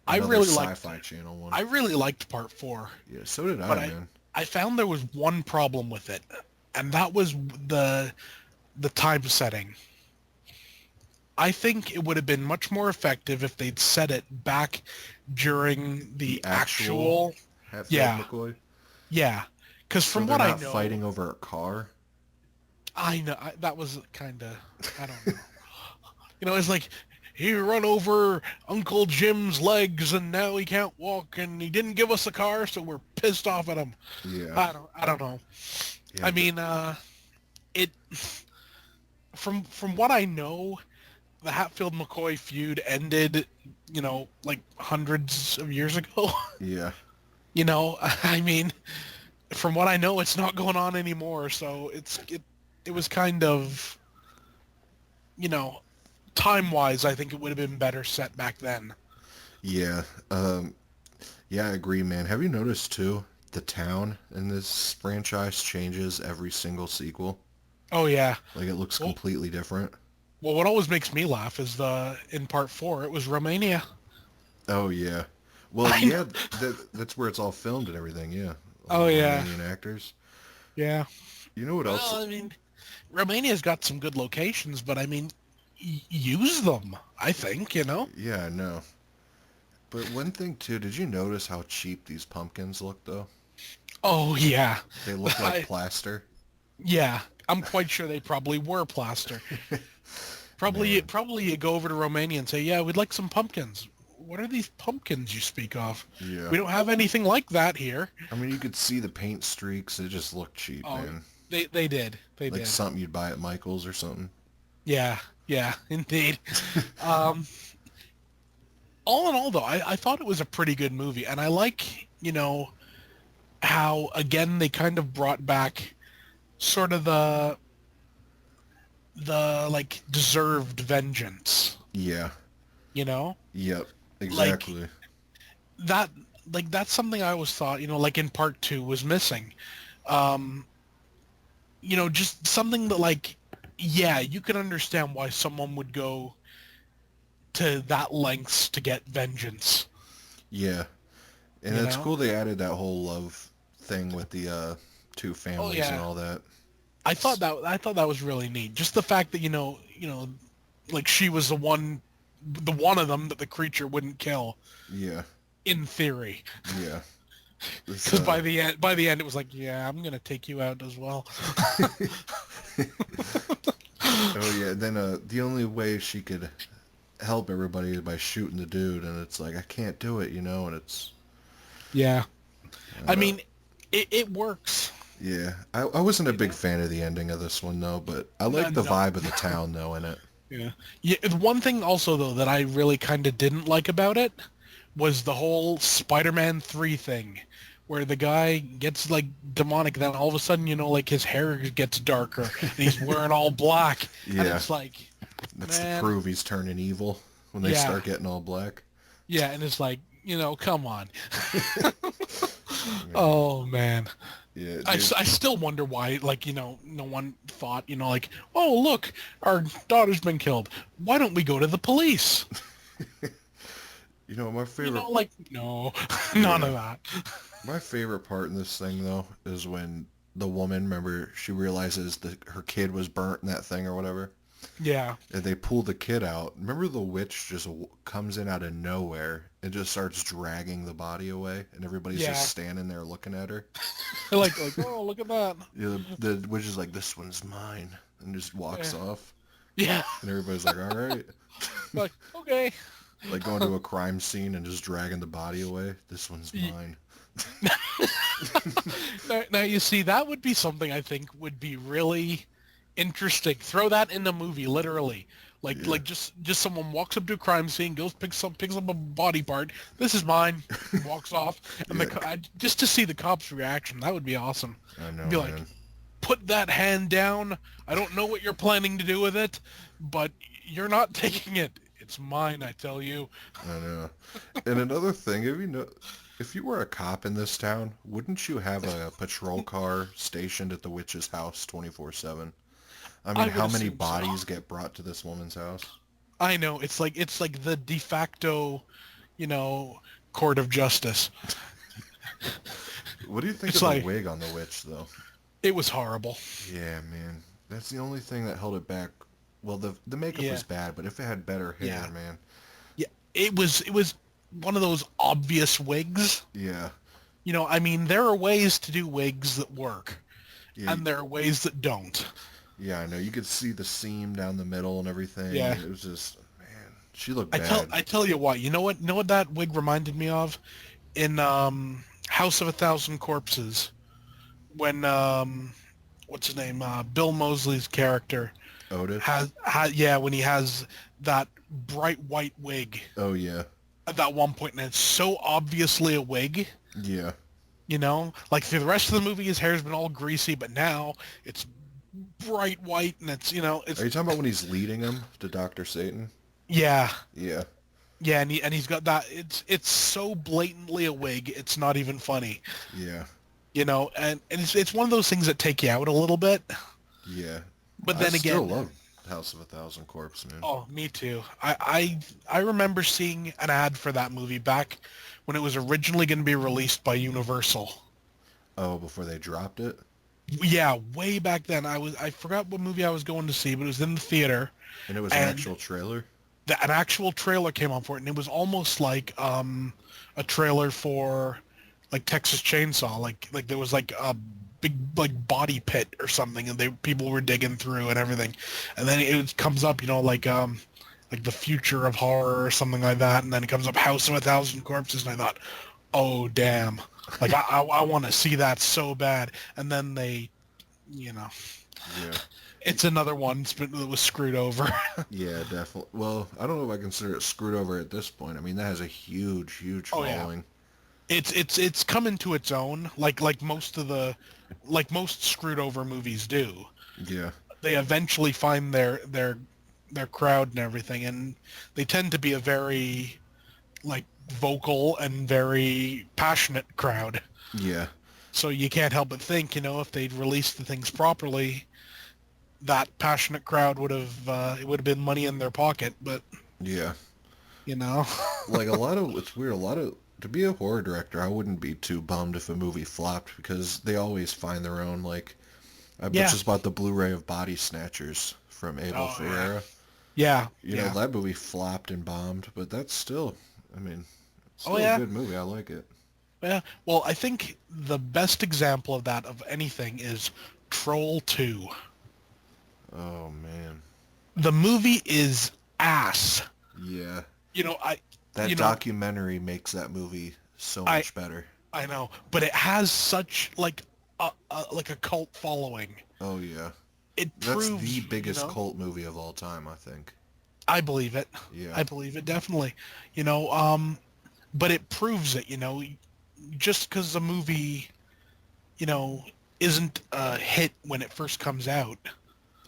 I Another really liked Sci-Fi Channel one. I really liked part four, Yeah, so did I, but man. I found there was one problem with it, and that was the time setting. I think it would have been much more effective if they'd set it back during The the actual actual, Hatfield yeah, McCoy. yeah. Because So from they're what I not know, fighting over a car. that was kind of, I don't know. You know, it's like he run over Uncle Jim's legs and now he can't walk and he didn't give us a car, so we're pissed off at him. Yeah, I don't know. yeah, I mean, it from what I know, the Hatfield McCoy feud ended, you know, like hundreds of years ago. yeah, You know, I mean, from what I know, it's not going on anymore. So it was kind of, you know, time wise, I think it would have been better set back then. yeah. Yeah, I agree, man. Have you noticed too? The town in this franchise changes every single sequel. Oh yeah. Like it looks Well, completely different. well, what always makes me laugh is the in part four, it was Romania. Oh yeah. Well, I know. yeah, that's where it's all filmed and everything. Yeah, all Oh the yeah. Romanian actors. Yeah. You know what else? Well, I mean, Romania's got some good locations, but I mean, use them. I think, you know. Yeah, I know. But one thing too, did you notice how cheap these pumpkins look though? Oh yeah. They look like I, plaster. yeah. I'm quite sure they probably were plaster. Man, Probably you go over to Romania and say, "Yeah, we'd like some pumpkins." What are these pumpkins you speak of? yeah. We don't have anything like that here. I mean, you could see the paint streaks. It just looked cheap, Oh, man. they did. They Like did. something you'd buy at Michael's or something. Yeah. Yeah, indeed. Um, all in all, though, I thought it was a pretty good movie, and I like, you know, how again they kind of brought back sort of the like deserved vengeance. Yeah. You know, Yep. like Exactly. that. Like that's something I always thought, you know, like in part two was missing. Um, you know, just something that like, yeah, you can understand why someone would go to that lengths to get vengeance. Yeah. And You it's know? cool they added that whole love thing with the two Oh families and yeah. all that. I thought that was really neat. Just the fact that you know, like she was the one of them that the creature wouldn't kill Yeah. in theory. Yeah. This Because by the end, it was like, yeah, I'm gonna take you out as well. Oh yeah, then the only way she could help everybody is by shooting the dude, and it's like I can't do it, you know, and it's Yeah. I uh, mean, it works. Yeah, I wasn't a You big know? fan of the ending of this one though, but I No, like the no. vibe of the town though in it. Yeah. Yeah. The one thing also though that I really kind of didn't like about it was the whole Spider-Man 3 thing, where the guy gets like demonic, then all of a sudden, like his hair gets darker and he's wearing all black, and Yeah, it's like, that's to man, prove he's turning evil when they yeah, start getting all black. yeah, and it's like, come on. Man, Oh man. yeah, I, dude. I still wonder why, like, no one thought, like, oh, look, our daughter's been killed. Why don't we go to the police? My favorite. Like, no, none Yeah, of that. my favorite part in this thing though is when the woman, remember, she realizes that her kid was burnt in that thing or whatever. Yeah, And they pull the kid out. Remember the witch just comes in out of nowhere and just starts dragging the body away, and everybody's yeah. just standing there looking at her. Like, oh, look at that. Yeah, the witch is like, "This one's mine," and just walks Yeah, off. yeah. And everybody's like, "All right," Like, okay. like going to a crime scene and just dragging the body away. This one's Y- mine. Now, you see, that would be something I think would be really interesting. Throw that in the movie, literally. Like, Yeah, just someone walks up to a crime scene, goes picks up a body part. This is mine. Walks off, and yeah. just to see the cops' reaction, that would be awesome. I know, Be like, man. put that hand down. I don't know what you're planning to do with it, but you're not taking it. It's mine, I tell you. I know. And another thing, if you were a cop in this town, wouldn't you have a patrol car stationed at the witch's house 24/7? I mean, I would how many assume so. bodies get brought to this woman's house? I know. It's like the de facto, you know, court of justice. What do you think It's of the like wig on the witch, though? it was horrible. Yeah, man. That's the only thing that held it back. Well, the makeup Yeah. was bad, but if it had better hair, Yeah. man. Yeah. It was one of those obvious wigs. Yeah. I mean, there are ways to do wigs that work, Yeah, and there are ways that don't. yeah, I know. You could see the seam down the middle and everything. Yeah. It was just, man, she looked I tell bad. I tell you what. You know what that wig reminded me of in House of a Thousand Corpses when what's his name, Bill Moseley's character Otis? has yeah, when he has that bright white wig Oh, yeah. at that one point, and it's so obviously a wig. Yeah. Like through the rest of the movie, his hair's been all greasy, but now it's bright white, and it's Are you talking about when he's leading him to Dr. Satan? yeah, Yeah. yeah, and he's got that. It's so blatantly a wig, it's not even funny. Yeah. And it's one of those things that take you out a little bit. Yeah. But I then still again, love House of a Thousand Corpse, man. oh, me too. I remember seeing an ad for that movie back when it was originally going to be released by Universal. Oh, before they dropped it? Yeah, way back then. I forgot what movie I was going to see, but it was in the theater, And it was an and actual trailer? an actual trailer came on for it, and it was almost like a trailer for like Texas Chainsaw. Like there was like a big like body pit or something, and people were digging through and everything, and then it comes up, like the future of horror or something like that, and then it comes up House of a Thousand Corpses, and I thought, oh damn, like I want to see that so bad, and then they, Yeah. it's another one that was screwed over. Yeah, definitely. Well, I don't know if I consider it screwed over at this point. I mean, that has a huge, huge Oh yeah. following. It's come into its own, like most screwed over movies do. Yeah. They eventually find their crowd and everything, and they tend to be a very like vocal and very passionate crowd. Yeah. So you can't help but think, if they'd released the things properly, that passionate crowd it would have been money in their pocket. But Yeah. you know, Like it's weird, to be a horror director, I wouldn't be too bummed if a movie flopped because they always find their own, like, I yeah, just bought the Blu-ray of Body Snatchers from Abel oh Ferreira. yeah, That movie flopped and bombed, but that's still, I mean, oh still a yeah. good movie. I like it. Yeah, well, I think the best example of that of anything is Troll 2. Oh, man. The movie is ass. Yeah. You know, I That you know, documentary makes that movie so I much better. I know, but it has such like like a cult following. Oh yeah, It that's proves, the biggest cult movie of all time, I think. I believe it. Yeah. I believe it definitely. You know, but it proves it. Just because a movie, you know, isn't a hit when it first comes out,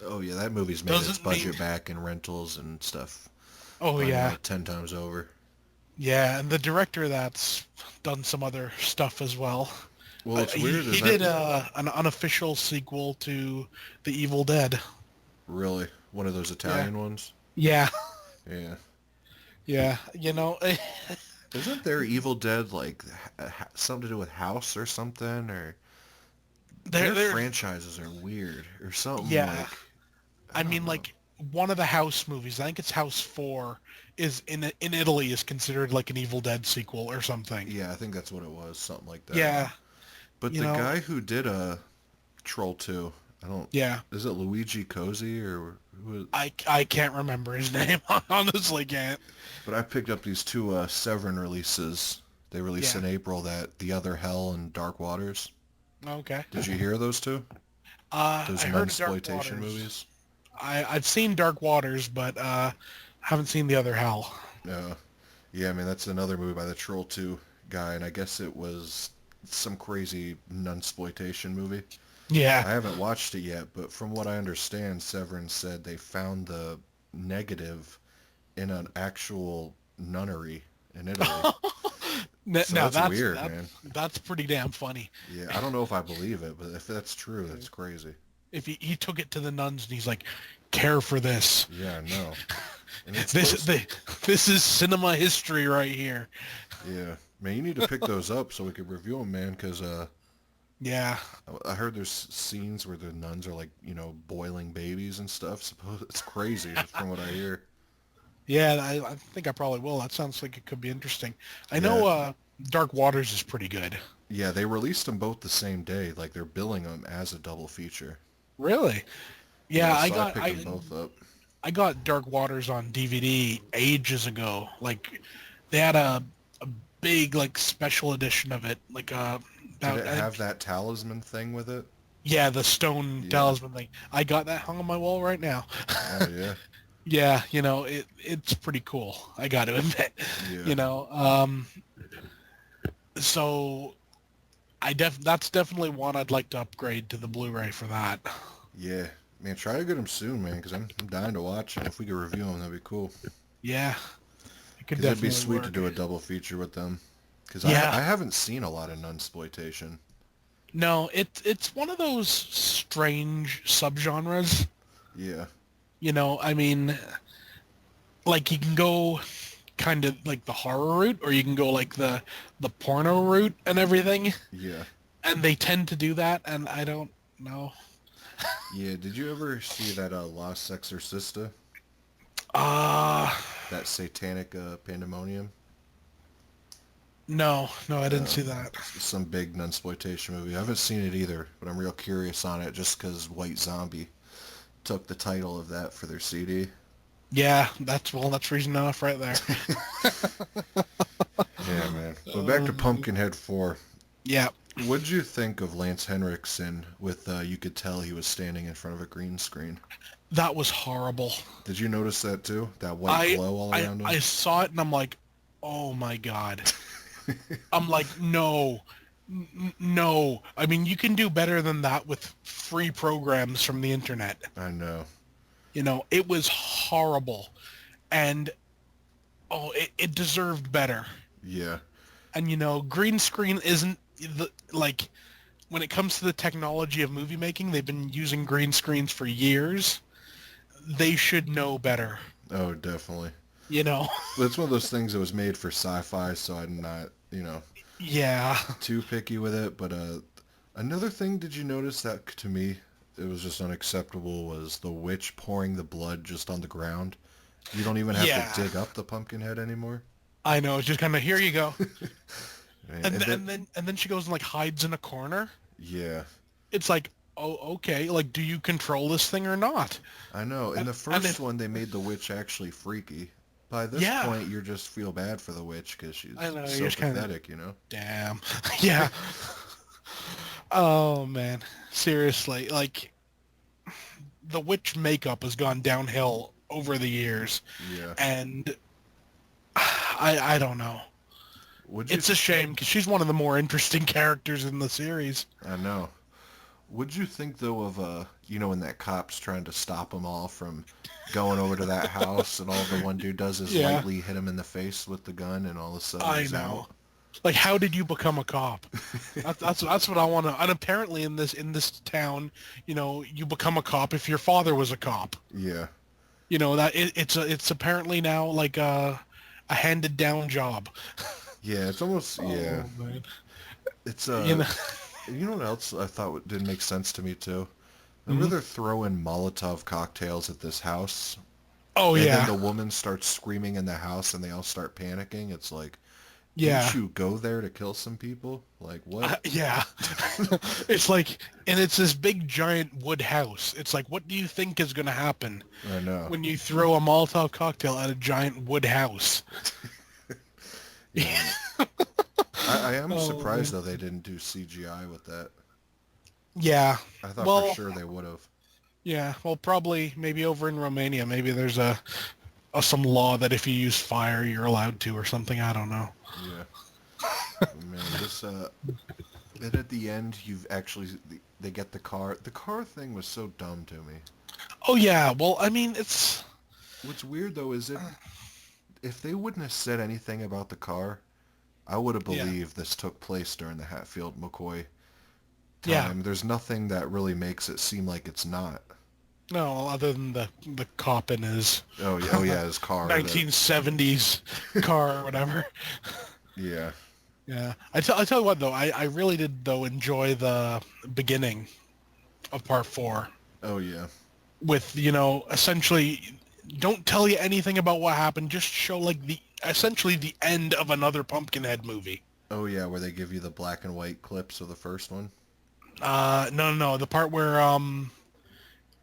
Oh yeah, that movie's made its doesn't mean. budget back in rentals and stuff. Oh yeah, 10 times over. yeah, and the director that's done some other stuff as well. Well, it's He weird. he Is that did an unofficial sequel to The Evil Dead. really one of those Yeah, Italian ones? yeah, Yeah. yeah. Isn't there Evil Dead like something to do with House or something? Or their they're franchises are weird or something yeah. like I I don't mean, know. like one of the House movies, I think it's House 4, is in Italy is considered like an Evil Dead sequel or something. Yeah, I think that's what it was, something like that. Yeah, But you the know, guy who did Troll 2, I don't. yeah. Is it Luigi Cosi or who? I can't remember his name. I honestly can't. But I picked up these two Severin releases. They released Yeah. in April that The Other Hell and Dark Waters. Okay. Did you hear those two? Those I heard of Dark nunsploitation Waters. movies? I've seen Dark Waters, but haven't seen The Other Hell. Yeah, I mean, that's another movie by the Troll 2 guy, and I guess it was some crazy nunsploitation movie. Yeah. I haven't watched it yet, but from what I understand, Severin said they found the negative in an actual nunnery in Italy. So Now that's weird, man. that's pretty damn funny. Yeah, I don't know if I believe it, but if that's true, that's crazy. If he took it to the nuns and he's like, care for this. Yeah, no. And it's This supposed this is cinema history right here. Yeah. Man, you need to pick those up so we could review them, man, because Yeah. I heard there's scenes where the nuns are like, boiling babies and stuff. Suppose it's crazy from what I hear. Yeah, I think I probably will. That sounds like it could be interesting. I Yeah. know Dark Waters is pretty good. Yeah, they released them both the same day. Like they're billing them as a double feature. Really? Yeah, Yeah, so I picked them both up. I got Dark Waters on DVD ages ago. Like they had a big like special edition of it. Like Did it have that talisman thing with it? yeah, the stone Yeah. talisman thing. I got that hung on my wall right now. Oh yeah. Yeah, it's pretty cool. I got to admit. Yeah. So that's definitely one I'd like to upgrade to the Blu-ray for that. Yeah. Man, try to get them soon, man, because I'm dying to watch, and if we could review them, that'd be cool. Yeah, it could Because it'd definitely be sweet to work. do a double feature with them. Because Yeah. I haven't seen a lot of nunsploitation. No, it's one of those strange subgenres. Yeah. I mean, like you can go kind of like the horror route, or you can go like the porno route and everything, Yeah. and they tend to do that, and I don't know. Yeah. Did you ever see that Lost Exorcista? Uh That satanic pandemonium? no, I didn't see that. Some big nunsploitation movie. I haven't seen it either, but I'm real curious on it just because White Zombie took the title of that for their CD. Yeah, that's reason enough right there. Yeah, man. But back to Pumpkinhead 4. Yeah. What'd you think of Lance Henriksen with you could tell he was standing in front of a green screen? That was horrible. Did you notice that too? That white glow all around him? I saw it and I'm like, oh my God. I'm like, no. No. I mean, you can do better than that with free programs from the internet. I know. It was horrible. And, it deserved better. Yeah. And, green screen isn't, like, when it comes to the technology of movie making, they've been using green screens for years. They should know better. Oh, definitely. But it's one of those things that was made for sci-fi, so I'm not, yeah. too picky with it. But another thing, did you notice that to me, it was just unacceptable, was the witch pouring the blood just on the ground. You don't even have to dig up the pumpkin head anymore. I know, it's just kind of, here you go. Man, and then she goes and like hides in a corner. Yeah. It's like, oh, okay, like, do you control this thing or not? I know. In the first one, they made the witch actually freaky. By this point, you just feel bad for the witch because she's so pathetic, Damn. Yeah. Oh man, seriously, like the witch makeup has gone downhill over the years, Yeah. and I don't know. Would you? It's a shame because she's one of the more interesting characters in the series. I know. Would you think though of when that cop's trying to stop them all from going over to that house, and all the one dude does is Yeah, lightly hit him in the face with the gun, and all of a sudden I he's out. know. Like, how did you become a cop? That's what I want to. And apparently, in this town, you become a cop if your father was a cop. Yeah. That it's apparently now like a handed down job. Yeah. It's almost yeah. Oh man. It's You know. You know what else I thought didn't make sense to me too? Remember Mhm. they're throwing Molotov cocktails at this house, Oh and then yeah. the woman starts screaming in the house, and they all start panicking. It's like, didn't Yeah. you go there to kill some people? Like what? Yeah. It's like, and it's this big giant wood house. It's like, what do you think is going to happen I know. when you throw a Molotov cocktail at a giant wood house? Yeah. I am Oh surprised man. though they didn't do CGI with that. Yeah. I thought for Well, sure they would have. yeah. Well, probably maybe over in Romania, maybe there's some law that if you use fire, you're allowed to or something. I don't know. Yeah. Man, this and at the end you've actually they get the car. The car thing was so dumb to me. Oh yeah. Well, I mean, it's What's weird though is if they wouldn't have said anything about the car, I would have yeah. believed this took place during the Hatfield McCoy Yeah. time. There's nothing that really makes it seem like it's not. No, other than the cop in his Oh yeah, his car. That 1970s car or whatever. yeah. Yeah. I tell you what though, I really did though enjoy the beginning of part 4 Oh yeah. with, essentially don't tell you anything about what happened, just show like the essentially the end of another Pumpkinhead movie. Oh yeah, where they give you the black and white clips of the first one. No, the part where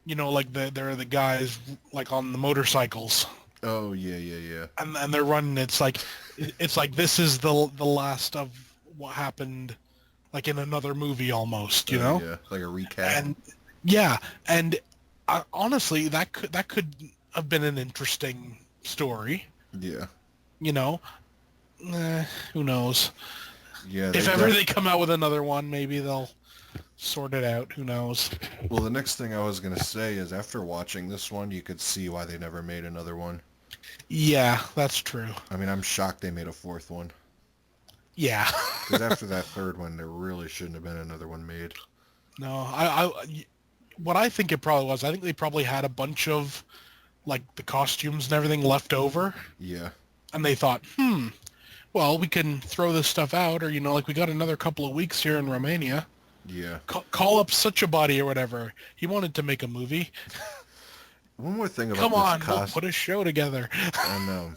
like there are the guys like on the motorcycles Oh yeah. and they're running. It's like this is the last of what happened, like in another movie almost, Oh yeah, like a recap. and yeah, and honestly, that could have been an interesting story, Yeah. you know. Who knows? Yeah, If ever they come out with another one, maybe they'll sort it out. Who knows? well, the next thing I was going to say is after watching this one, you could see why they never made another one. Yeah, that's true. I mean, I'm shocked they made a fourth one. Yeah. Because after that third one, there really shouldn't have been another one made. No, what I think it probably was, I think they probably had a bunch of, like, the costumes and everything left over, Yeah. and they thought, well, we can throw this stuff out, or, like, we got another couple of weeks here in Romania. Yeah. Call up such a body or whatever. He wanted to make a movie. One more thing about Come on, this we'll costume. put a show together. I know.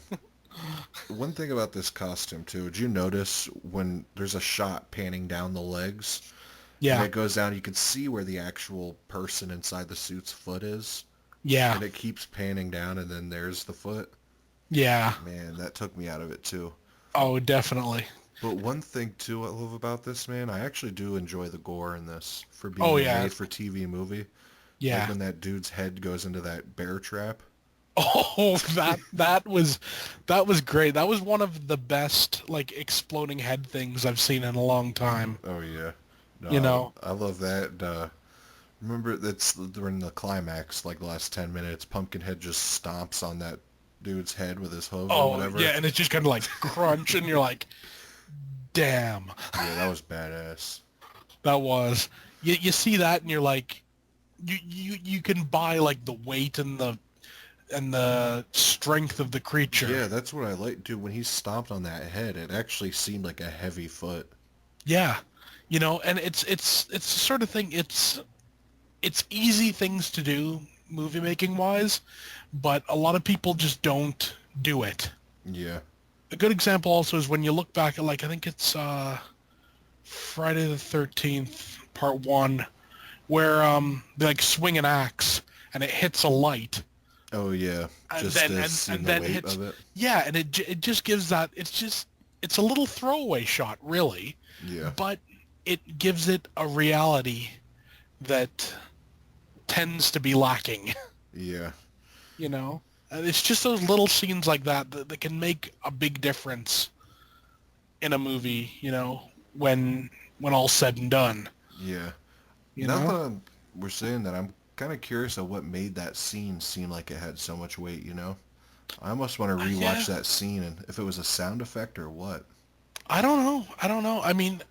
One thing about this costume, too, did you notice when there's a shot panning down the legs? And Yeah, it goes down, you can see where the actual person inside the suit's foot is. yeah, And it keeps panning down, and then there's the foot. yeah. Man, that took me out of it, too. Oh, definitely. But one thing, too, I love about this, man, I actually do enjoy the gore in this for Oh, being a yeah. made-for-TV movie. Like Yeah. when that dude's head goes into that bear trap. Oh, that was great. That was one of the best like exploding head things I've seen in a long time. Oh, yeah. No, You know. I love that. Remember, that's during the climax, like the last 10 minutes, Pumpkinhead just stomps on that dude's head with his hoof or Oh, whatever. yeah, and it's just kind of like crunch, and you're like, damn, Yeah, that was badass. that was. You see that, and you're like, you can buy like the weight and the strength of the creature. Yeah, that's what I like, dude. When he stomped on that head, it actually seemed like a heavy foot. Yeah, and it's the sort of thing. It's easy things to do movie making wise, but a lot of people just don't do it. Yeah. A good example also is when you look back at like I think it's Friday the 13th Part 1, where they like swing an axe and it hits a light. Oh, yeah. And Just then- to and- see and the then weight hits- of it. Yeah, and it just gives that it's a little throwaway shot really, Yeah. but it gives it a reality that tends to be lacking. Yeah. You know, and it's just those little scenes like that can make a big difference in a movie. When all's said and done. Yeah. You Now that know. we're saying that, I'm kind of curious of what made that scene seem like it had so much weight, you know? I almost want to Yeah. rewatch that scene and if it was a sound effect or what. I don't know. I don't know. I mean,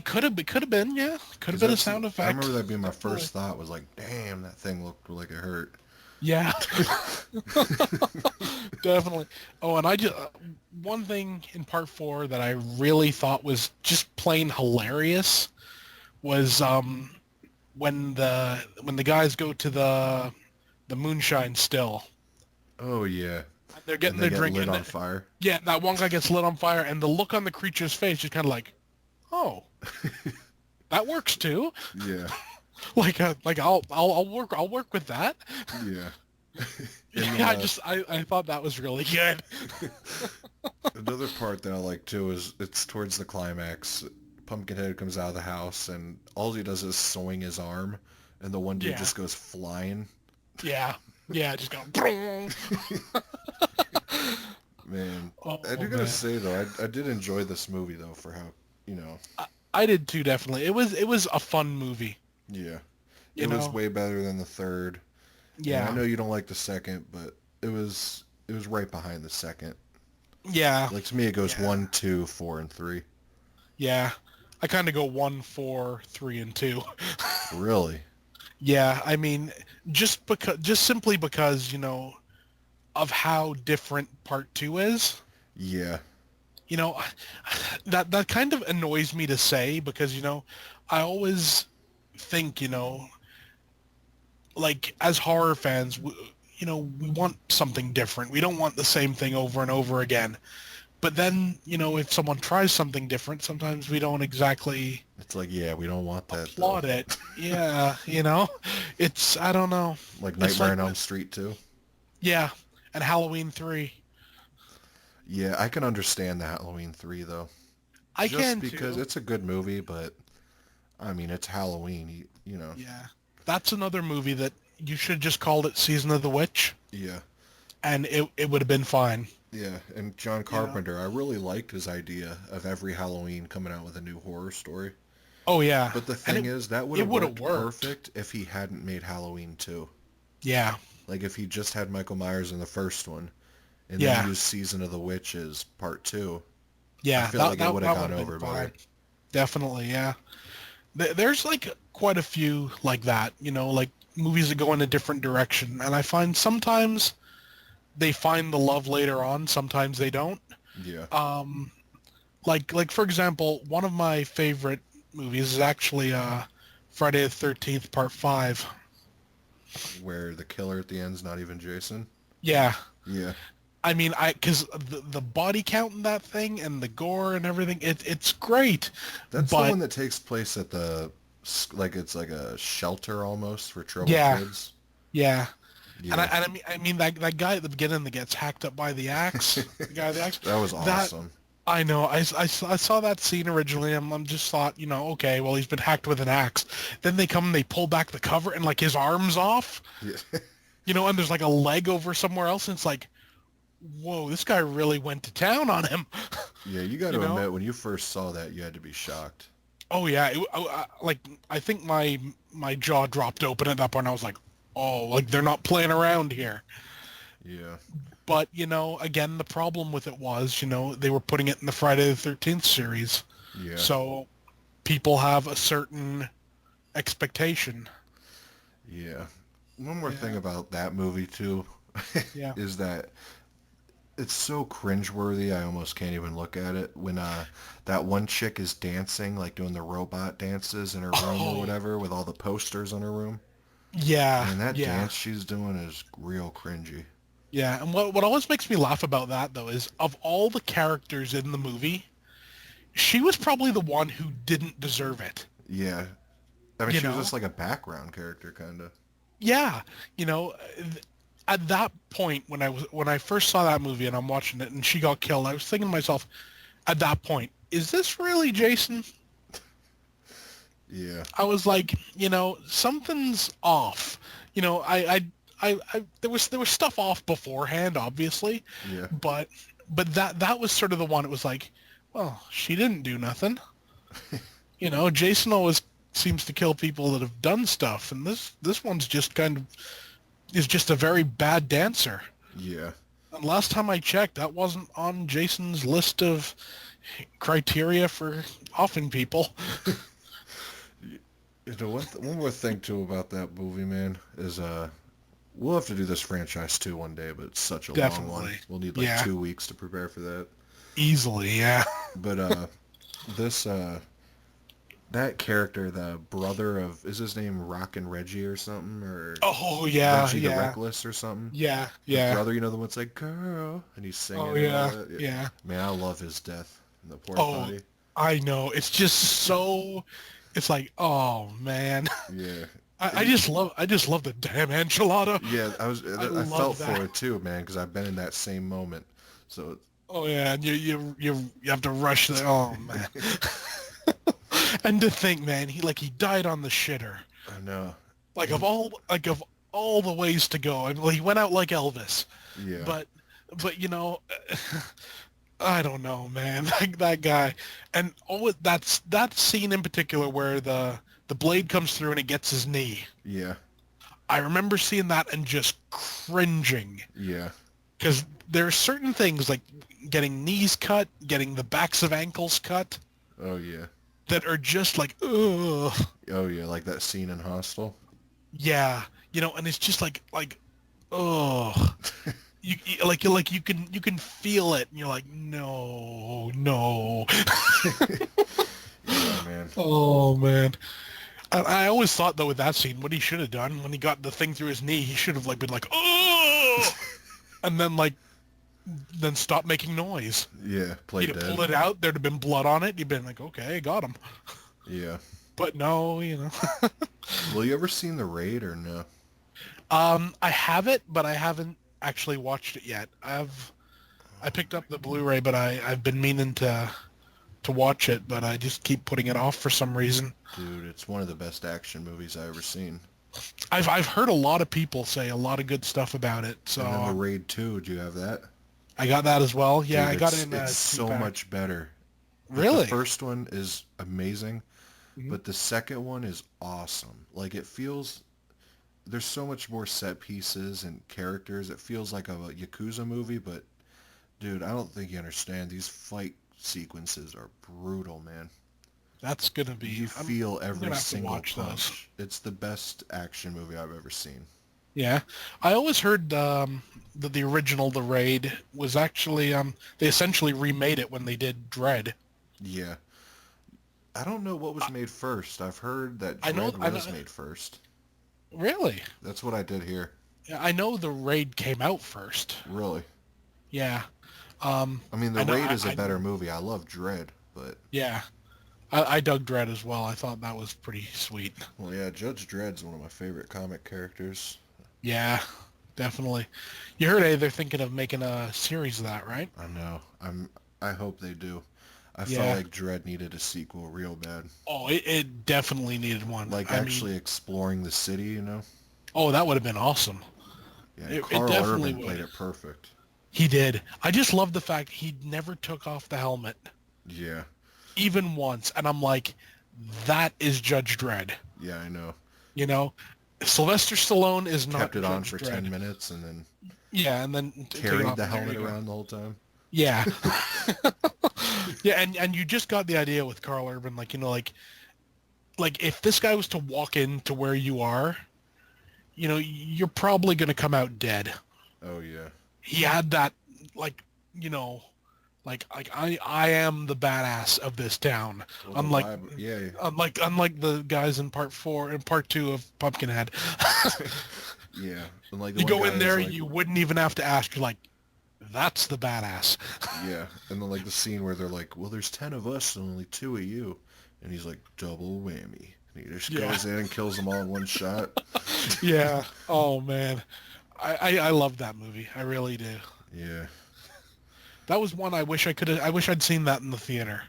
could have been, yeah. Could have Because been a that's, sound I effect. remember that being my Definitely. first thought was like, damn, that thing looked like it hurt. Yeah. Definitely. Oh, and I just one thing in part 4 that I really thought was just plain hilarious was when the guys go to the moonshine still. Oh, yeah. And they're And getting they their get drink, lit and on fire. yeah, that one guy gets lit on fire, and the look on the creature's face is kind of like, oh, that works too. Yeah. Like I'll work with that. Yeah. And Yeah, I thought that was really good. another part that I like too is it's towards the climax. Pumpkinhead comes out of the house and all he does is swing his arm and the one dude Yeah, just goes flying. yeah, yeah. Just go. Man, I Oh do gotta man, say though, I did enjoy this movie though for how, you know, I did too. Definitely, it was a fun movie. yeah. It You was know. way better than the third. And I Yeah, know you don't like the second, but it was right behind the second. yeah, Like to me it goes yeah, 1, 2, 4, and 3. yeah. I kind of go 1, 4, 3, and 2. Really? Yeah, I mean, just simply because of how different part 2 is. Yeah. You know, that kind of annoys me to say because I always think like as horror fans, we want something different. We don't want the same thing over and over again. But then, if someone tries something different, sometimes we don't exactly It's like, yeah, we don't want that though. applaud it. Yeah, I don't know. Like It's Nightmare like, on Elm Street too. yeah, and Halloween 3. Yeah, I can understand the Halloween 3 though. I Just can because too. it's a good movie, but I mean, it's Halloween, you know. Yeah. That's another movie that you should just called it Season of the Witch, Yeah. and it would have been fine. Yeah, and John You know? Carpenter, I really liked his idea of every Halloween coming out with a new horror story. Oh yeah, But the and thing is, that would it have would have worked worked. perfect if he hadn't made Halloween 2. Yeah, Like if he just had Michael Myers in the first one and then yeah, used Season of the Witch as part 2, I yeah. feel That like it that would have that would gone have been over better. fine. Definitely, yeah. There's like quite a few like that. Like movies that go in a different direction, and I find sometimes they find the love later on. Sometimes they don't. Yeah. Um, like for example, one of my favorite movies is actually Friday the 13th Part 5. Where the killer at the end's not even Jason. Yeah. Yeah. I mean, because the body count in that thing and the gore and everything, it's great. That's the But one that takes place at like it's like a shelter almost for troubled yeah, kids. yeah. And I, Yeah. and I mean that guy at the beginning that gets hacked up by the axe, the guy with the axe, That was that awesome. I know. I saw that scene originally. I'm just thought, okay, well he's been hacked with an axe. Then they come and they pull back the cover and like his arm's off, Yeah. and there's like a leg over somewhere else, and it's like, whoa, this guy really went to town on him. Yeah, you got you to know? admit when you first saw that, you had to be shocked. Oh yeah, like I think my jaw dropped open at that point. I was like, oh, like they're not playing around here. Yeah. But again, the problem with it was, they were putting it in the Friday the 13th series, Yeah. so people have a certain expectation. Yeah. One more thing Yeah, about that movie too yeah. is that it's so cringeworthy. I almost can't even look at it when that one chick is dancing, like doing the robot dances in her room or Oh, whatever, with all the posters in her room. yeah, Man, that yeah, dance she's doing is real cringy. yeah. And what always makes me laugh about that though is of all the characters in the movie, she was probably the one who didn't deserve it. Yeah. I mean, You she was know? just like a background character, kind of. Yeah, you know, at that point when I first saw that movie and I'm watching it and she got killed, I was thinking to myself, at that point, is this really Jason? Yeah. I was like, something's off. There was stuff off beforehand, obviously, Yeah. but that was sort of the one. It was like, well, she didn't do nothing. Jason always seems to kill people that have done stuff, and this one's just kind of is just a very bad dancer. Yeah. And last time I checked, that wasn't on Jason's list of criteria for offing people. One more thing too about that movie, man, is we'll have to do this franchise too one day, but it's such a long one. Definitely. We'll need like Yeah, 2 weeks to prepare for that. easily, yeah. But this that character, the brother of, is his name Rockin' Reggie or something, or Oh, yeah, Reggie the yeah. Reckless or something? Yeah, The yeah. brother, the one that's like girl, and he's Oh, singing and all yeah, that. Yeah. yeah. Man, I love his death in the porta Oh, potty. I know. It's just so, it's like, oh, man. Yeah. I just love the damn enchilada. Yeah, I I felt love for that. it too, man, because I've been in that same moment. So, Oh, yeah, and you have to rush the, oh, man. And to think, man, he died on the shitter. I know. Like of all the ways to go. I mean, he went out like Elvis, Yeah, but I don't know, man. That guy, and that scene in particular where the blade comes through and it gets his knee. yeah, I remember seeing that and just cringing yeah. because there are certain things like getting knees cut, getting the backs of ankles cut Oh yeah, that are just like, ugh. oh yeah. Like that scene in Hostel. Yeah, and it's just like, oh, you can feel it, and you're like, no, no. Yeah, man. Oh man, I always thought though with that scene, what he should have done when he got the thing through his knee, he should have been like, oh, and then stop making noise. Yeah, play He'd have dead. pulled it out. There'd have been blood on it. You'd been like, okay, got him. Yeah. But no, Well, you ever seen The Raid or no? I have it, but I haven't actually watched it yet. I picked up the Blu-ray, but I've been meaning to watch it, but I just keep putting it off for some reason. Dude, it's one of the best action movies I've ever seen. I've heard a lot of people say a lot of good stuff about it, so And then The Raid 2, do you have that? I got that as well. Yeah, Dude, I got it in it's so two-pack. much better. Like, Really? the first one is amazing, Mhm. but the second one is awesome. Like it feels there's so much more set pieces and characters. It feels like a Yakuza movie, but dude, I don't think you understand. These fight sequences are brutal, man. That's gonna be. You feel I'm every gonna have to single watch those. punch. It's the best action movie I've ever seen. Yeah, I always heard that the original The Raid was actually they essentially remade it when they did Dread. Yeah. I don't know what was made first. I've heard that I know. Dread was made first. Really? That's what I did hear. Yeah, I know The Raid came out first. Really. Yeah. I mean, The I know. Raid is a better movie. I love Dread, but Yeah. I dug Dread as well. I thought that was pretty sweet. well, yeah, Judge Dredd's one of my favorite comic characters. Yeah, definitely. You heard they're thinking of making a series of that, right? I know. I hope they do. I Yeah. felt like Dread needed a sequel real bad. Oh, it definitely needed one. Like I actually mean, exploring the city, you know? oh, that would have been awesome. Yeah, It Carl definitely Urban would. played it perfect. He did. I just love the fact he never took off the helmet, Yeah. even once. And I'm like, that is Judge Dredd. Yeah, I know. Sylvester Stallone is not Kept it on Judge for Dredd. 10 minutes and then Yeah, and then take it carried off, the and there helmet you go. around the whole time. Yeah. Yeah, and you just got the idea with Carl Urban, like if this guy was to walk into where you are, you're probably going to come out dead. Oh, yeah. He had that, like, I am the badass of this town. Well, the Unlike, vibe- yeah. unlike the guys in part 2 of Pumpkinhead. Yeah. And like You the one go guy in is there, like, you wouldn't even have to ask. You're like, that's the badass. yeah. And then like the scene where they're like, well, there's 10 of us and only 2 of you. And he's like, double whammy. And he just Yeah. goes in and kills them all in one shot. Yeah. Oh man, I love that movie. I really do. Yeah. That was one I wish I'd seen that in the theater.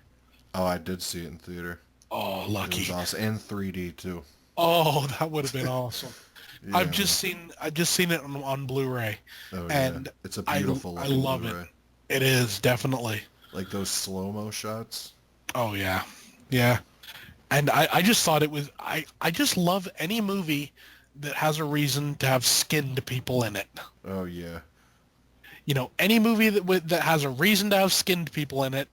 Oh, I did see it in theater. Oh, It was lucky. awesome, and 3D too. Oh, that would have been awesome. Yeah, man. I've just seen it on Blu-ray, Oh yeah, and it's a I beautiful I looking love it. Blu-ray. It is definitely. Like those slow-mo shots. Oh yeah, yeah. And I just thought it was I just love any movie that has a reason to have skinned people in it. Oh yeah. You know, any movie that has a reason to have skinned people in it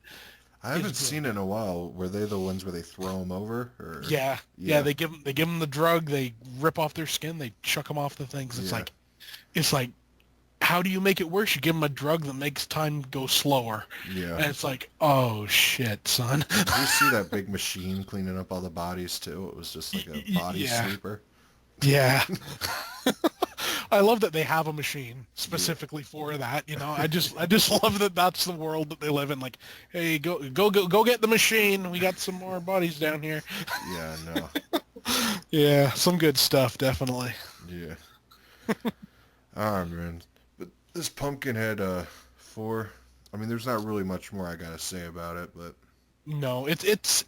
I is haven't seen good. it in a while. Were they the ones where they throw them over? Or Yeah, yeah. yeah, They give them the drug. They rip off their skin. They chuck them off the things. yeah, It's like how do you make it worse? You give them a drug that makes time go slower, yeah. and it's like oh shit, son. Did you see that big machine cleaning up all the bodies too? It was just like a body Yeah, sweeper. yeah. I love that they have a machine Yeah, specifically for that. You know, I just love that that's the world that they live in. Like, hey, go get the machine. We got some more bodies down here. yeah, no, Yeah, some good stuff, definitely. yeah. Ah, man. But this Pumpkinhead 4, I mean, there's not really much more I gotta say about it, but No, it's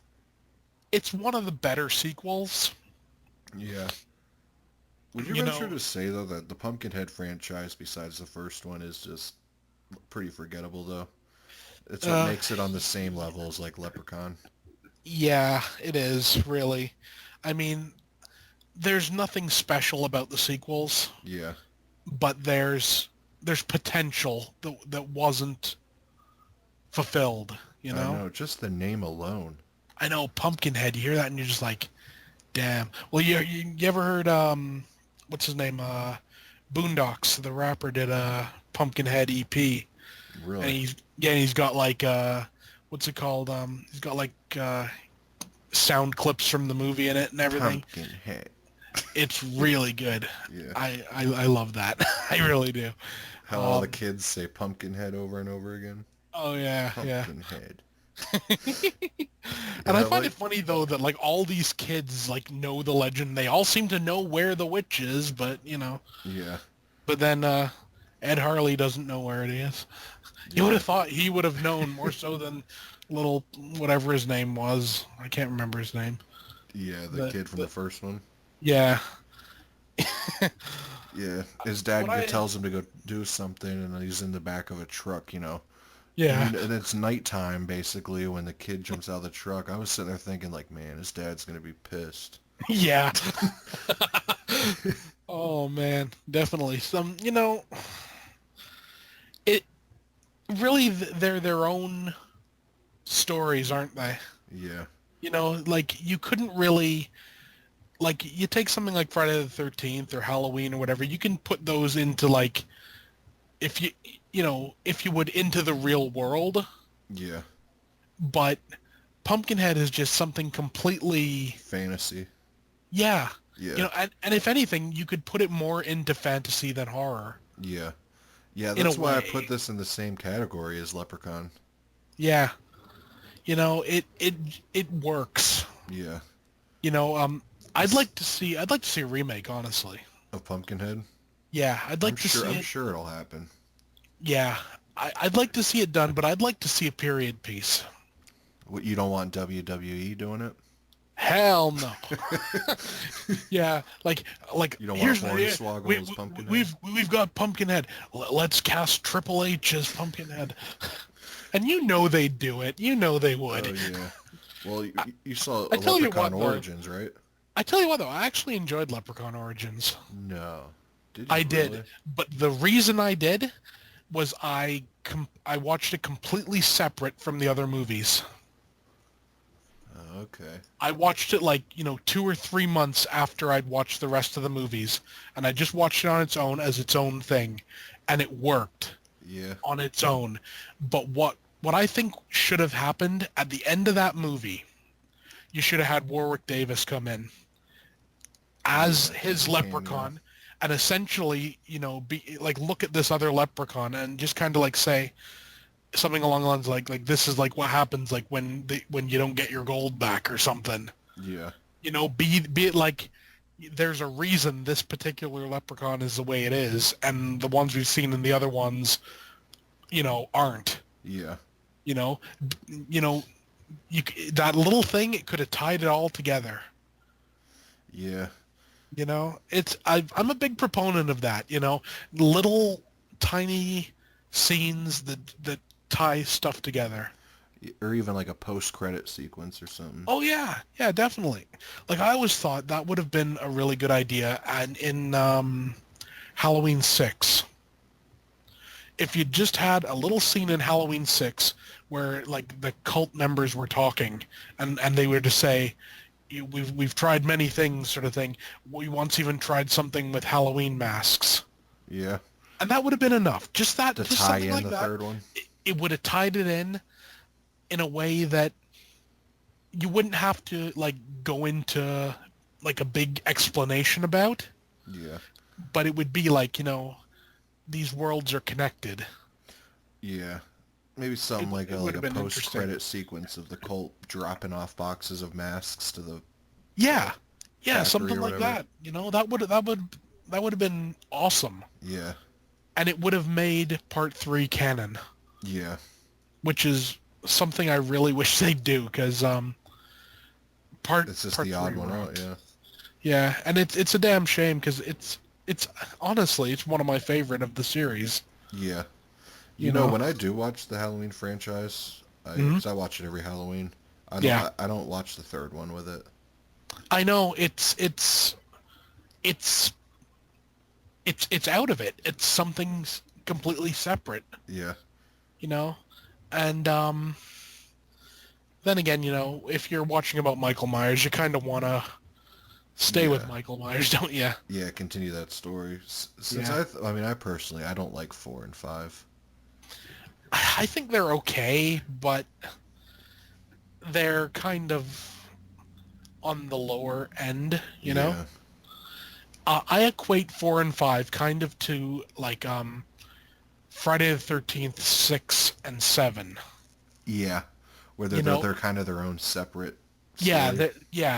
one of the better sequels. yeah. Would you You venture know, to say though that the Pumpkinhead franchise, besides the first one, is just pretty forgettable though? It's what uh, makes it on the same level as like Leprechaun. yeah, it is really. I mean, there's nothing special about the sequels, Yeah, but there's potential that wasn't fulfilled. You I know. know. Just the name alone. I know Pumpkinhead. You hear that and you're just like, damn. Well, you ever heard what's his name? Boondocks, the rapper, did a Pumpkinhead EP, and Really. he's got like what's it called? He's got like sound clips from the movie in it and everything. Pumpkinhead. It's really good. Yeah. I love that. I really do. How all the Um, kids say Pumpkinhead over and over again. oh yeah, yeah. Pumpkinhead. And Yeah, I I find like. it funny though that like all these kids like know the legend. They all seem to know where the witch is, but you know. Yeah, But then Ed Harley doesn't know where it is. You would yeah, have thought he would have known more so than little whatever his name was. I can't remember his name. yeah. The The, kid from the the first one. yeah. Yeah, his What dad I tells him to go do something, and he's in the back of a truck, yeah. and it's nighttime basically when the kid jumps out of the truck. I was sitting there thinking, like, man, his dad's gonna be pissed. Yeah. Oh man, definitely. Some, you know, it really they're their own stories, aren't they? Yeah, You know, like you couldn't really like you take something like Friday the 13th or Halloween or whatever, you can put those into like if you know, if you would into the real world, yeah, but Pumpkinhead is just something completely fantasy. yeah. You Yeah, know, and if anything, you could put it more into fantasy than horror yeah, yeah. in a That's why I put way. this in the same category as Leprechaun. Yeah. You know, it works. Yeah, You know, this I'd like to see a remake, honestly. of Pumpkinhead. Yeah, I'd like to see I'm it. sure it'll happen. Yeah, I'd like to see it done, but I'd like to see a period piece. What, you don't want WWE doing it? Hell no. Yeah, like You don't want here's the Hornswoggle as Pumpkinhead? we've got Pumpkinhead. Let's cast Triple H as Pumpkinhead. And you know they'd do it. You know they Oh would. yeah. Well, I, you saw I tell you Leprechaun what though. Origins, right? I tell you what though. I actually enjoyed Leprechaun Origins. No. Did I you did, really? but the reason I did was I watched it completely separate from the other movies. Oh, okay. I watched it like, you know, 2 or 3 months after I'd watched the rest of the movies, and I just watched it on its own as its own thing, and it worked Yeah. on its own. But what I think should have happened at the end of that movie, you should have had Warwick Davis come in as Yeah. As his a cameo. leprechaun and essentially, you know, be like look at this other leprechaun and just kind of like say something along the lines like this is like what happens like when you don't get your gold back or something. Yeah. You know, be it like there's a reason this particular leprechaun is the way it is and the ones we've seen in the other ones, you know, aren't. Yeah. You know, you know, that little thing, it could have tied it all together. Yeah. You know, I'm a big proponent of that. You know, little tiny scenes that tie stuff together. Or even like a post-credit sequence or something. Oh yeah, yeah, definitely. Like I always thought that would have been a really good idea, and in Halloween 6, if you just had a little scene in Halloween 6 where like the cult members were talking, and they were to say, we've tried many things, sort of thing. We once even tried something with Halloween masks, Yeah. and that would have been enough. To Just tie something in like the that. third one. It would have tied it in a way that you wouldn't have to like go into like a big explanation about, Yeah. but it would be like, these worlds are connected. Yeah. Maybe something like It would a have been interesting. post-credit sequence of the cult dropping off boxes of masks to the Yeah, yeah, factory something or like whatever. that. That would have been awesome, Yeah. and it would have made part 3 canon, Yeah. which is something I really wish they'd do, because part It's just part the 3 odd one out, rocked. yeah. Yeah, and it's a damn shame because it's honestly it's one of my favorite of the series. Yeah. You know. When I do watch the Halloween franchise, Hmm. because I watch it every Halloween, Yeah, I don't watch the third one with it. I know it's it's out of it. It's something completely separate. Yeah. You know, and then again, if you're watching about Michael Myers, you kind of want to stay with Yeah. Michael Myers, don't you? Yeah, continue that story. Since Yeah, I mean, I personally, I don't like 4 and 5. I think they're okay, but they're kind of on the lower end. You know. Yeah. I equate 4 and 5 kind of to like Friday the 13th, 6 and 7. Yeah. Where You know, they're kind of their own separate yeah,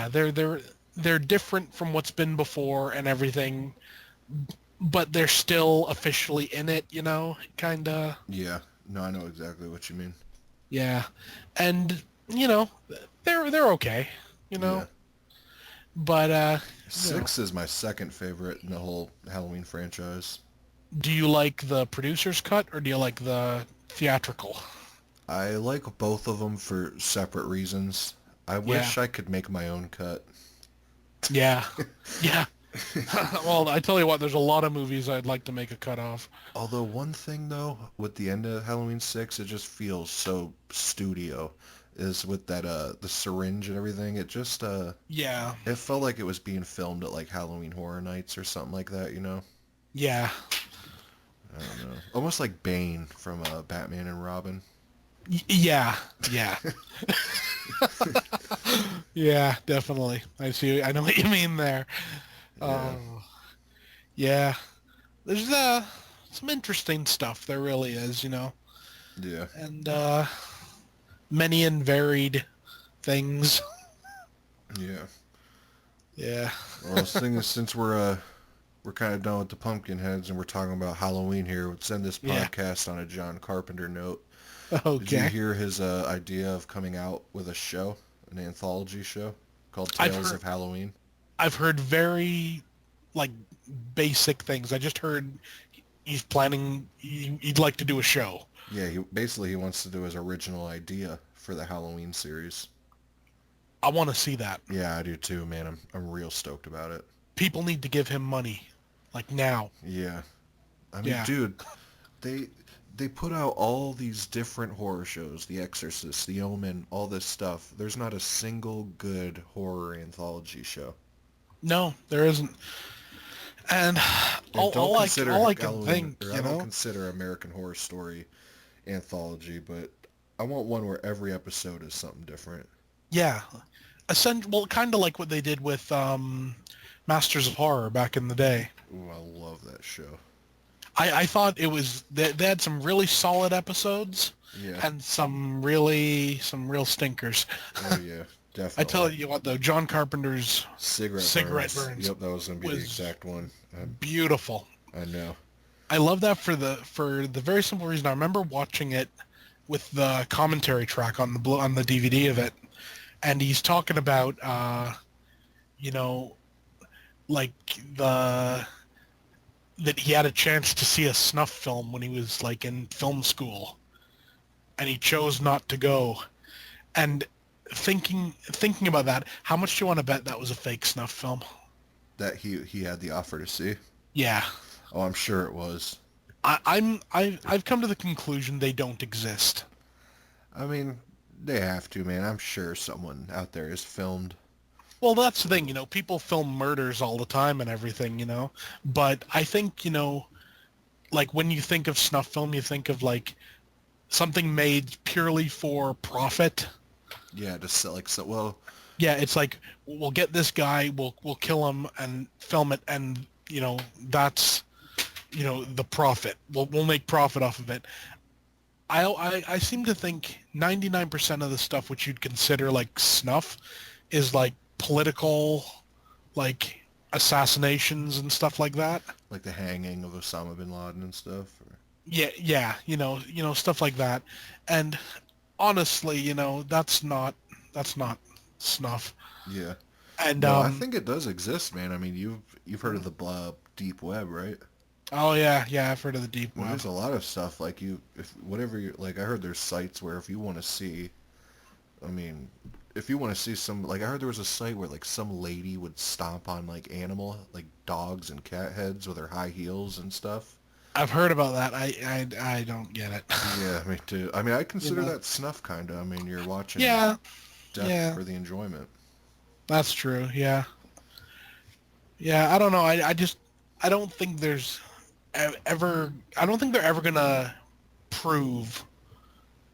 story. they're different from what's been before and everything, but they're still officially in it, kind of. Yeah. No, I know exactly what you mean. Yeah. And, they're okay, you know, Yeah. but 6 is my second favorite in the whole Halloween franchise. do you like the producer's cut or do you like the theatrical? I like both of them for separate reasons. I Yeah. wish I could make my own cut. Yeah. Yeah. Well, I tell you what, there's a lot of movies I'd like to make a cut of. Although one thing though, with the end of Halloween 6, it just feels so studio. Is with that the syringe and everything. It just Yeah. it felt like it was being filmed at like Halloween Horror Nights or something like that, Yeah. I don't know. Almost like Bane from Batman and Robin. Yeah. Yeah. Yeah, definitely. I know what you mean there. Yeah. Oh, yeah. There's some interesting stuff. There really is, Yeah. and many and varied things. Yeah. Yeah. Well, since we're kind of done with the Pumpkinheads and we're talking about Halloween here, let's end this Yeah. podcast on a John Carpenter note. Did you Okay. hear his idea of coming out with a show, an anthology show called I've Tales heard of Halloween? I've heard very like basic things. I just heard he's planning he'd like to do a show. Yeah, he wants to do his original idea for the Halloween series. I want to see that. Yeah, I do too, man. I'm real stoked about it. People need to give him money, like now. Yeah. I mean, Yeah. dude, they they put out all these different horror shows, The Exorcist, The Omen, all this stuff. There's not a single good horror anthology show. No, there isn't. And And don't consider all I can Halloween, think, or I don't consider American Horror Story anthology, but I want one where every episode is something different. yeah, well, kind of like what they did with Masters of Horror back in the day. Ooh, I love that show. I thought it was they had some really solid episodes Yeah. and some real stinkers. Oh yeah, I definitely. tell you what though, John Carpenter's Cigarette Burns Burns. Yep, that was gonna be the was exact one. beautiful. I know. I love that for the very simple reason. I remember watching it with the commentary track on the DVD of it, and he's talking about you know, like the that he had a chance to see a snuff film when he was like in film school, and he chose not to go. And thinking about that, how much do you want to bet that was a fake snuff film? That he had the offer to see. Yeah, Oh, I'm sure it was. I've come to the conclusion they don't exist. I mean, they have to, man. I'm sure someone out there is filmed. Well, that's the thing, people film murders all the time and everything, but I think, like when you think of snuff film, you think of like something made purely for profit. Yeah, just sell, like, so, well, Yeah, it's like we'll get this guy, we'll kill him and film it, and that's the profit. We'll make profit off of it. I seem to think 99% of the stuff which you'd consider like snuff is like political, like assassinations and stuff like that. like the hanging of Osama bin Laden and stuff. Or... Yeah, stuff like that. And honestly, that's not snuff. Yeah. And No, I think it does exist, man. I mean, you've heard of the deep web, right? oh yeah, I've heard of the deep Well, web. there's a lot of stuff like if whatever you like. I heard there's sites where if you want to see, I mean, if you want to see some, like I heard there was a site where like some lady would stomp on like animal, like dogs and cat heads with her high heels and stuff. I've heard about that. I don't get it. Yeah, me too. I mean, I You consider know? that snuff kind of. I mean, you're watching Yeah, death yeah, for the enjoyment. that's true. Yeah, yeah. I don't know. I don't think there's ever. I don't think they're ever gonna prove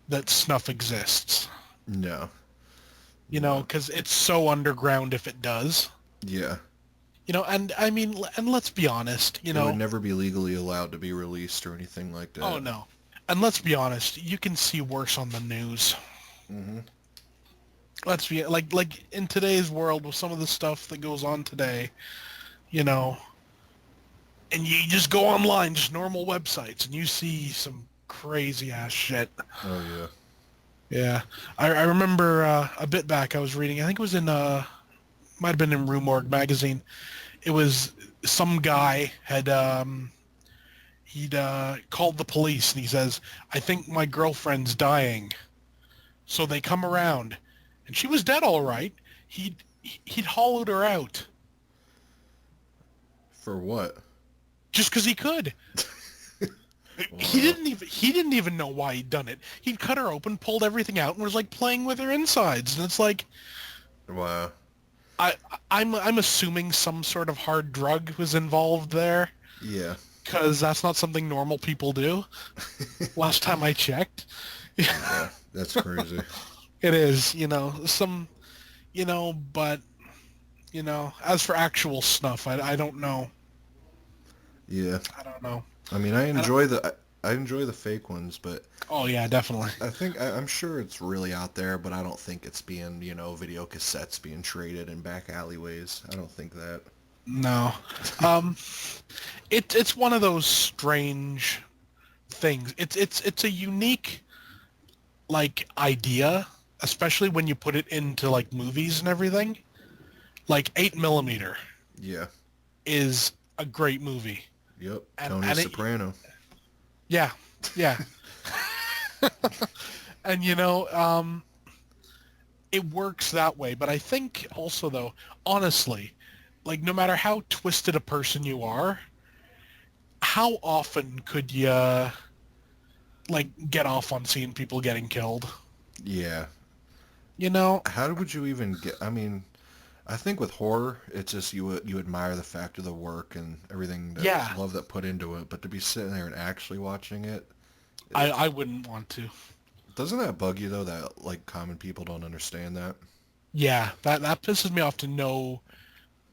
that snuff exists. No, no. Because it's so underground if it does. Yeah, And I mean, and let's be honest. it would never be legally allowed to be released or anything like Oh that. no. And let's be honest. You can see worse on the news. Hmm. Let's be like in today's world with some of the stuff that goes on today. You know, and you just go online, just normal websites, and you see some crazy ass shit. Oh yeah. Yeah, I remember a bit back I was reading. I think it was in might have been in Rue Morgue magazine. It was some guy had he'd called the police and he says, "I think my girlfriend's dying." So they come around, and she was dead all right. He'd hollowed her out For what? just because he could. He Wow. didn't even know why he'd done it. He'd cut her open, pulled everything out, and was like playing with her insides. And it's like, Wow. I I'm assuming some sort of hard drug was involved there, Yeah. because that's not something normal people do. Last time I checked, Yeah. That's crazy. it is, but as for actual snuff, I don't know. Yeah. I don't know. I mean, I enjoy the fake ones, but Oh yeah, definitely. I think I'm sure it's really out there, but I don't think it's being, video cassettes being traded in back alleyways. I don't think that. No. It's one of those strange things. It's a unique like idea, especially when you put it into like movies and everything. Like 8mm Yeah. is a great movie. Yep. And- Tony and it- Soprano. Yeah. Yeah. And it works that way, but I think also though, honestly, like no matter how twisted a person you are, how often could you like get off on seeing people getting killed? Yeah. You know? How would you even get? I mean, I think with horror, it's just you admire the fact of the work and everything, that Yeah. love that put into it. But to be sitting there and actually watching it, I wouldn't want to. doesn't that bug you though? That like common people don't understand that. Yeah, that pisses me off to no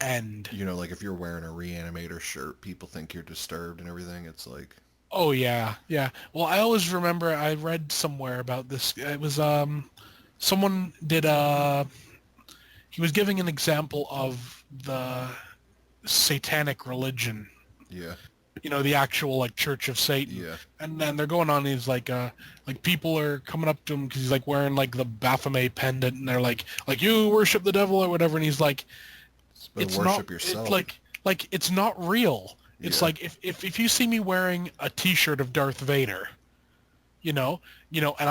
end. Like if you're wearing a Reanimator shirt, people think you're disturbed and everything. It's like, Oh yeah, yeah. Well, I always remember I read somewhere about this. It was someone did he was giving an example of the satanic religion, yeah, the actual like Church of Satan, Yeah. and then they're going on these like people are coming up to him because he's like wearing like the Baphomet pendant, and they're like you worship the devil or whatever, and he's like, But it's not, worship it's yourself. like it's not real. It's Yeah. like if you see me wearing a T-shirt of Darth Vader, you know, and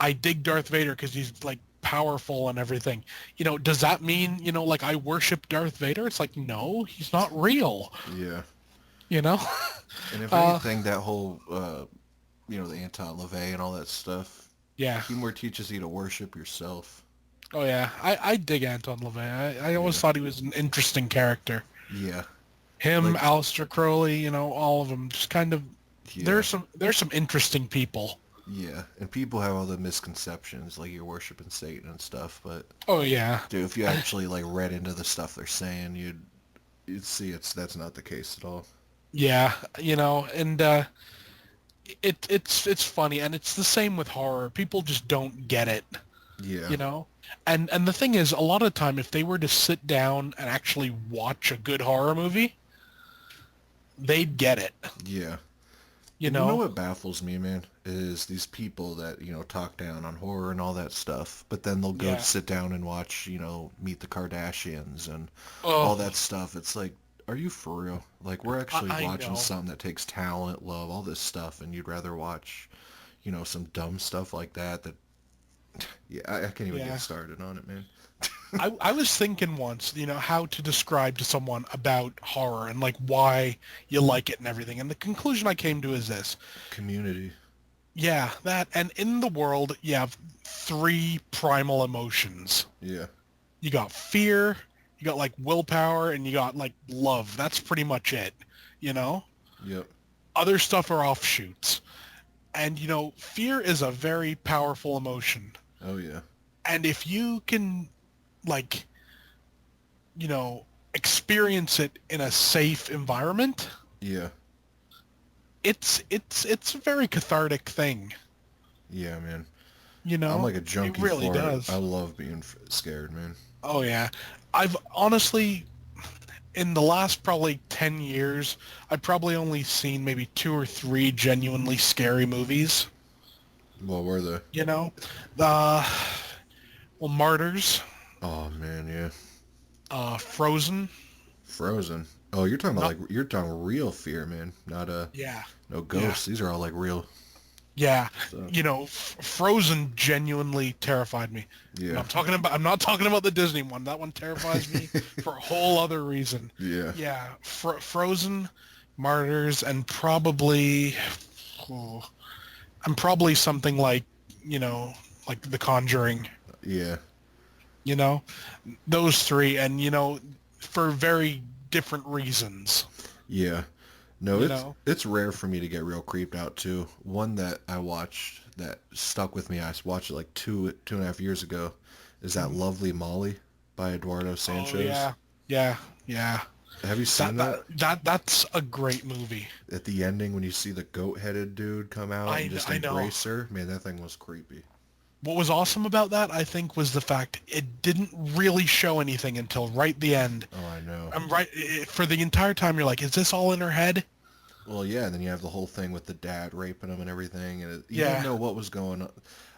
I dig Darth Vader because he's like powerful and everything. Does that mean, like I worship Darth Vader? It's like, no, he's not real, Yeah. you know? And if Uh, anything, that whole, the Anton LaVey and all that stuff, yeah. he more teaches you to worship yourself. Oh, yeah. I dig Anton LaVey. I always Yeah. thought he was an interesting character. Yeah. Him, Like, Aleister Crowley, all of them, just kind of, yeah. there's some interesting people. Yeah. And people have all the misconceptions, like you're worshiping Satan and stuff, but Oh, yeah. dude, if you actually like read into the stuff they're saying, you'd see that's not the case at all. Yeah, and it's funny, and it's the same with horror. People just don't get it. Yeah. you know and the thing is, a lot of the time, if they were to sit down and actually watch a good horror movie, they'd get it. Yeah. you And you know know what baffles me, man, is these people that, talk down on horror and all that stuff, but then they'll go yeah. sit down and watch, Meet the Kardashians and all Oh, that stuff. It's like, are you for real? Like, we're actually I watching know. something that takes talent, love, all this stuff, and you'd rather watch, some dumb stuff like that, yeah, I can't even Yeah, get started on it, man. I was thinking once, how to describe to someone about horror and like why you like it and everything, and the conclusion I came to is this. Community. Yeah, that, and in the world you have three primal emotions. Yeah. You got fear, you got like willpower, and you got like love. That's pretty much it. you know Yep. Other stuff are offshoots. And fear is a very powerful emotion. Oh, yeah. And if you can, like, experience it in a safe environment, Yeah. it's a very cathartic thing. Yeah, man. You I'm know, like a it junkie really for it. I does. love being scared, man. Oh yeah, I've honestly, in the last probably 10 years, I've probably only seen maybe two or three genuinely scary movies. What were they? You know, uh, well, Martyrs, Oh, man, yeah. Frozen. Frozen. Oh, you're talking about Not, like you're talking real fear, man. Not yeah, no yeah, ghosts. These are all like real yeah. stuff. Frozen genuinely terrified me. And Yeah. I'm not talking about the Disney one. That one terrifies me for a whole other reason. Yeah. Yeah, Frozen, Martyrs, and probably, oh, I'm probably something like, like The Conjuring. Yeah. You know, those three, and for very different reasons. Yeah. No, You it's know. it's rare for me to get real creeped out too. One that I watched that stuck with me, I watched it like 2.5 years ago, is that Mhm. Lovely Molly by Eduardo Oh Sanchez. yeah, yeah, yeah. Have you That seen that that? that that's a great movie. At the ending when you see the goat-headed dude come out and just I know. embrace her, man, that thing was creepy. What was awesome about that, I think, was the fact it didn't really show anything until right the end. Oh, I know. I'm right for the entire time. You're like, is this all in her head? Well, yeah, and then you have the whole thing with the dad raping him and everything, and you didn't Yeah. know what was going on.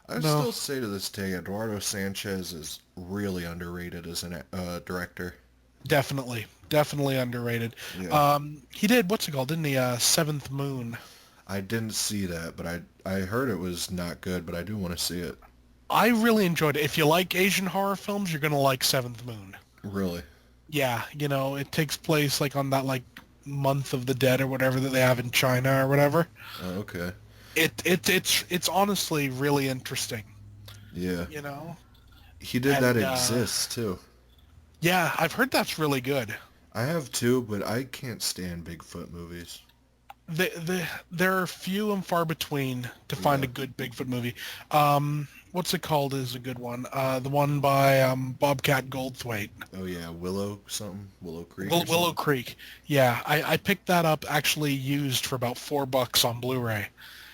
I No. still say to this day, Eduardo Sanchez is really underrated as a director. Definitely underrated. Yeah, He did, what's it called? Didn't he? Seventh Moon. I didn't see that, but I heard it was not good, but I do want to see it. I really enjoyed it. If you like Asian horror films, you're gonna like Seventh Moon. Really? Yeah, it takes place like on that like month of the dead or whatever that they have in China or whatever. Oh, okay. It's honestly really interesting. Yeah. You know, He did that and Exists too. yeah, I've heard that's really good. I have too, but I can't stand Bigfoot movies. There are few and far between to find Yeah. a good Bigfoot movie. What's it called is a good one. The one by Bobcat Goldthwait. Oh yeah, Willow something, Willow Creek or Willow something. Creek. Yeah, I picked that up actually used for about $4 on Blu-ray,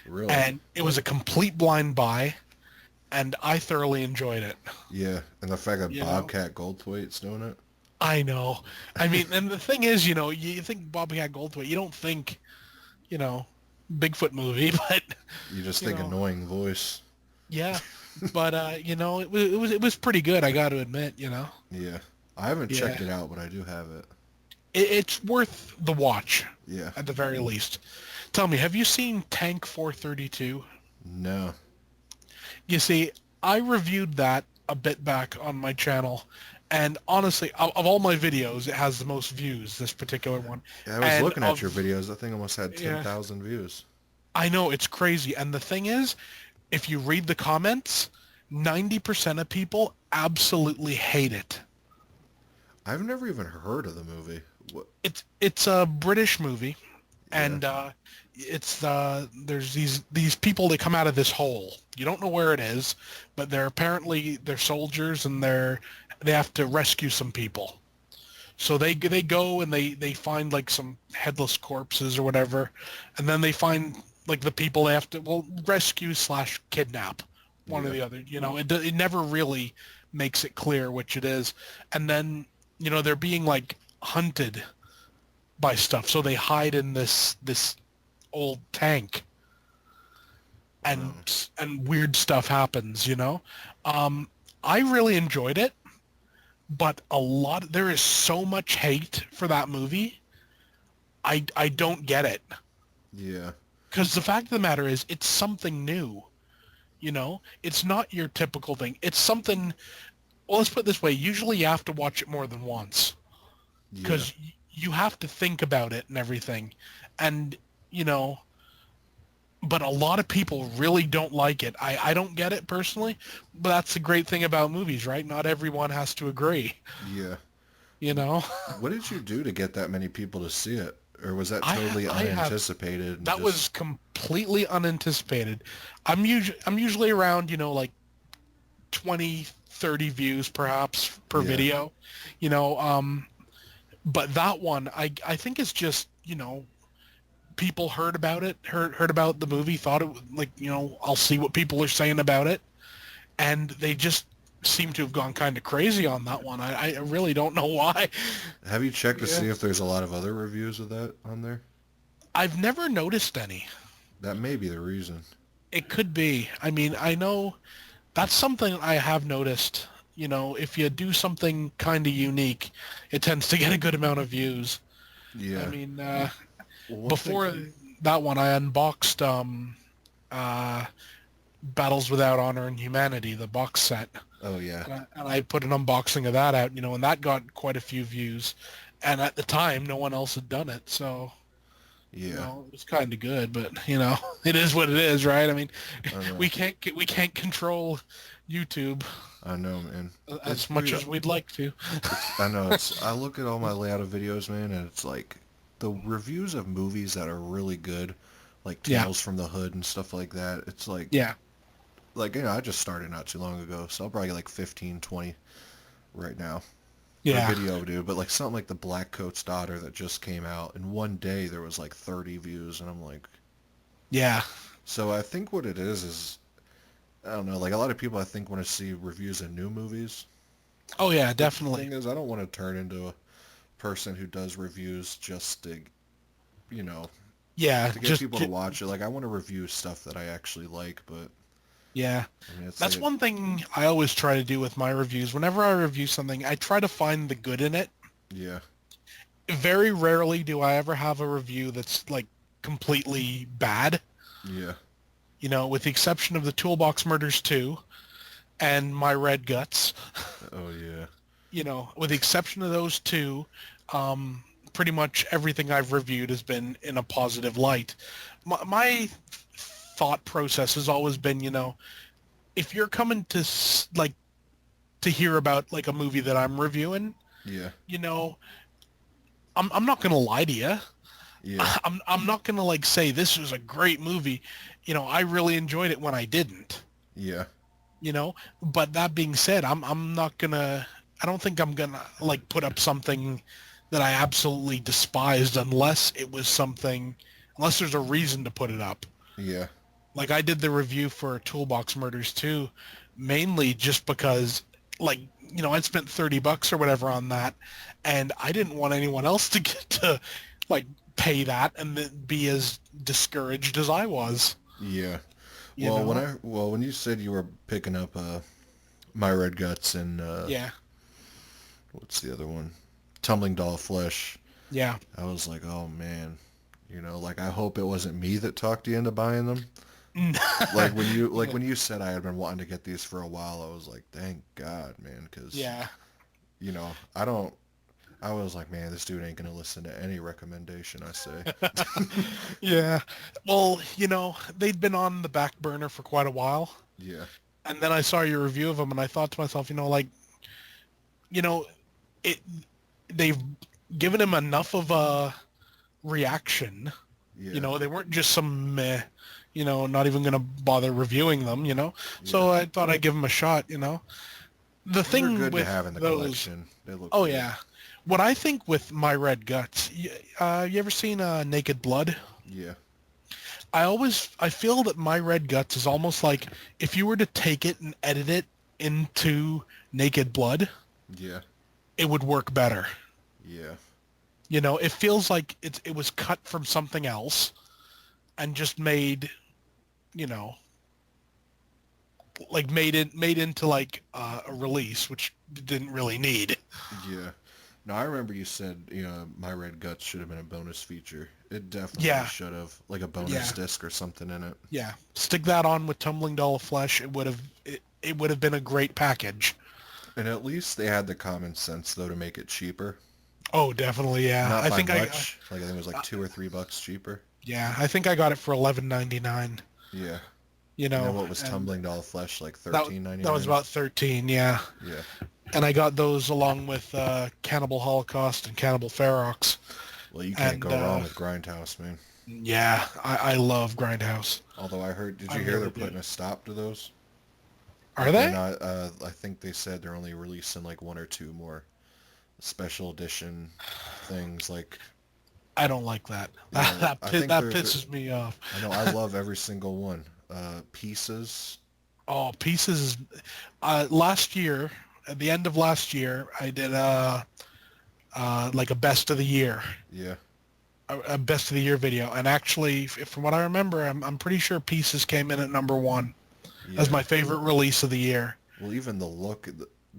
Really? and it was a complete blind buy, and I thoroughly enjoyed it. Yeah, and the fact that You know? Bobcat Goldthwait's doing it. I know. I mean, and the thing is, you think Bobcat Goldthwait, you don't think, you know, Bigfoot movie, but You just you think know, annoying voice. yeah. But it was pretty good. I got to admit, Yeah. I haven't yeah, checked it out, but I do have it. it's worth the watch Yeah. at the very least. Tell me, have you seen Tank 432? No. You see, I reviewed that a bit back on my channel, and honestly, of all my videos, it has the most views, this particular one. I was And looking at your of videos. That thing almost had yeah, 10,000 views. I know it's crazy. And the thing is, if you read the comments, 90% of people absolutely hate it. I've never even heard of the movie. What? It's a British movie, Yeah. and there's these people that come out of this hole. You don't know where it is, but they're soldiers, and they have to rescue some people. So they go and they find like some headless corpses or whatever, and then they find like the people they have to rescue slash kidnap, one or Yeah. the other. It never really makes it clear which it is, and then they're being like hunted by stuff, so they hide in this old tank, Oh. and weird stuff happens. Um, I really enjoyed it, but there is so much hate for that movie. I don't get it, Yeah. because the fact of the matter is it's something new. It's not your typical thing. It's something. Well, let's put it this way. Usually you have to watch it more than once, Yeah. because you have to think about it and everything, and you know but a lot of people really don't like it. I don't get it personally, but that's the great thing about movies, right? Not everyone has to agree. Yeah. you know What did you do to get that many people to see it? Or was that I totally I have unanticipated and that just... was completely unanticipated. I'm usually around like 20, 30 views perhaps per Yeah. video. you know um but that one, I think it's just people heard about it, heard about the movie, thought it was like, I'll see what people are saying about it, and they just seem to have gone kind of crazy on that one. I really don't know why. Have you checked to Yeah. see if there's a lot of other reviews of that on there? I've never noticed any. That may be the reason. It could be. I mean, I know that's something I have noticed. If you do something kind of unique, it tends to get a good amount of views. I Yeah. mean, Well, one before thing... that one, I unboxed uh, Battles Without Honor and Humanity, the box set. Oh, yeah. And I put an unboxing of that out, and that got quite a few views. And at the time, no one else had done it, so Yeah. it was kind of good. But it is what it is, right? I mean, I know. we can't control YouTube I know, man. as It's much weird. as we'd like to. I know. I look at all my layout of videos, man, and it's like the reviews of movies that are really good, like Yeah, Tales from the Hood and stuff like that. It's yeah, I just started not too long ago, so I'll probably get like 15, 20 right now per yeah, video, dude. But like something like The Black Coat's Daughter that just came out, in one day there was like 30 views, and I'm like, yeah. so I think what it is I don't know, like a lot of people I think want to see reviews of new movies. Oh yeah, But the definitely. thing is, I don't want to turn into a person who does reviews just to, you know, Yeah, to get just people to watch it. Like I want to review stuff that I actually like, but yeah. I mean, it's That's like, one thing I always try to do with my reviews. Whenever I review something, I try to find the good in it. yeah, Very rarely do I ever have a review that's like completely bad. yeah, With the exception of the Toolbox Murders 2 and My Red Guts. oh yeah, With the exception of those two, pretty much everything I've reviewed has been in a positive light. My thought process has always been, if you're coming to hear about like a movie that I'm reviewing, yeah, you know, I'm not gonna lie to you. yeah, I'm not gonna like say this was a great movie. I really enjoyed it when I didn't. yeah, But that being said, I'm not gonna. I don't think I'm gonna like put up something that I absolutely despised unless there's a reason to put it up. yeah, Like I did the review for Toolbox Murders 2 mainly just because like I'd spent $30 or whatever on that, and I didn't want anyone else to get to like pay that and then be as discouraged as I was. Yeah. You know? When you said you were picking up My Red Guts and Yeah, what's the other one? Tumbling Doll Flesh, yeah. I was like, oh man, like I hope it wasn't me that talked you into buying them. When you said I had been wanting to get these for a while, I was like, thank God, man, because Yeah, I don't. I was like, man, this dude ain't gonna listen to any recommendation I say. yeah. Well, they'd been on the back burner for quite a while, Yeah, and then I saw your review of them, and I thought to myself, you know, it they've given him enough of a reaction. yeah, They weren't just some meh, not even going to bother reviewing them. yeah. So I thought I'd give them a shot. The They're thing good to with have in the those, collection. They look oh good. yeah. What I think with My Red Guts, you ever seen Naked Blood? Yeah, I feel that My Red Guts is almost like if you were to take it and edit it into Naked Blood, yeah, it would work better. yeah, It feels like it was cut from something else and just made, you know, like made into like a release, which didn't really need. yeah. No, I remember you said, My Red Guts should have been a bonus feature. It definitely Yeah, should have, like a bonus yeah, disc or something in it. yeah. Stick that on with Tumbling Doll of Flesh. It would have been a great package. And at least they had the common sense, though, to make it cheaper. Oh, definitely, yeah. Not I by think much. Like, I think it was like uh, $2 or $3 cheaper. yeah, I think I got it for 11.99. Yeah. You And then know, what was and Tumbling Doll Flesh, like that that was 13.99? about 13, yeah. Yeah. And I got those along with Cannibal Holocaust and Cannibal Ferox. Well, you can't And go wrong with Grindhouse, man. yeah, I love Grindhouse. Although did I you hear really they're do. putting a stop to those? Are Like they're they? not, I think they said they're only releasing like one or two more special edition things. Like, I don't like that. I think That they're, pisses me off. I know I love every single one. Pieces. Oh, Pieces is last year, at the end of last year, I did like a best of the year, Yeah. a best of the year video, and actually, from what I remember, I'm pretty sure Pieces came in at number one as Yeah. my favorite release of the year. Well, even the look,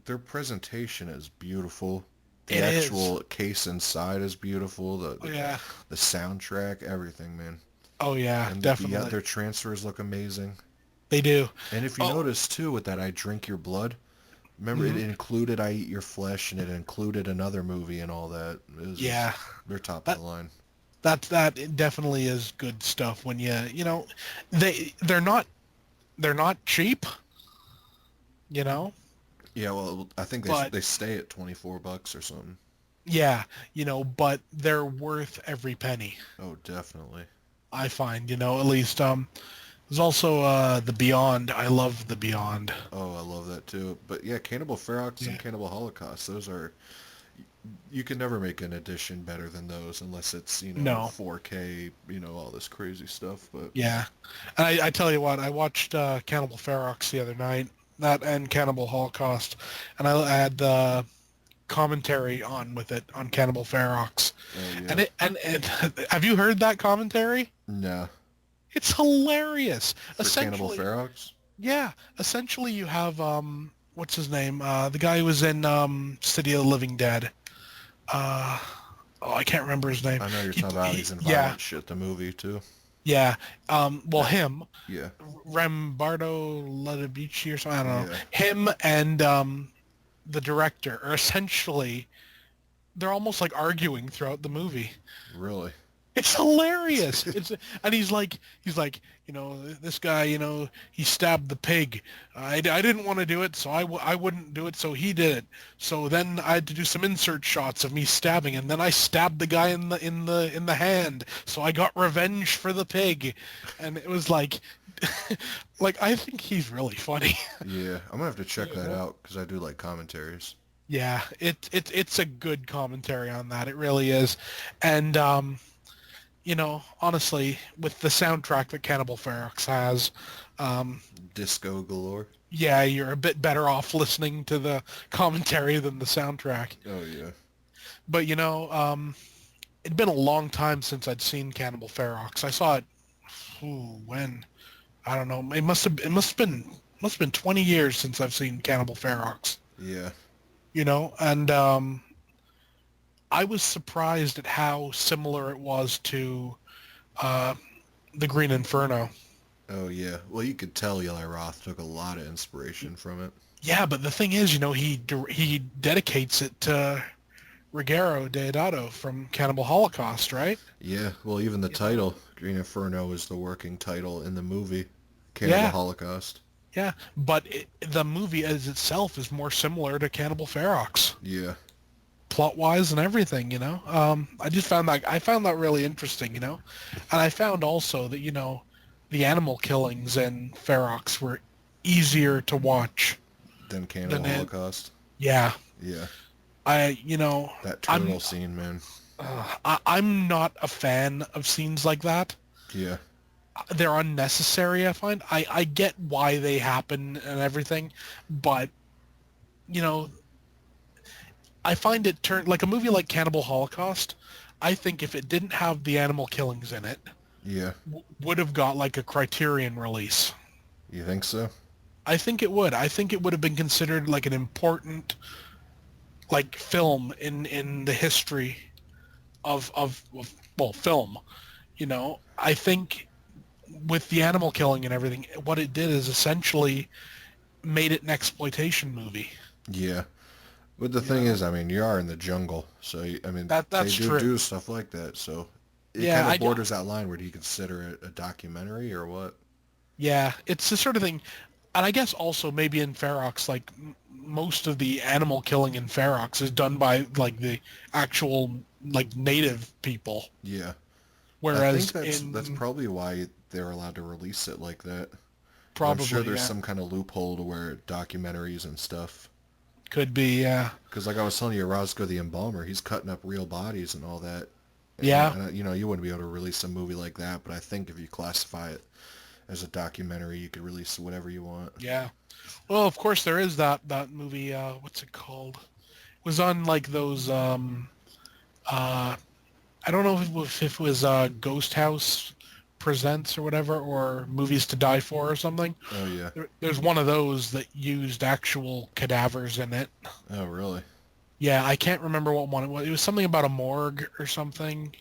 their presentation is beautiful. The It is. actual case inside is beautiful. Oh yeah. The soundtrack, everything, man. Oh yeah, And definitely. their transfers look amazing. They do. And if you Oh. notice too, with that I Drink Your Blood, remember it Mhm. included I Eat Your Flesh, and it included another movie and all that. Yeah. They're top of That the line. that definitely is good stuff when they're not cheap, you know, Yeah, well, I think but they stay at $24 or something. yeah, but they're worth every penny. Oh, definitely. I find, at least there's also the Beyond. I love the Beyond. Oh, I love that too. But yeah, Cannibal Ferox and Yeah. Cannibal Holocaust, those are you can never make an edition better than those unless it's, No. 4K, all this crazy stuff. But Yeah. And I tell you what, I watched Cannibal Ferox the other night, that and Cannibal Holocaust, and I had the commentary on with it on Cannibal Ferox. oh yeah, And have you heard that commentary? no, It's hilarious. for Cannibal Essentially, Ferox. yeah. Essentially, you have what's his name? The guy who was in City of the Living Dead. Uh, oh, I can't remember his name. I know you're He, talking about he, he's in yeah, Violent Shit, the movie too. yeah. Well, That him, yeah, Rambardo Letabici or something. I don't know. yeah, Him and the director are essentially they're almost like arguing throughout the movie. really. It's hilarious. And he's like, this guy, he stabbed the pig. I didn't want to do it, so I wouldn't do it, so he did it. So then I had to do some insert shots of me stabbing, and then I stabbed the guy in the hand. So I got revenge for the pig, and it was like, like I think he's really funny. Yeah, I'm gonna have to check that out because I do like commentaries. Yeah, it's a good commentary on that. It really is, and honestly, with the soundtrack that Cannibal Ferox has, Disco galore. Yeah, you're a bit better off listening to the commentary than the soundtrack. Oh yeah. But it'd been a long time since I'd seen Cannibal Ferox. I saw it when? I don't know. It must have been 20 years since I've seen Cannibal Ferox. Yeah. And I was surprised at how similar it was to uh, the Green Inferno. Oh yeah. Well, you could tell Eli Roth took a lot of inspiration from it. Yeah, but the thing is, he dedicates it to Ruggero Deodato from Cannibal Holocaust, right? Yeah. Well, even the You know? title, Green Inferno, is the working title in the movie, Cannibal Yeah, Holocaust. yeah. But the movie as itself is more similar to Cannibal Ferox, Yeah. plot-wise and everything. I found that really interesting. And I found also that, the animal killings in Ferox were easier to watch Then Cannibal than in, Holocaust. yeah. Yeah. I, you know, That I'm turtle scene, man. I'm not a fan of scenes like that. Yeah. They're unnecessary, I find. I get why they happen and everything, but you know, I find it like a movie like Cannibal Holocaust. I think if it didn't have the animal killings in it, Yeah. would have got like a Criterion release. You think so? I think it would. I think it would have been considered like an important like film in the history of well, film. I think with the animal killing and everything, what it did is essentially made it an exploitation movie. Yeah. But the You thing know, is, I mean, you are in the jungle, so I mean, they that's do true. do stuff like that. So it Yeah, kind of borders that line. Where do you consider it a documentary or what? yeah, it's the sort of thing, and I guess also maybe in Ferox, like most of the animal killing in Ferox is done by like the actual like native people, Yeah. I think whereas that's in probably why they're allowed to release it like that. But I'm sure probably there's yeah, some kind of loophole to where documentaries and stuff. could be Because like I was telling you, Roscoe the Embalmer, he's cutting up real bodies and all that. yeah, And you know, you wouldn't be able to release a movie like that, but I think if you classify it as a documentary, you could release whatever you want. yeah. Well, of course there is that movie. What's it called? It was on like those. Uh, I don't know if it was Ghost House Presents or whatever, or Movies to Die For or something. Oh yeah. There's one of those that used actual cadavers in it. Oh really? Yeah, I can't remember what one it was. It was something about a morgue or something.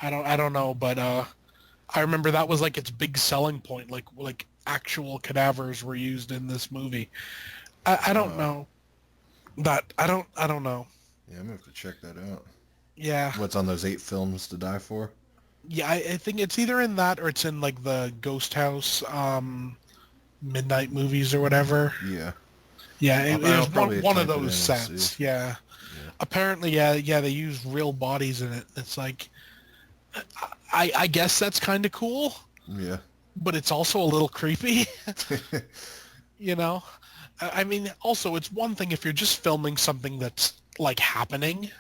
I don't know, but I remember that was like its big selling point. Like actual cadavers were used in this movie. I don't Oh know that. I don't know. yeah, I'm gonna have to check that out. Yeah. What's on those 8 films to die for? Yeah, I think it's either in that or it's in like the Ghost House midnight movies or whatever. Yeah. Yeah, it I'll was one probably one of type it in those and see. sets. Yeah. Yeah. Apparently, yeah, they use real bodies in it. It's like I guess that's kind of cool, Yeah. but it's also a little creepy. you know, I mean, also it's one thing if you're just filming something that's like happening.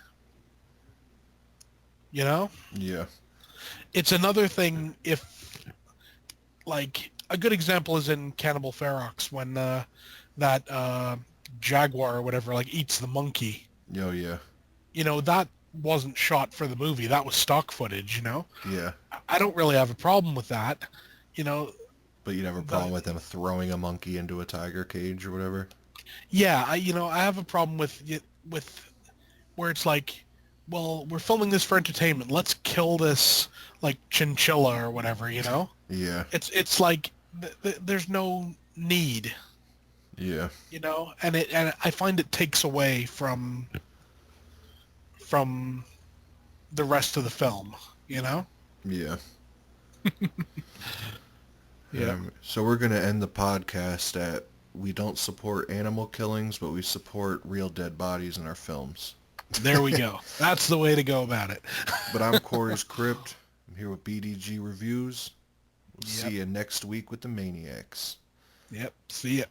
You know, Yeah. it's another thing if like a good example is in Cannibal Ferox when that jaguar or whatever like eats the monkey. Oh yeah. That wasn't shot for the movie. That was stock footage. Yeah. I don't really have a problem with that. You know, But you'd have a the problem with them throwing a monkey into a tiger cage or whatever? yeah, I have a problem with where it's like, well, we're filming this for entertainment. Let's kill this like chinchilla or whatever. Yeah. It's like there's no need, Yeah. and I find it takes away from the rest of the film. Yeah. Yeah. So we're going to end the podcast at we don't support animal killings, but we support real dead bodies in our films. There we go. That's the way to go about it. But I'm Corey's Crypt. I'm here with BDG Reviews. We'll Yep. see you next week with the Maniacs. Yep. See ya.